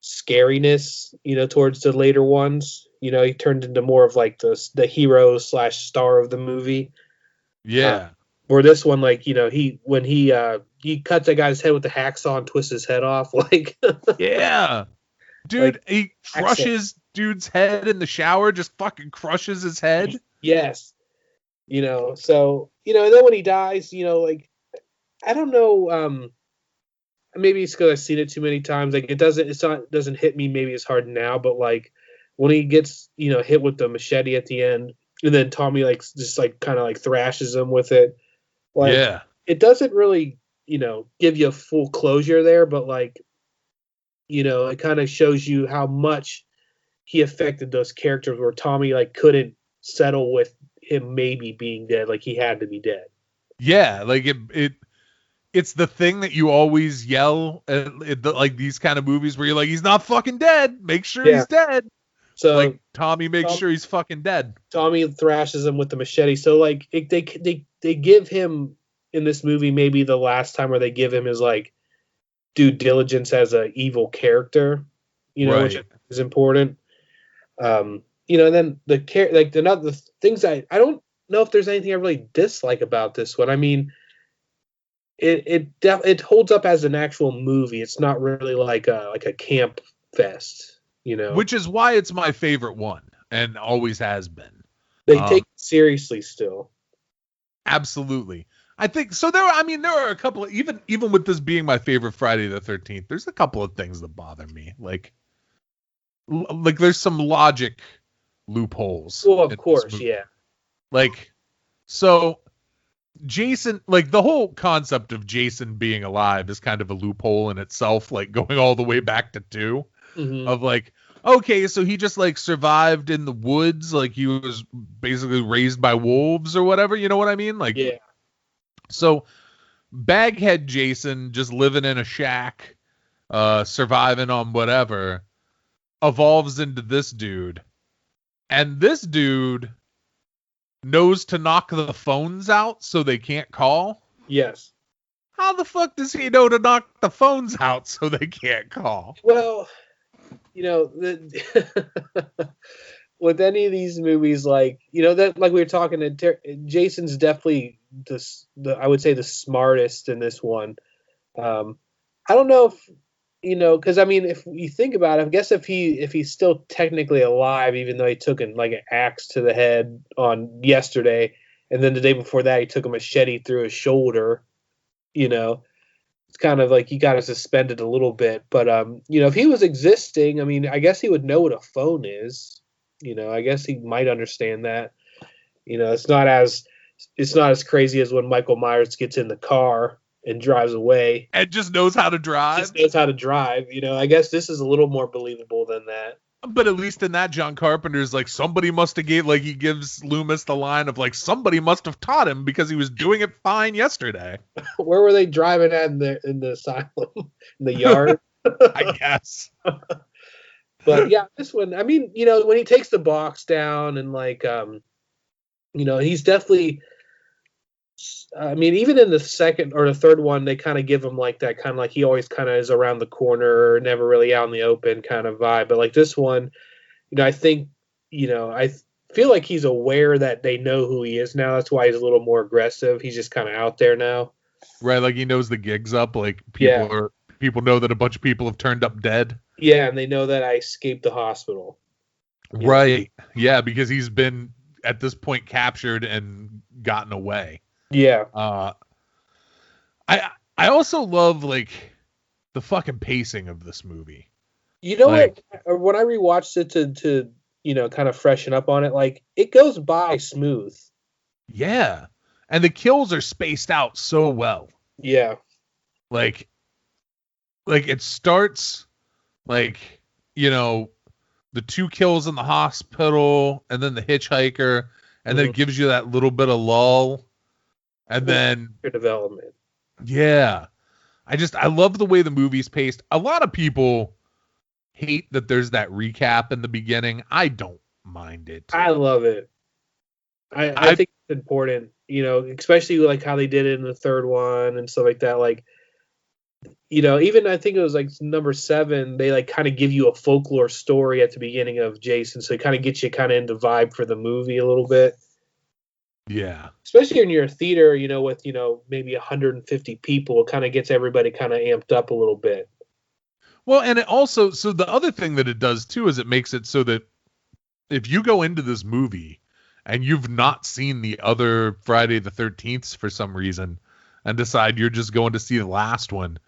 scariness, towards the later ones. He turned into more of like the hero / star of the movie. Yeah. Or this one, like, when he cuts that guy's head with the hacksaw and twists his head off, like. Yeah. Dude, like, he crushes dude's head in the shower, just fucking crushes his head. Yes. So, and then when he dies, like, I don't know, maybe it's because I've seen it too many times. Like, it doesn't hit me maybe as hard now, but like when he gets, hit with the machete at the end, and then Tommy like just like kind of like thrashes him with it. Like, yeah. It doesn't really, give you a full closure there, but like, it kind of shows you how much he affected those characters, where Tommy like couldn't settle with him maybe being dead. Like, he had to be dead. Yeah, like it's the thing that you always yell at like these kind of movies where you're like, he's not fucking dead. Make sure he's dead. So like Tommy makes sure he's fucking dead. Tommy thrashes him with the machete. So like they give him in this movie maybe the last time where they give him his like due diligence as a evil character, right. Which is important. And then the things I don't know if there's anything I really dislike about this one. I mean, it holds up as an actual movie. It's not really like a camp fest, Which is why it's my favorite one and always has been. They take it seriously still. Absolutely. I think so. There are a couple of, even with this being my favorite Friday the 13th, there's a couple of things that bother me. Like there's some logic loopholes. Well, of course, yeah. Like, so Jason, like the whole concept of Jason being alive is kind of a loophole in itself, like going all the way back to 2 of like, okay, so he just like survived in the woods, like he was basically raised by wolves or whatever, you know what I mean? Like, yeah. So Baghead Jason just living in a shack, surviving on whatever, evolves into this dude. And this dude knows to knock the phones out so they can't call. Yes. How the fuck does he know to knock the phones out so they can't call? Well, with any of these movies, like that, like we were talking, Jason's definitely I would say the smartest in this one. I don't know if because I mean, if you think about it, I guess if he's still technically alive, even though he took an axe to the head on yesterday, and then the day before that he took a machete through his shoulder, it's kind of like you got to suspend it a little bit. But if he was existing, I mean, I guess he would know what a phone is. I guess he might understand that. It's not as crazy as when Michael Myers gets in the car and drives away and just knows how to drive. I guess this is a little more believable than that. But at least in that, John Carpenter's like, somebody must have he gives Loomis the line of like, somebody must have taught him because he was doing it fine yesterday. Where were they driving at in the asylum? In the yard? I guess. But yeah, this one, I mean, when he takes the box down and he's definitely, I mean, even in the second or the third one, they kind of give him like that kind of like he always kind of is around the corner, never really out in the open kind of vibe. But like this one, I think, I feel like he's aware that they know who he is now. That's why he's a little more aggressive. He's just kind of out there now. Right. Like he knows the gig's up. Like people know that a bunch of people have turned up dead. Yeah. And they know that I escaped the hospital. Right. Yeah. Because he's been at this point captured and gotten away. Yeah. I also love like the fucking pacing of this movie. What? When I rewatched it to kind of freshen up on it, like it goes by smooth. Yeah, and the kills are spaced out so well. Yeah. Like it starts like the 2 kills in the hospital, and then the hitchhiker, and then it gives you that little bit of lull. And then development. Yeah. I love the way the movie's paced. A lot of people hate that there's that recap in the beginning. I don't mind it. I love it. I think it's important, especially like how they did it in the third one and stuff like that. Like, even I think it was like number 7, they like kind of give you a folklore story at the beginning of Jason. So it kind of gets you kind of into vibe for the movie a little bit. Yeah. Especially when you're a theater, with, maybe 150 people, it kind of gets everybody kind of amped up a little bit. Well, and it also, so the other thing that it does too is it makes it so that if you go into this movie and you've not seen the other Friday the 13th for some reason and decide you're just going to see the last one,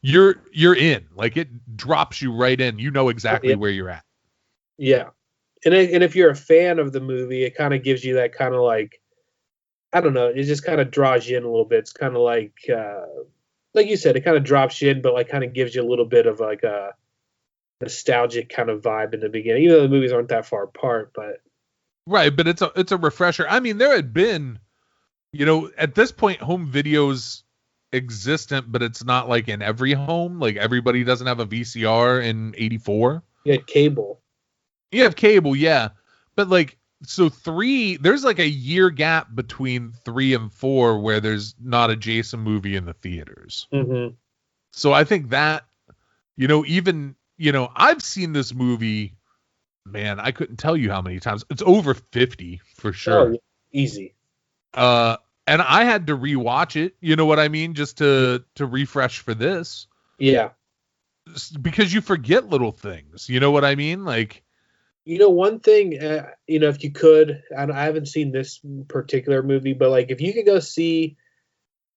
you're in. Like it drops you right in. You know exactly where you're at. Yeah. And if you're a fan of the movie, it kind of gives you that kind of like, I don't know. It just kind of draws you in a little bit. It's kind of like you said, it kind of drops you in, but like kind of gives you a little bit of like a nostalgic kind of vibe in the beginning. Even though the movies aren't that far apart, but right. But it's a refresher. I mean, there had been, at this point, home videos existent, but it's not like in every home. Like everybody doesn't have a VCR in '84. You had cable. You have cable, yeah, but like. So 3, there's like a year gap between 3 and 4 where there's not a Jason movie in the theaters. Mm-hmm. So I think that, even, I've seen this movie, man, I couldn't tell you how many times. It's over 50 for sure. Oh, easy. And I had to rewatch it, you know what I mean? Just to refresh for this. Yeah. Because you forget little things, you know what I mean? Like, one thing, if you could, I haven't seen this particular movie, but like if you could go see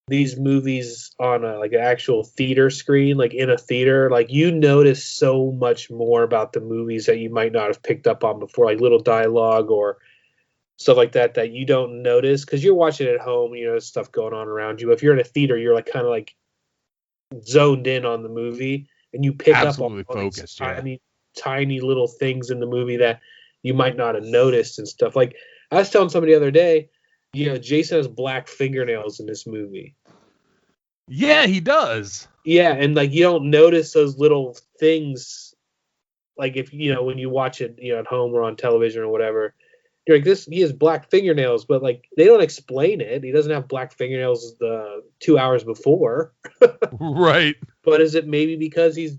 these movies on like an actual theater screen, like in a theater, like you notice so much more about the movies that you might not have picked up on before, like little dialogue or stuff like that you don't notice because you're watching it at home, stuff going on around you. If you're in a theater, you're like kind of like zoned in on the movie and you pick up on focused. I mean, tiny little things in the movie that you might not have noticed and stuff. Like I was telling somebody the other day, Jason has black fingernails in this movie. Yeah, he does. Yeah, and like you don't notice those little things, like if when you watch it, at home or on television or whatever, you're like he has black fingernails, but like they don't explain it. He doesn't have black fingernails the 2 hours before. Right. But is it maybe because he's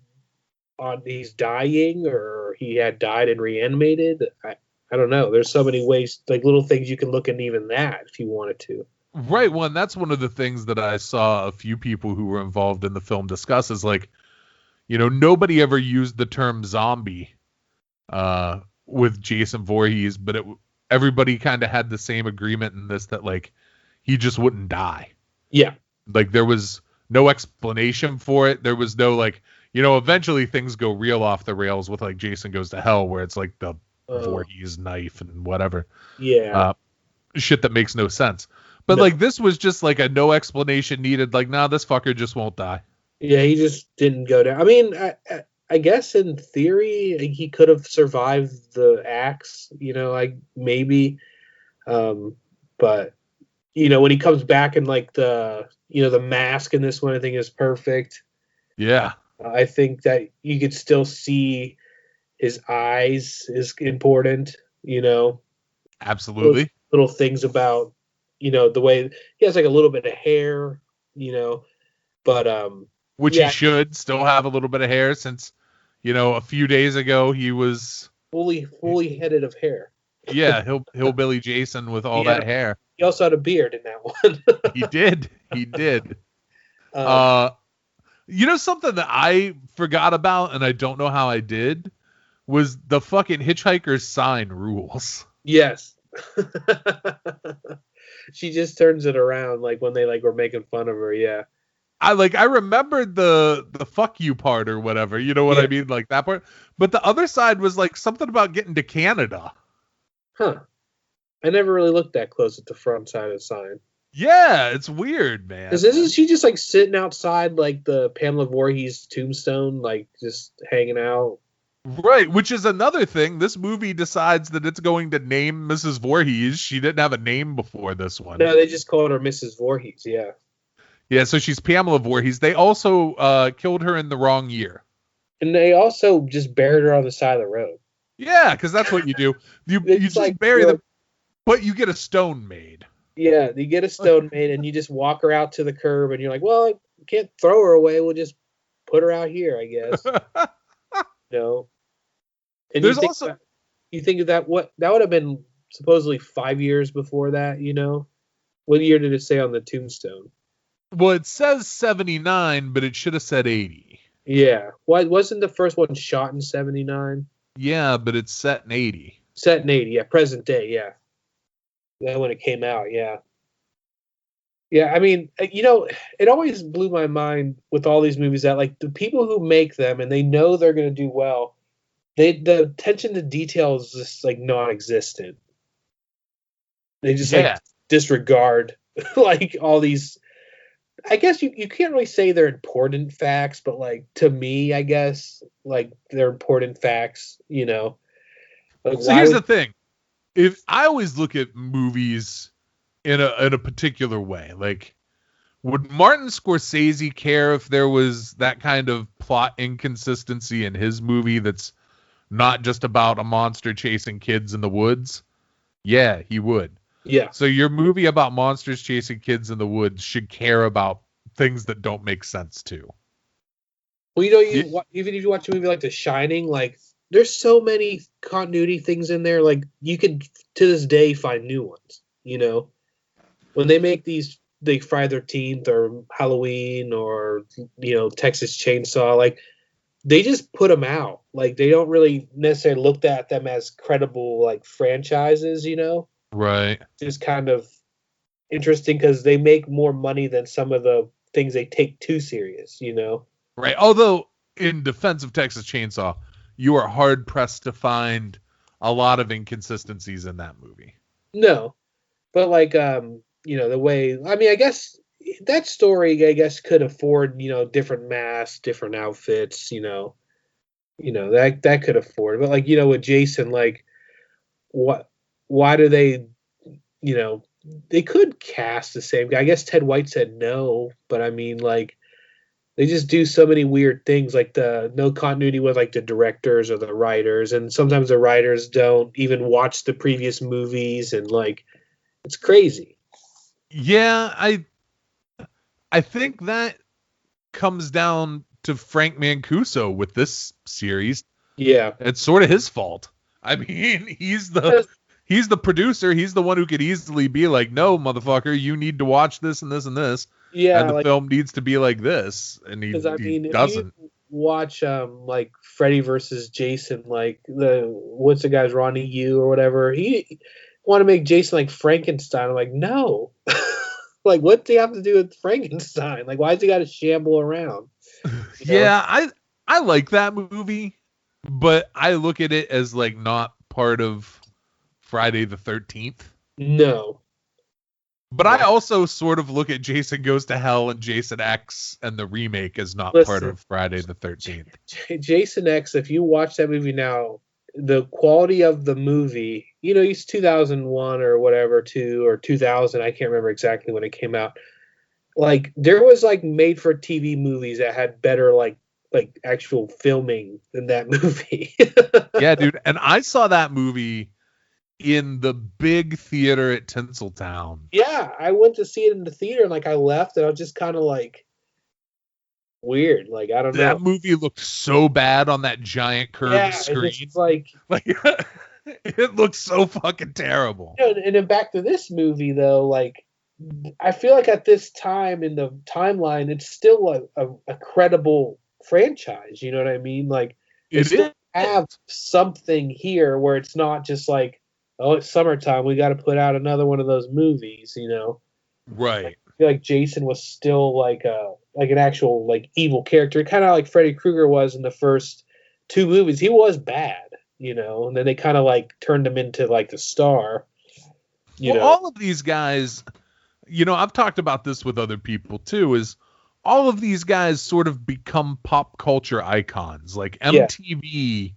he's dying, or he had died and reanimated. I don't know. There's so many ways, like little things you can look at even that if you wanted to. Right. Well, and that's one of the things that I saw a few people who were involved in the film discuss is like, nobody ever used the term zombie with Jason Voorhees, but everybody kind of had the same agreement in this that like he just wouldn't die. Yeah. Like there was no explanation for it. There was no like, eventually things go real off the rails with like Jason Goes to Hell, where it's like the Voorhees knife and whatever. Yeah. Shit that makes no sense. But like this was just like a no explanation needed. Like, nah, this fucker just won't die. Yeah, he just didn't go down. I mean, I guess in theory he could have survived the axe. Like maybe, but when he comes back and like the mask in this one, I think is perfect. Yeah, I think that you could still see his eyes is important. Absolutely. Little things about the way he has like a little bit of hair, but which he should still have a little bit of hair since a few days ago he was fully headed of hair. Yeah, hillbilly Jason with all that hair. He also had a beard in that one. He did. Something that I forgot about and I don't know how I did was the fucking hitchhiker's sign rules. Yes. She just turns it around like when they like were making fun of her. Yeah. I remembered the fuck you part or whatever. You know what I mean? Like that part. But the other side was like something about getting to Canada. Huh. I never really looked that close at the front side of the sign. Yeah, it's weird, man. Because isn't she just like sitting outside like the Pamela Voorhees tombstone, like just hanging out? Right, which is another thing. This movie decides that it's going to name Mrs. Voorhees. She didn't have a name before this one. No, they just called her Mrs. Voorhees, yeah. Yeah, so she's Pamela Voorhees. They also killed her in the wrong year. And they also just buried her on the side of the road. Yeah, because that's what you do. You just like, bury them, but you get a stone made. Yeah, you get a stone made, and you just walk her out to the curb, and you're like, well, I can't throw her away. We'll just put her out here, I guess. And there's you think that that would have been supposedly 5 years before that, What year did it say on the tombstone? Well, it says 79, but it should have said 80. Yeah. Why wasn't the first one shot in 79? Yeah, but it's set in 80. Set in 80, yeah. Present day, yeah. That when it came out, yeah. Yeah, I mean, it always blew my mind with all these movies that, like, the people who make them and they know they're going to do well, the attention to detail is just, like, non-existent. They just, like, disregard, like, all these... I guess you can't really say they're important facts, but, like, to me, I guess, like, they're important facts, Like, so here's the thing. If I always look at movies in a particular way, like, would Martin Scorsese care if there was that kind of plot inconsistency in his movie that's not just about a monster chasing kids in the woods? Yeah, he would. Yeah. So your movie about monsters chasing kids in the woods should care about things that don't make sense too. Well, even if you watch a movie like The Shining, like, there's so many continuity things in there. Like, you could, to this day, find new ones, When they make these, like, Friday the 13th or Halloween or, Texas Chainsaw, like, they just put them out. Like, they don't really necessarily look at them as credible, like, franchises, Right. Just kind of interesting because they make more money than some of the things they take too serious, Right. Although, in defense of Texas Chainsaw, you are hard pressed to find a lot of inconsistencies in that movie. No, but like, the way, I mean, I guess that story, could afford, different masks, different outfits, that could afford, but like, with Jason, like, why do they, they could cast the same guy. I guess Ted White said no, but I mean, like, they just do so many weird things, like the no continuity with like the directors or the writers, and sometimes the writers don't even watch the previous movies, and like, it's crazy. Yeah, I think that comes down to Frank Mancuso with this series. Yeah. It's sort of his fault. I mean, he's the producer. He's the one who could easily be like, no, motherfucker, you need to watch this and this and this. Yeah. And the film needs to be like this. And he doesn't. If you watch like Freddy versus Jason, like what's the guy's Ronnie Yu or whatever, he want to make Jason like Frankenstein. I'm like, no. Like, what do you have to do with Frankenstein? Like, why's he got to shamble around? Yeah, I like that movie, but I look at it as like not part of Friday the 13th. No. But I also sort of look at Jason Goes to Hell and Jason X and the remake as not part of Friday the 13th. Jason X, if you watch that movie now, the quality of the movie, he's 2001 or whatever, 2000, I can't remember exactly when it came out. Like, there was like made for TV movies that had better like actual filming than that movie. Yeah, dude. And I saw that movie in the big theater at Tinseltown. Yeah, I went to see it in the theater and like I left and I was just kind of like weird. Like, I don't know. That movie looked so bad on that giant curved screen. It's like it looks so fucking terrible. And then back to this movie though, like I feel like at this time in the timeline, it's still a credible franchise. You know what I mean? Like, it still have something here where it's not just like, oh, it's summertime, we got to put out another one of those movies. Right. I feel like Jason was still like an actual like evil character, kind of like Freddy Krueger was in the first two movies. He was bad, and then they kind of like turned him into like the star. All of these guys, I've talked about this with other people too, is all of these guys sort of become pop culture icons. Like MTV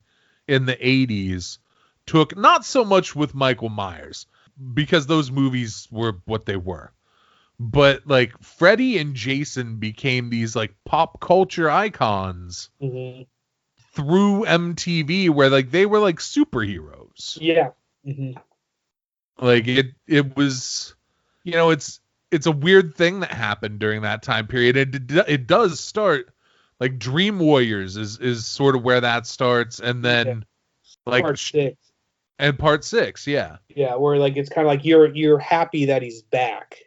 in the 80s took, not so much with Michael Myers, because those movies were what they were. But like Freddy and Jason became these like pop culture icons through MTV, where like they were like superheroes. Yeah. Like it was, it's a weird thing that happened during that time period. It does start like Dream Warriors is sort of where that starts, and then like Part 6. And Part 6, yeah. Yeah, where like it's kind of like you're happy that he's back,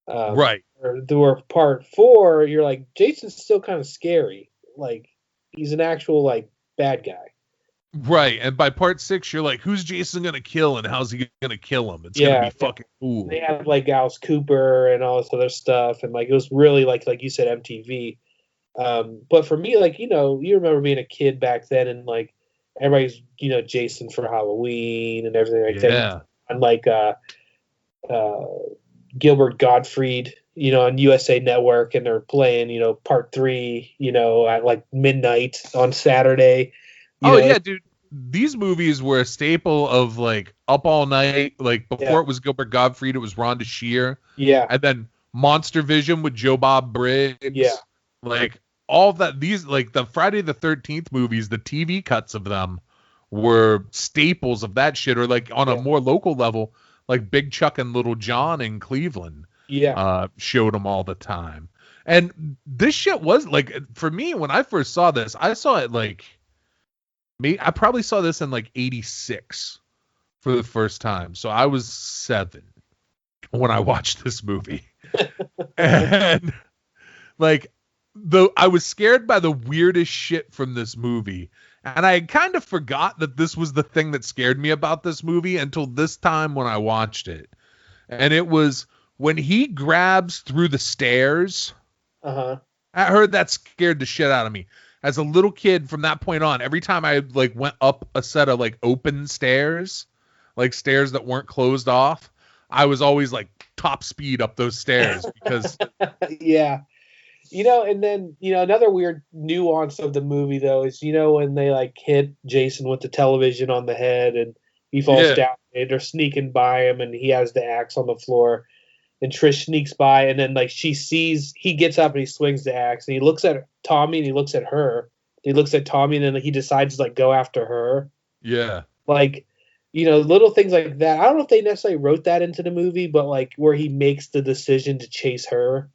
right. Or Part 4, you're like, Jason's still kind of scary. Like, he's an actual like bad guy. Right, and by Part 6, you're like, who's Jason gonna kill and how's he gonna kill him? It's gonna be fucking cool. They have like Alice Cooper and all this other stuff, and like it was really like you said, MTV. But for me, like, you remember being a kid back then, and like everybody's Jason for Halloween and everything like that. And like Gilbert Gottfried, on USA Network, and they're playing Part 3, at like midnight on Saturday. Yeah, dude. These movies were a staple of like Up All Night. Like before it was Gilbert Gottfried, it was Rhonda Shear. Yeah. And then Monster Vision with Joe Bob Briggs. Yeah. Like all that, these like the Friday the 13th movies, the TV cuts of them were staples of that shit. Or like on a more local level, like Big Chuck and Little John in Cleveland. Yeah. Showed them all the time. And this shit was like, for me, when I first saw this, I saw it like, I probably saw this in like 86 for the first time. So I was 7 when I watched this movie. And like I was scared by the weirdest shit from this movie. And I kind of forgot that this was the thing that scared me about this movie until this time when I watched it. And it was when he grabs through the stairs. I heard that scared the shit out of me. As a little kid, from that point on, every time I like went up a set of like open stairs, like stairs that weren't closed off, I was always like top speed up those stairs because yeah. And then, another weird nuance of the movie though is, when they like hit Jason with the television on the head and he falls down and they're sneaking by him and he has the axe on the floor and Trish sneaks by and then like he gets up and he swings the axe and he looks at Tommy and he looks at her. He looks at Tommy and then he decides to like go after her. Yeah. Like, little things like that. I don't know if they necessarily wrote that into the movie, but like where he makes the decision to chase her.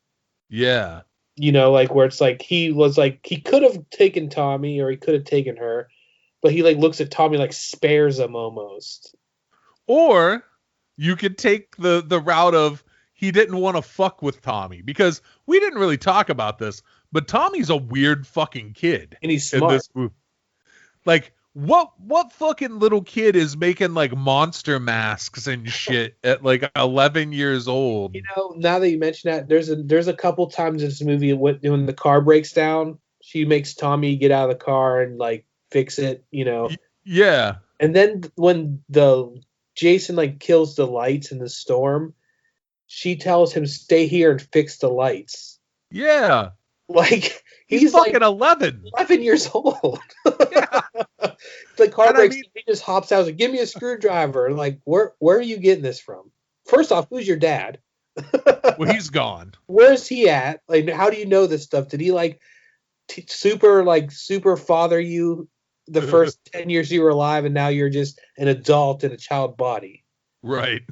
Yeah. like where it's like he could have taken Tommy or he could have taken her, but he like looks at Tommy like spares him almost. Or you could take the route of he didn't want to fuck with Tommy, because we didn't really talk about this, but Tommy's a weird fucking kid. And he's smart. In this movie. Like, what fucking little kid is making like monster masks and shit at like 11 years old? Now that you mention that, there's a couple times in this movie when the car breaks down, she makes Tommy get out of the car and like fix it, Yeah. And then when the Jason like kills the lights in the storm, she tells him stay here and fix the lights. Yeah. Like he's fucking like 11. 11 years old. Yeah. The car breaks down, he just hops out like, give me a screwdriver. And like, where are you getting this from? First off, who's your dad? Well, he's gone. Where's he at? Like, how do you know this stuff? Did he like super father you the first 10 years you were alive, and now you're just an adult in a child body? Right.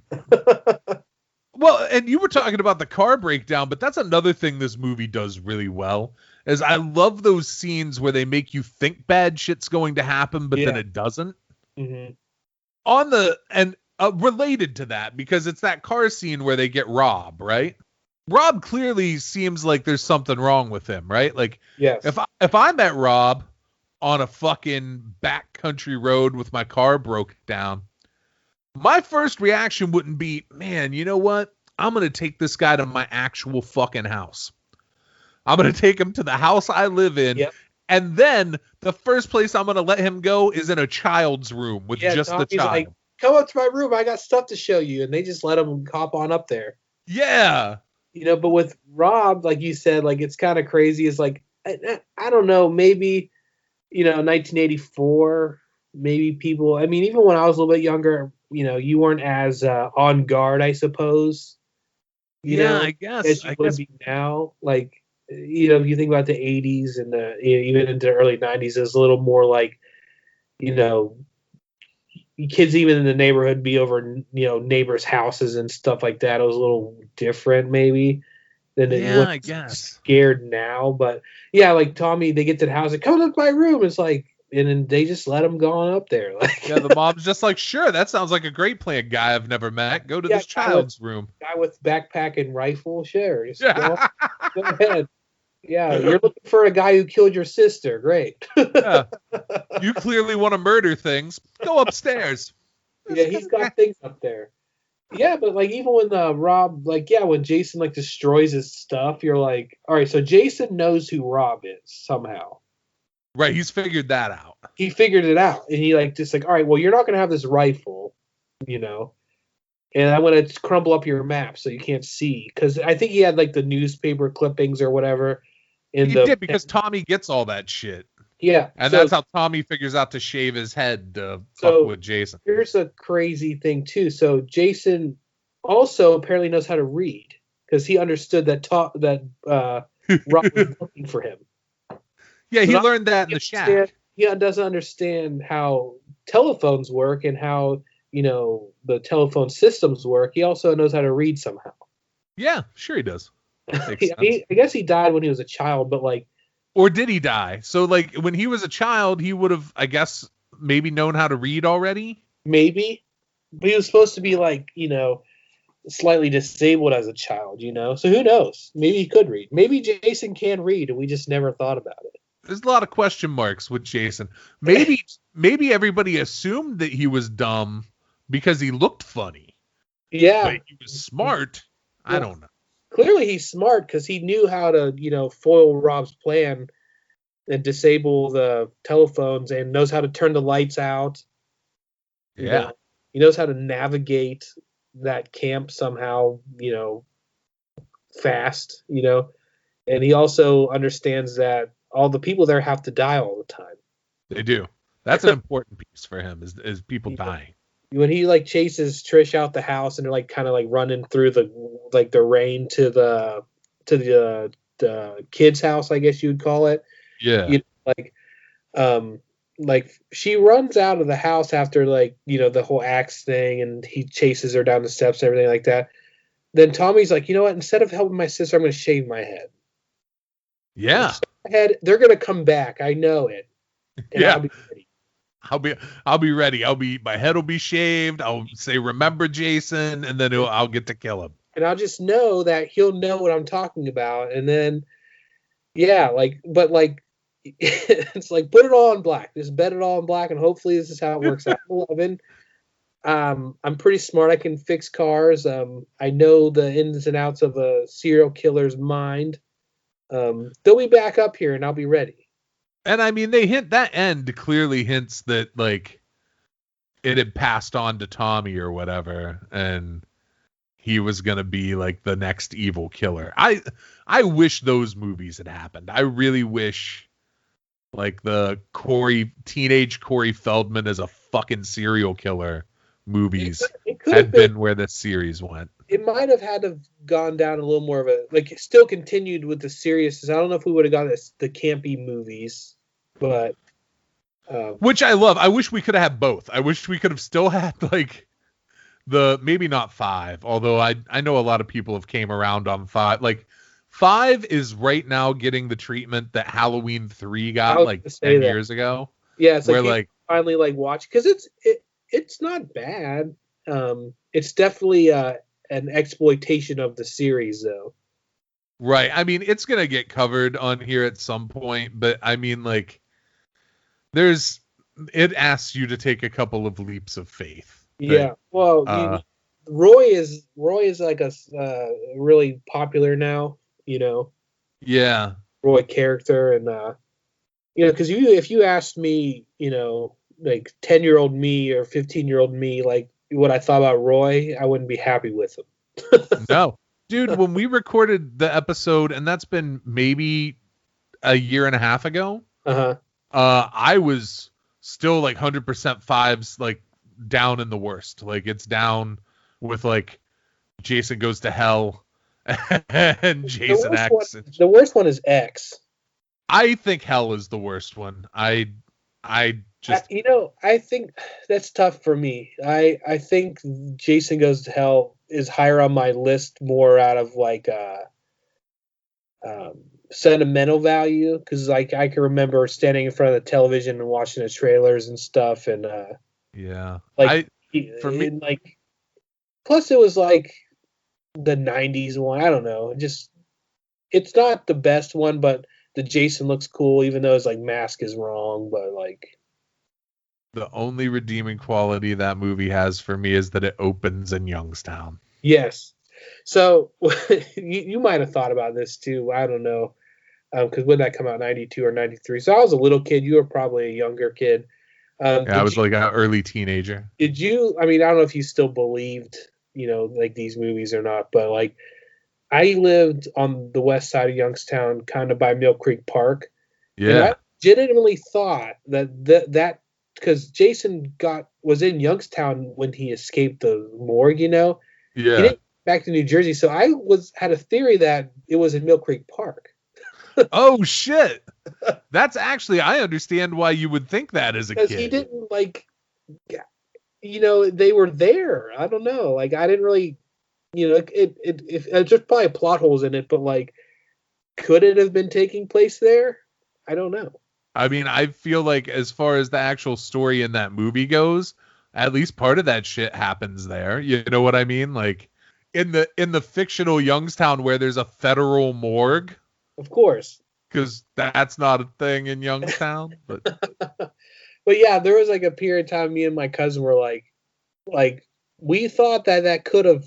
Well, and you were talking about the car breakdown, but that's another thing this movie does really well, is I love those scenes where they make you think bad shit's going to happen, but then it doesn't. Mm-hmm. Related to that, because it's that car scene where they get Rob, right? Rob clearly seems like there's something wrong with him, right? Like, yes. If I met Rob on a fucking backcountry road with my car broke down, my first reaction wouldn't be, man, you know what? I'm going to take this guy to my actual fucking house. I'm going to take him to the house I live in. Yep. And then the first place I'm going to let him go is in a child's room with just Tommy's the child. like, come up to my room. I got stuff to show you. And they just let him hop on up there. Yeah. But with Rob, like you said, like it's kind of crazy. It's like, I don't know, maybe, 1984, maybe people, I mean, even when I was a little bit younger, you weren't as on guard, I suppose. I guess. As you would be now. Like, if you think about the 80s and even into the early 90s, it's a little more like, kids even in the neighborhood be over, neighbors' houses and stuff like that. It was a little different, maybe. Than it I guess. Scared now, but yeah, like Tommy, they get to the house, like, come up to my room. It's like, and then they just let him go on up there. Like, yeah, the mom's just like, sure, that sounds like a great plan, guy I've never met. Go to this child's room. Guy with backpack and rifle, sure. Just go ahead. Yeah, you're looking for a guy who killed your sister. Great. Yeah. You clearly want to murder things. Go upstairs. Yeah, he's got things up there. Yeah, but like even when Rob, when Jason like destroys his stuff, you're like, all right, so Jason knows who Rob is somehow. Right, he's figured that out. He figured it out, and he all right, well, you're not gonna have this rifle, and I'm gonna crumble up your map so you can't see, because I think he had like the newspaper clippings or whatever. He did, because Tommy gets all that shit. Yeah, and that's how Tommy figures out to shave his head to fuck with Jason. Here's a crazy thing too. So Jason also apparently knows how to read, because he understood that Rob was looking for him. Yeah, he learned that in the shack. He doesn't understand how telephones work and how, the telephone systems work. He also knows how to read somehow. Yeah, sure he does. I guess he died when he was a child, but like... Or did he die? So, like, when he was a child, he would have, I guess, maybe known how to read already? Maybe. But he was supposed to be, like, slightly disabled as a child, So who knows? Maybe he could read. Maybe Jason can read, and we just never thought about it. There's a lot of question marks with Jason. Maybe everybody assumed that he was dumb because he looked funny. Yeah. But he was smart. Yeah. I don't know. Clearly he's smart, because he knew how to, foil Rob's plan and disable the telephones, and knows how to turn the lights out. Yeah. He knows how to navigate that camp somehow, fast, and he also understands that all the people there have to die all the time. They do. That's an important piece for him, is people dying. When he chases Trish out the house, and they're kind of running through the rain to the kid's house, I guess you'd call it. Yeah. She runs out of the house after the whole axe thing, and he chases her down the steps and everything like that. Then Tommy's like, you know what? Instead of helping my sister, I'm going to shave my head. Yeah. They're gonna come back. I know it. And Yeah. I'll be ready. I'll be ready. My head will be shaved. I'll say, remember Jason, and then I'll get to kill him. And I'll just know that he'll know what I'm talking about. And then, yeah, it's like, put it all in black. Just bet it all in black, and hopefully this is how it works out. 11. I'm pretty smart. I can fix cars. I know the ins and outs of a serial killer's mind. They'll be back up here, and I'll be ready. And I mean, that end clearly hints that like it had passed on to Tommy or whatever, and he was gonna be like the next evil killer. I wish those movies had happened. I really wish like the teenage Corey Feldman as a fucking serial killer movies had been where this series went. It might have had to have gone down a little more of a, like, it still continued with the seriousness. I don't know if we would have got the campy movies, but which I love. I wish we could have had both. I wish we could have still had like maybe not 5, although I know a lot of people have came around on 5. Like 5 is right now getting the treatment that Halloween 3 got like 10 years ago. Yeah, it's where like finally like watch, because it's not bad. It's definitely an exploitation of the series, though. Right. I mean, it's gonna get covered on here at some point, but I mean, like, it asks you to take a couple of leaps of faith. Yeah. Well, Roy is like a really popular now. Yeah. Roy character, and because if you asked me, like 10-year-old me or 15-year-old me, like what I thought about Roy, I wouldn't be happy with him. No, dude, when we recorded the episode, and that's been maybe a year and a half ago, I was still like 100% 5s, like down in the worst. Like it's down with like Jason Goes to Hell and Jason X. The worst one is X. I think Hell is the worst one. I just I think that's tough for me. I think Jason Goes to Hell is higher on my list, more out of like sentimental value, because like I can remember standing in front of the television and watching the trailers and stuff, and for me, like, plus it was like the 90s one. I don't know, it's not the best one, but the Jason looks cool, even though his like mask is wrong. But like, the only redeeming quality that movie has for me is that it opens in Youngstown. Yes. So you might have thought about this too. I don't know, because when that come out, 92 or 93. So I was a little kid. You were probably a younger kid. I was like an early teenager. Did you? I mean, I don't know if you still believed, like these movies or not, but like, I lived on the west side of Youngstown, kind of by Mill Creek Park. Yeah. And I legitimately thought that because Jason was in Youngstown when he escaped the morgue, Yeah. He didn't back to New Jersey. So I had a theory that it was in Mill Creek Park. Oh shit. That's actually, I understand why you would think that as a kid. Because he didn't like, they were there. I don't know. Like, I didn't really, it's just probably plot holes in it, but like, could it have been taking place there? I don't know. I mean, I feel like as far as the actual story in that movie goes, at least part of that shit happens there. You know what I mean? Like in the fictional Youngstown where there's a federal morgue. Of course. Because that's not a thing in Youngstown. But but yeah, there was like a period of time me and my cousin were like we thought that could have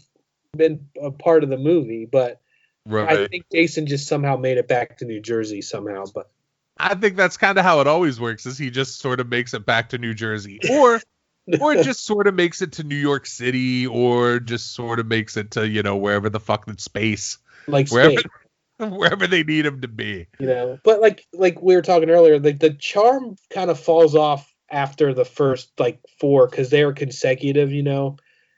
been a part of the movie, but right. I think Jason just somehow made it back to New Jersey somehow. But I think that's kind of how it always works, is he just sort of makes it back to New Jersey, or just sort of makes it to New York City, or just sort of makes it to, wherever the fuck that's space, like wherever they need him to be. But like we were talking earlier, the charm kind of falls off after the first like 4, because they were consecutive,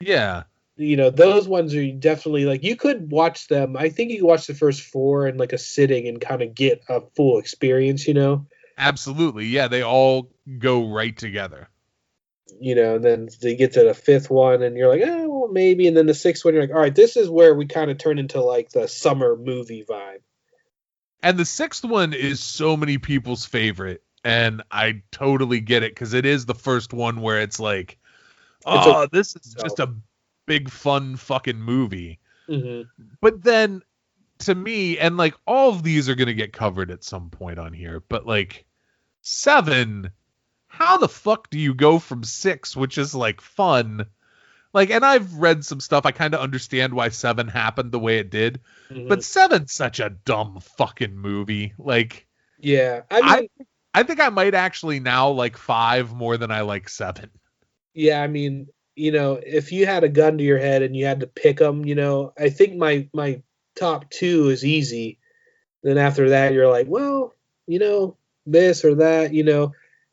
Yeah. Those ones are definitely like, you could watch them. I think you could watch the first 4 in like a sitting and kind of get a full experience, Absolutely. Yeah, they all go right together. And then they get to the 5th one and you're like, oh, well, maybe. And then the 6th one, you're like, all right, this is where we kind of turn into like the summer movie vibe. And the sixth one is so many people's favorite, and I totally get it because it is the first one where it's like, this is just a big fun fucking movie. Mm-hmm. But then, to me, and like all of these are gonna get covered at some point on here, but like 7, how the fuck do you go from 6, which is like fun? Like, and I've read some stuff. I kind of understand why 7 happened the way it did, but 7's such a dumb fucking movie. Like, yeah, I mean, I think I might actually now like 5 more than I like 7. Yeah, I mean, if you had a gun to your head and you had to pick them, I think my top 2 is easy. Then after that, you're like, well, this or that,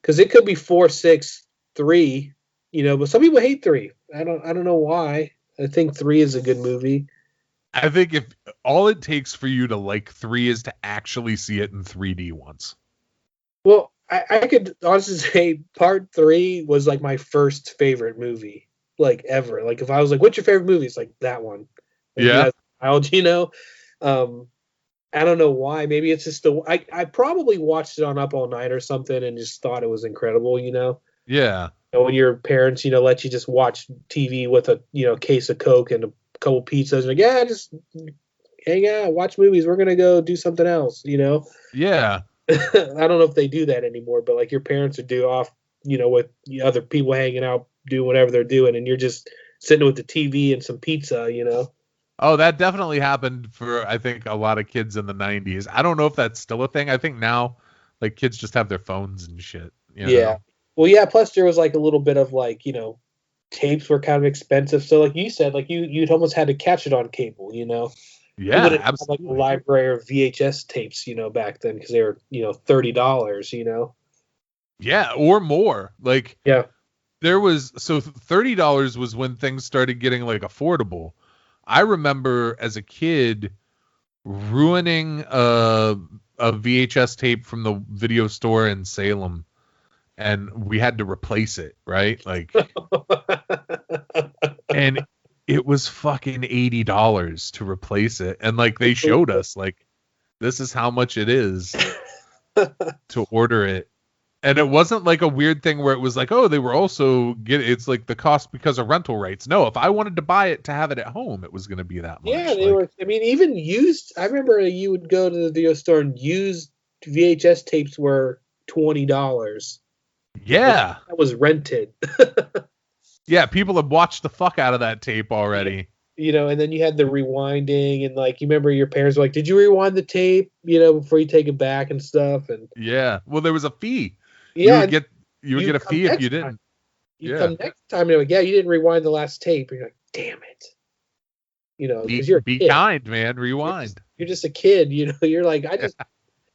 because it could be 4, 6, 3, but some people hate 3. I don't know why. I think 3 is a good movie. I think if all it takes for you to like 3 is to actually see it in 3D once. Well, I could honestly say part 3 was like my first favorite movie, like ever. Like if I was like, what's your favorite movie? It's like that one. Like, yeah. I don't know why. Maybe it's just I probably watched it on Up All Night or something and just thought it was incredible, Yeah. And when your parents, let you just watch TV with a, case of Coke and a couple pizzas, like, yeah, just hang out, watch movies. We're going to go do something else, Yeah. I don't know if they do that anymore, but like your parents are off, with other people hanging out, doing whatever they're doing. And you're just sitting with the TV and some pizza, Oh, that definitely happened for, I think, a lot of kids in the 90s. I don't know if that's still a thing. I think now, like, kids just have their phones and shit. Yeah. Well, yeah, plus there was, like, a little bit of, like, tapes were kind of expensive. So, like you said, like, you'd almost had to catch it on cable, Yeah, absolutely. Have, like, a library of VHS tapes, back then, because they were, $30, Yeah, or more. Like, yeah. There was, so $30 was when things started getting, like, affordable. I remember as a kid ruining a VHS tape from the video store in Salem, and we had to replace it, right? Like, and it was fucking $80 to replace it. And like, they showed us, like, this is how much it is to order it. And it wasn't like a weird thing where it was like, oh, they were also it's like the cost because of rental rights. No, if I wanted to buy it to have it at home, it was going to be that much. Yeah, they were. I mean, even used. I remember you would go to the video store and used VHS tapes were $20. Yeah, that was rented. Yeah, people have watched the fuck out of that tape already. And then you had the rewinding, and like you remember your parents were like, "Did you rewind the tape? Before you take it back and stuff." And yeah, well, there was a fee. Yeah, you would get a fee if you didn't. You come next time, and they're like, yeah, you didn't rewind the last tape. And you're like, damn it. Because you're a be kid. kind, man. Rewind. You're just a kid. You're like, I just,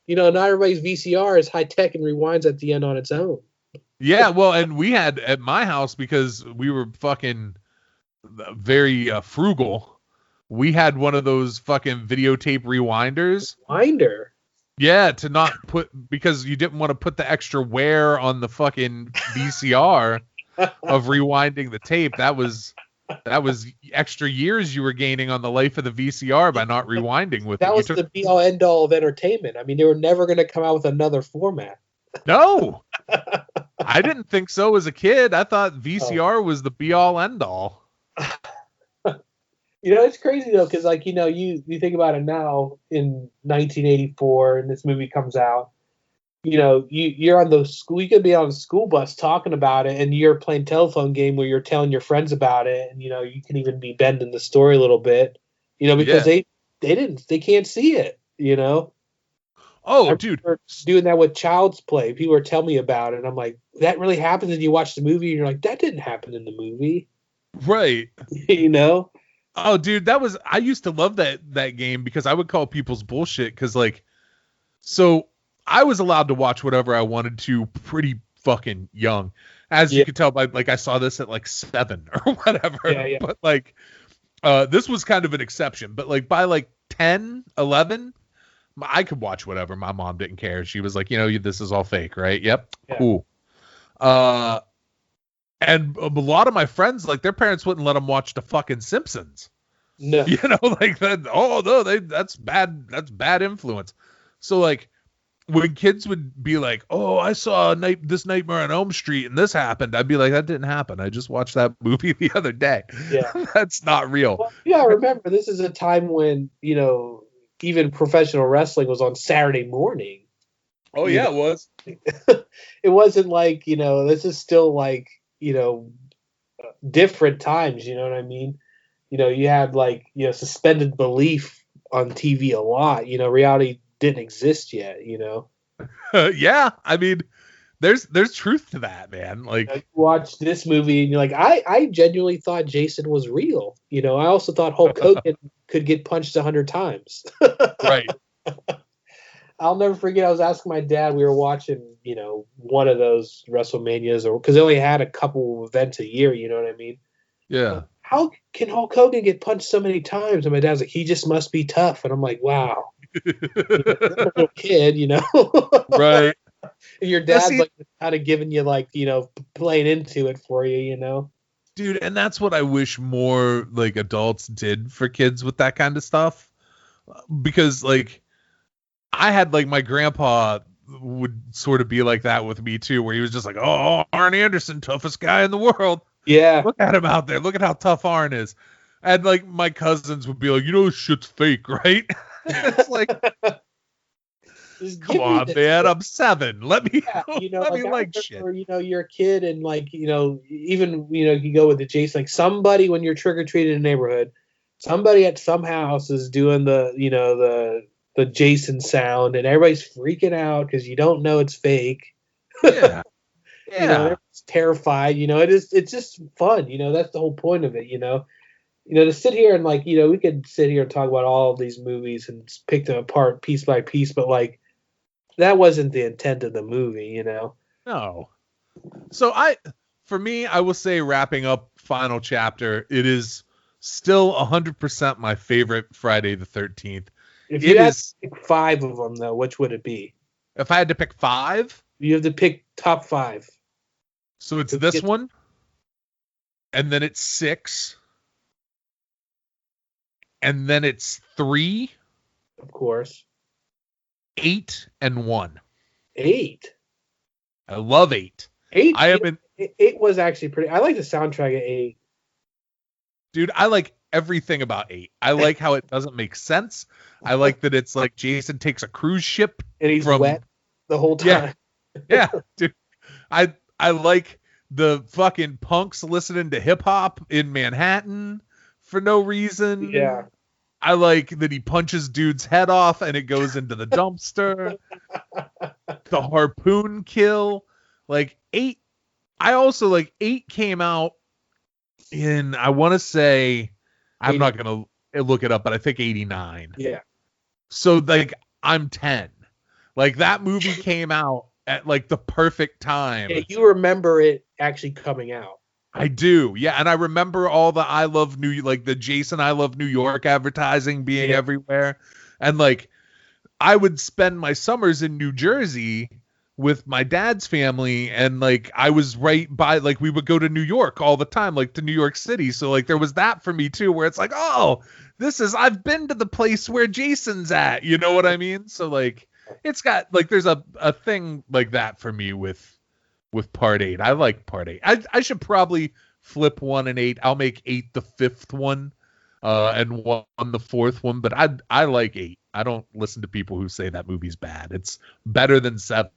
not everybody's VCR is high tech and rewinds at the end on its own. Yeah, well, and we had at my house, because we were fucking very frugal. We had one of those fucking videotape rewinders. Rewinder. Yeah, to not put, because you didn't want to put the extra wear on the fucking VCR of rewinding the tape. That was extra years you were gaining on the life of the VCR by not rewinding with it. That was the be all end all of entertainment. I mean, they were never going to come out with another format. No, I didn't think so as a kid. I thought VCR was the be all end all. It's crazy though, because like you think about it now in 1984, and this movie comes out. You're on the school. You could be on a school bus talking about it, and you're playing telephone game where you're telling your friends about it, and you can even be bending the story a little bit. Because they can't see it. Oh, dude, doing that with Child's Play. People are telling me about it, and I'm like, that really happened. And you watch the movie, and you're like, that didn't happen in the movie, right? Oh, dude, I used to love that game because I would call people's bullshit because, like, so I was allowed to watch whatever I wanted to pretty fucking young. As you could tell by, like, I saw this at, like, 7 or whatever. Yeah. But, like, this was kind of an exception. But, like, by, like, 10, 11, I could watch whatever. My mom didn't care. She was like, this is all fake, right? Yep. Yeah. Cool. And a lot of my friends, like, their parents wouldn't let them watch the fucking Simpsons. No. Like that. Oh no, that's bad. That's bad influence. So like when kids would be like, "Oh, I saw this Nightmare on Elm Street and this happened," I'd be like, "That didn't happen. I just watched that movie the other day. Yeah. That's not real." Well, yeah, remember, this is a time when, even professional wrestling was on Saturday morning. Oh, yeah, it was. It wasn't like, this is still like, different times, you know what I mean? You had like, suspended belief on TV a lot. Reality didn't exist yet, Yeah, I mean, there's truth to that, man. Like, you watch this movie and you're like, I genuinely thought Jason was real. I also thought Hulk Hogan could get punched 100 times. Right. I'll never forget. I was asking my dad. We were watching, one of those WrestleManias, or because they only had a couple of events a year. You know what I mean? Yeah. How can Hulk Hogan get punched so many times? And my dad's like, he just must be tough. And I'm like, wow. You're a little kid, Right. And your dad's like kind of giving you like, playing into it for you, Dude, and that's what I wish more like adults did for kids with that kind of stuff. Because like I had like my grandpa would sort of be like that with me too, where he was just like, "Oh, Arn Anderson, toughest guy in the world. Yeah. Look at him out there. Look at how tough Arn is." And like my cousins would be like, "This shit's fake, right?" It's like, come on, man. I'm 7. Let me, let me like shit. You're a kid, and like, even, you go with the Jason, like somebody, when you're trick-or-treating in a neighborhood, somebody at some house is doing the Jason sound, and everybody's freaking out because you don't know it's fake. Yeah. Yeah. Everyone's terrified. It's just fun. That's the whole point of it. To sit here and like, we could sit here and talk about all of these movies and pick them apart piece by piece, but like that wasn't the intent of the movie. No. So for me, I will say, wrapping up final chapter, it is still 100% my favorite Friday the 13th. If you had to pick 5 of them, though, which would it be? If I had to pick 5? You have to pick top 5. So it's this one, and then it's 6, and then it's 3. Of course. 8 and 1. 8? I love 8. 8 8 was actually pretty... I like the soundtrack of 8. Dude, I like everything about 8. I like how it doesn't make sense. I like that it's like Jason takes a cruise ship and he's wet the whole time. Yeah, dude. I like the fucking punks listening to hip hop in Manhattan for no reason. Yeah. I like that he punches dude's head off and it goes into the dumpster. The harpoon kill. Like 8. I also like 8 came out in, I want to say, I'm not going to look it up, but I think 89. Yeah. So like I'm 10. Like that movie came out at like the perfect time. Yeah, you remember it actually coming out. I do. Yeah. And I remember all the the Jason I Love New York advertising being everywhere. And like I would spend my summers in New Jersey with my dad's family, and like I was right by, like we would go to New York all the time, like to New York City. So like there was that for me too, where it's like, oh, I've been to the place where Jason's at, you know what I mean? So like it's got like, there's a thing like that for me with part 8. I like part 8. I should probably flip 1 and 8. I'll make 8 the 5th one, and 1 the 4th one, but I like 8. I don't listen to people who say that movie's bad. It's better than 7.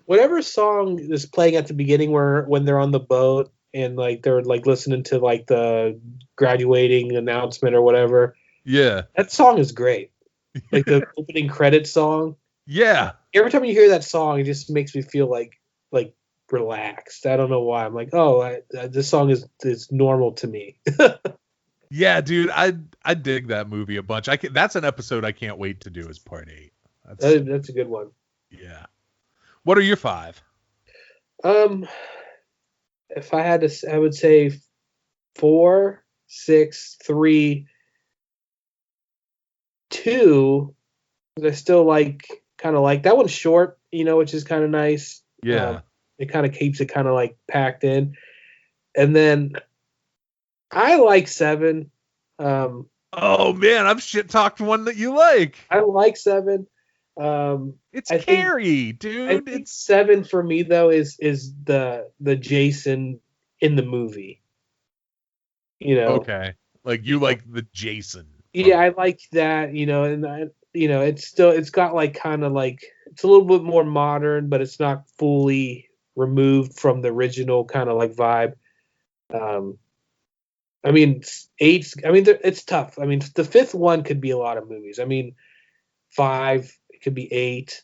Whatever song is playing at the beginning when they're on the boat and like they're like listening to like the graduating announcement or whatever. Yeah. That song is great. Like the opening credits song. Yeah. Every time you hear that song, it just makes me feel like relaxed. I don't know why. I'm like, oh, this song is normal to me. Yeah, dude, I dig that movie a bunch. That's an episode I can't wait to do as part 8. That's a good one. Yeah. What are your 5? If I had to, I would say 4, 6, 3, 2. I still kind of like that one's short, which is kind of nice. Yeah. It kind of keeps it kind of like packed in, and then I like 7. Oh man, I've shit talked one that you like. I like 7. It's I think- Carrie, dude. I think 7 for me though is the Jason in the movie. You know. Okay. Like you like the Jason. Yeah, I like that. And it's got like kind of like it's a little bit more modern, but it's not fully removed from the original kind of like vibe. I mean, it's tough. I mean, the 5th one could be a lot of movies. I mean, 5, it could be 8.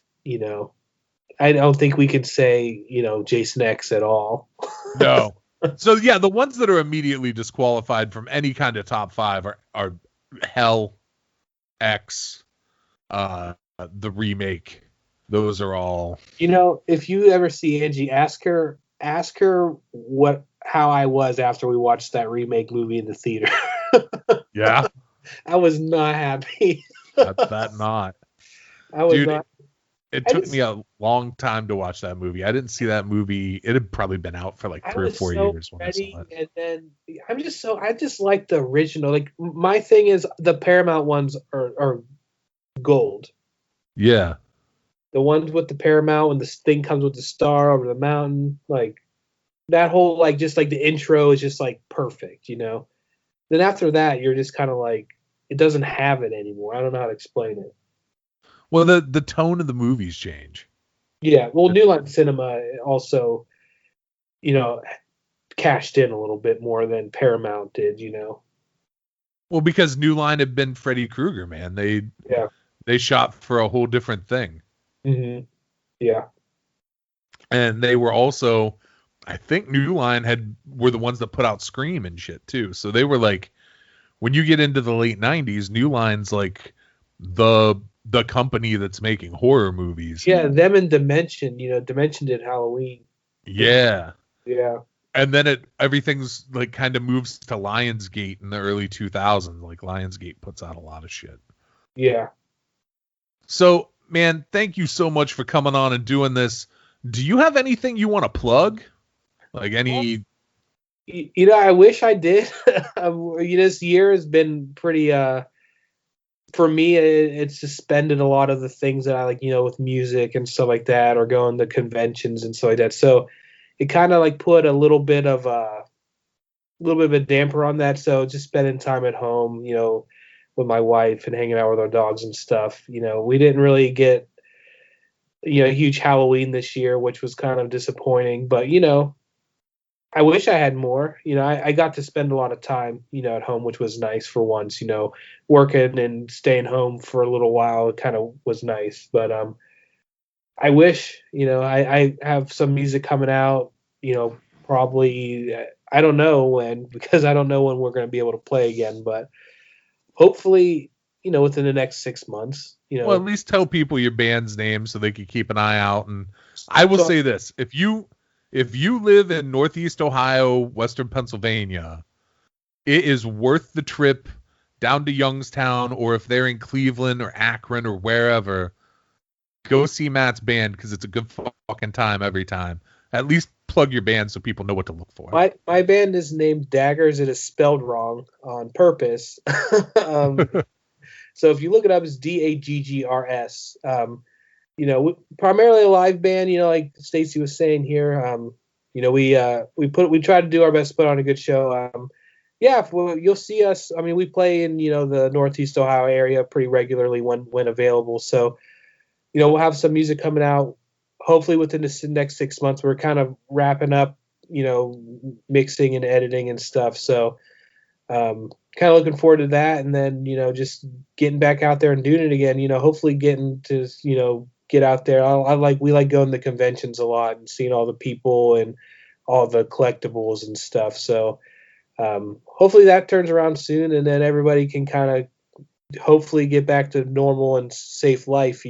I don't think we could say Jason X at all. No. So yeah, the ones that are immediately disqualified from any kind of top 5 are Hell, X, the remake. Those are all. If you ever see Angie, ask her how I was after we watched that remake movie in the theater. Yeah. I was not happy. That not. I was Dude, not. It took me a long time to watch that movie. I didn't see that movie. It had probably been out for like 3 or 4 years when I saw it. And then I just like the original. Like my thing is the Paramount ones are gold. Yeah. The ones with the Paramount when the thing comes with the star over the mountain, like that whole like just like the intro is just like perfect, Then after that, you're just kind of like it doesn't have it anymore. I don't know how to explain it. Well, the tone of the movies change. Yeah, well, New Line Cinema also, cashed in a little bit more than Paramount did, Well, because New Line had been Freddy Krueger, man. They shot for a whole different thing. Mm-hmm. Yeah. And they were also, I think New Line were the ones that put out Scream and shit too. So they were like, when you get into the late 90s, New Line's like the company that's making horror movies. Yeah, them and Dimension. Dimension did Halloween. Yeah. Yeah. And then everything's like kind of moves to Lionsgate in the early 2000s. Like Lionsgate puts out a lot of shit. Yeah. So, man, thank you so much for coming on and doing this. Do you have anything you want to plug? Like any... I wish I did. This year has been pretty... For me, it suspended a lot of the things that I like, with music and stuff like that, or going to conventions and stuff like that. So it kind of like put a little bit of a damper on that. So just spending time at home, with my wife and hanging out with our dogs and stuff. We didn't really get, a huge Halloween this year, which was kind of disappointing. But I wish I had more. I got to spend a lot of time, at home, which was nice for once. Working and staying home for a little while, it kind of was nice. But I wish, I have some music coming out. Probably I don't know when, because I don't know when we're going to be able to play again. But hopefully, within the next 6 months. Well, at least tell people your band's name so they can keep an eye out. And I will say this: if you live in Northeast Ohio, Western Pennsylvania, it is worth the trip down to Youngstown, or if they're in Cleveland or Akron or wherever, go see Matt's band because it's a good fucking time every time. At least plug your band so people know what to look for. My band is named Daggers. It is spelled wrong on purpose. So if you look it up, it's Daggrs. Primarily a live band. Like Stacy was saying here. We try to do our best to put on a good show. You'll see us. I mean, we play in the Northeast Ohio area pretty regularly when available. So we'll have some music coming out. Hopefully within the next 6 months. We're kind of wrapping up, mixing and editing and stuff. So kind of looking forward to that, and then just getting back out there and doing it again. Hopefully getting to get out there. We like going to conventions a lot and seeing all the people and all the collectibles and stuff. So hopefully that turns around soon, and then everybody can kind of hopefully get back to normal and safe life.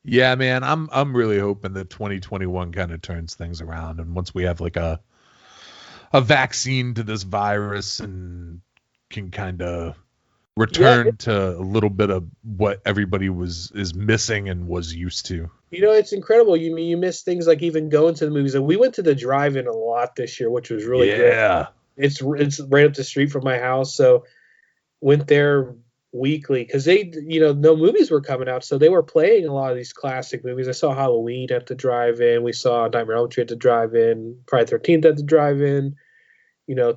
Yeah, man, I'm really hoping that 2021 kind of turns things around, and once we have like a vaccine to this virus and can kind of return to a little bit of what everybody is missing and was used to. It's incredible. You miss things like even going to the movies. And we went to the drive-in a lot this year, which was really great. It's right up the street from my house, so went there weekly because they, no movies were coming out, so they were playing a lot of these classic movies. I saw Halloween at the drive-in. We saw Nightmare on Elm Street at the drive-in, Friday the 13th at the drive-in,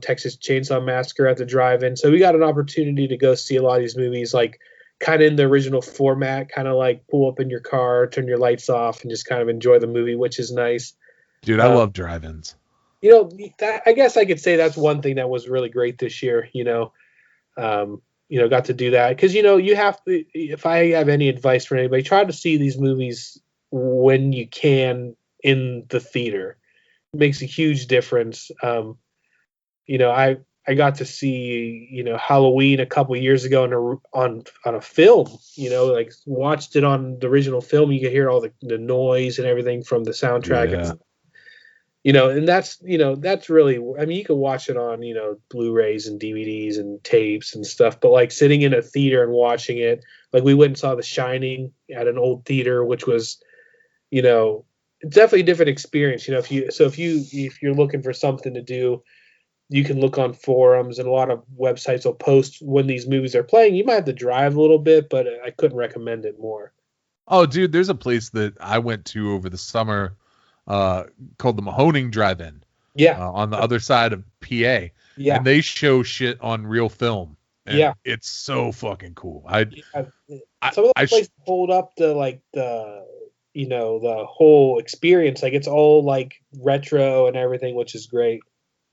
Texas Chainsaw Massacre at the drive-in. So we got an opportunity to go see a lot of these movies, like kind of in the original format, kind of like pull up in your car, turn your lights off, and just kind of enjoy the movie, which is nice. Dude, I love drive-ins. I guess I could say that's one thing that was really great this year. Got to do that because you have to. If I have any advice for anybody, try to see these movies when you can in the theater. It makes a huge difference. I got to see Halloween a couple years ago on a film. Like watched it on the original film. You could hear all the noise and everything from the soundtrack. Yeah. And that's really, I mean, you can watch it on, Blu-rays and DVDs and tapes and stuff, but like sitting in a theater and watching it, like we went and saw The Shining at an old theater, which was, definitely a different experience. If you're looking for something to do, you can look on forums, and a lot of websites will post when these movies are playing. You might have to drive a little bit, but I couldn't recommend it more. Oh, dude, there's a place that I went to over the summer called the Mahoning Drive-In. Yeah. On the other side of PA. Yeah. And they show shit on real film. And yeah. It's so fucking cool. Some of the places hold up the whole experience. Like it's all like retro and everything, which is great.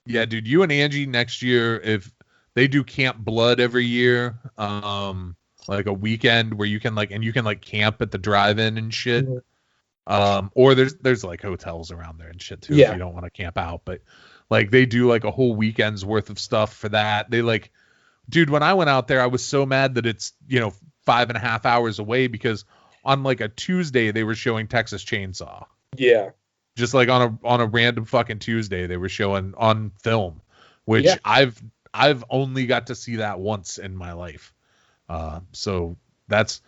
Yeah, dude, you and Angie next year, if they do Camp Blood every year, like a weekend where you can camp at the drive-in and shit. Mm-hmm. Or there's like hotels around there and shit too, if you don't want to camp out. But like they do like a whole weekend's worth of stuff for that. They like, dude, when I went out there, I was so mad that it's 5.5 hours away because on like a Tuesday they were showing Texas Chainsaw. Yeah. Just like on a random fucking Tuesday they were showing on film, which I've only got to see that once in my life. So that's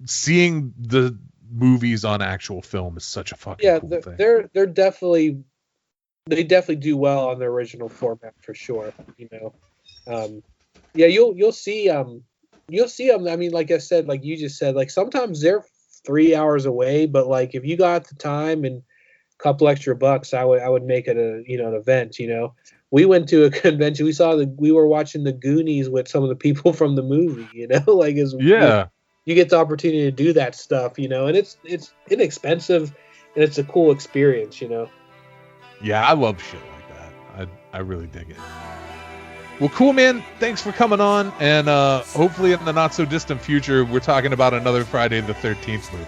seeing the movies on actual film is such a fucking cool thing. They definitely do well on the original format for sure. You'll see them. I mean, like I said, like you just said, like sometimes they're 3 hours away, but like if you got the time and a couple extra bucks, I would make it an event. We went to a convention. We were watching the Goonies with some of the people from the movie. You get the opportunity to do that stuff, and it's inexpensive and it's a cool experience, Yeah, I love shit like that. I really dig it. Well, cool, man. Thanks for coming on, and hopefully in the not so distant future, we're talking about another Friday the 13th movie.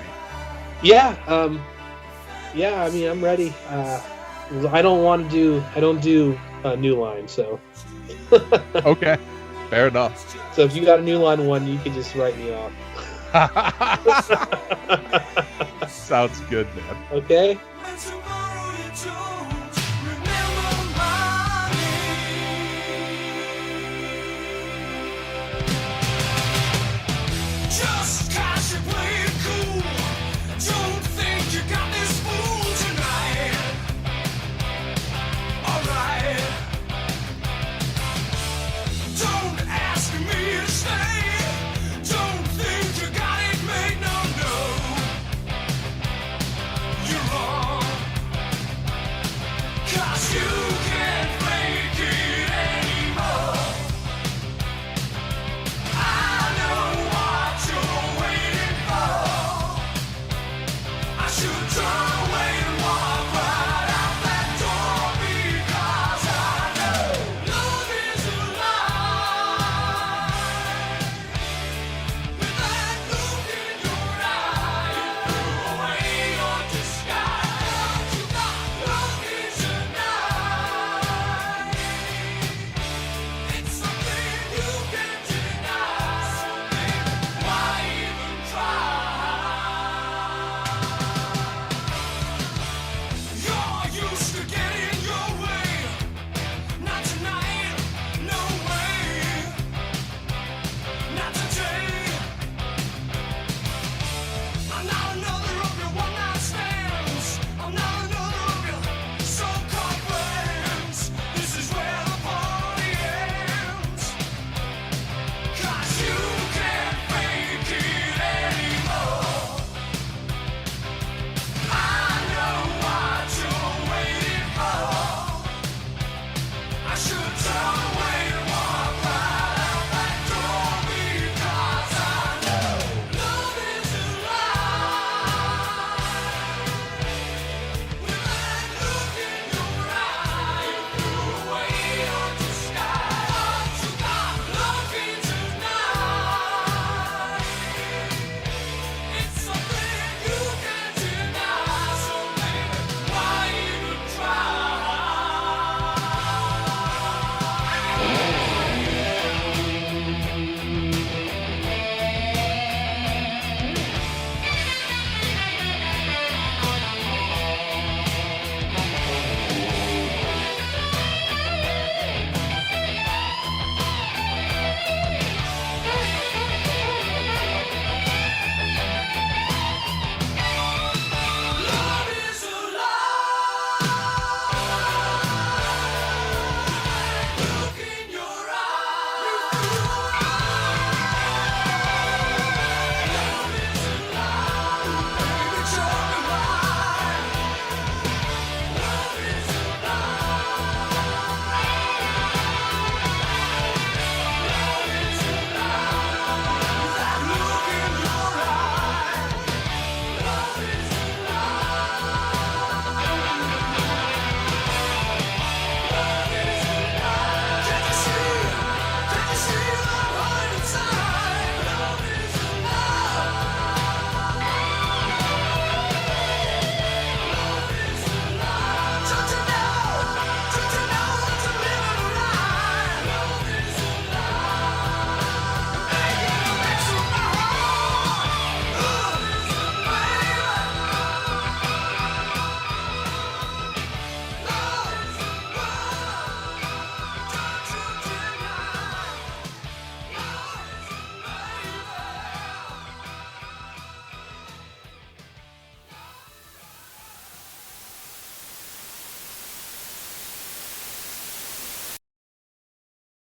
Yeah, I mean, I'm ready. I don't do New Line, so. Okay, fair enough. So if you got a New Line one, you can just write me off. Sounds good, man. Okay. Just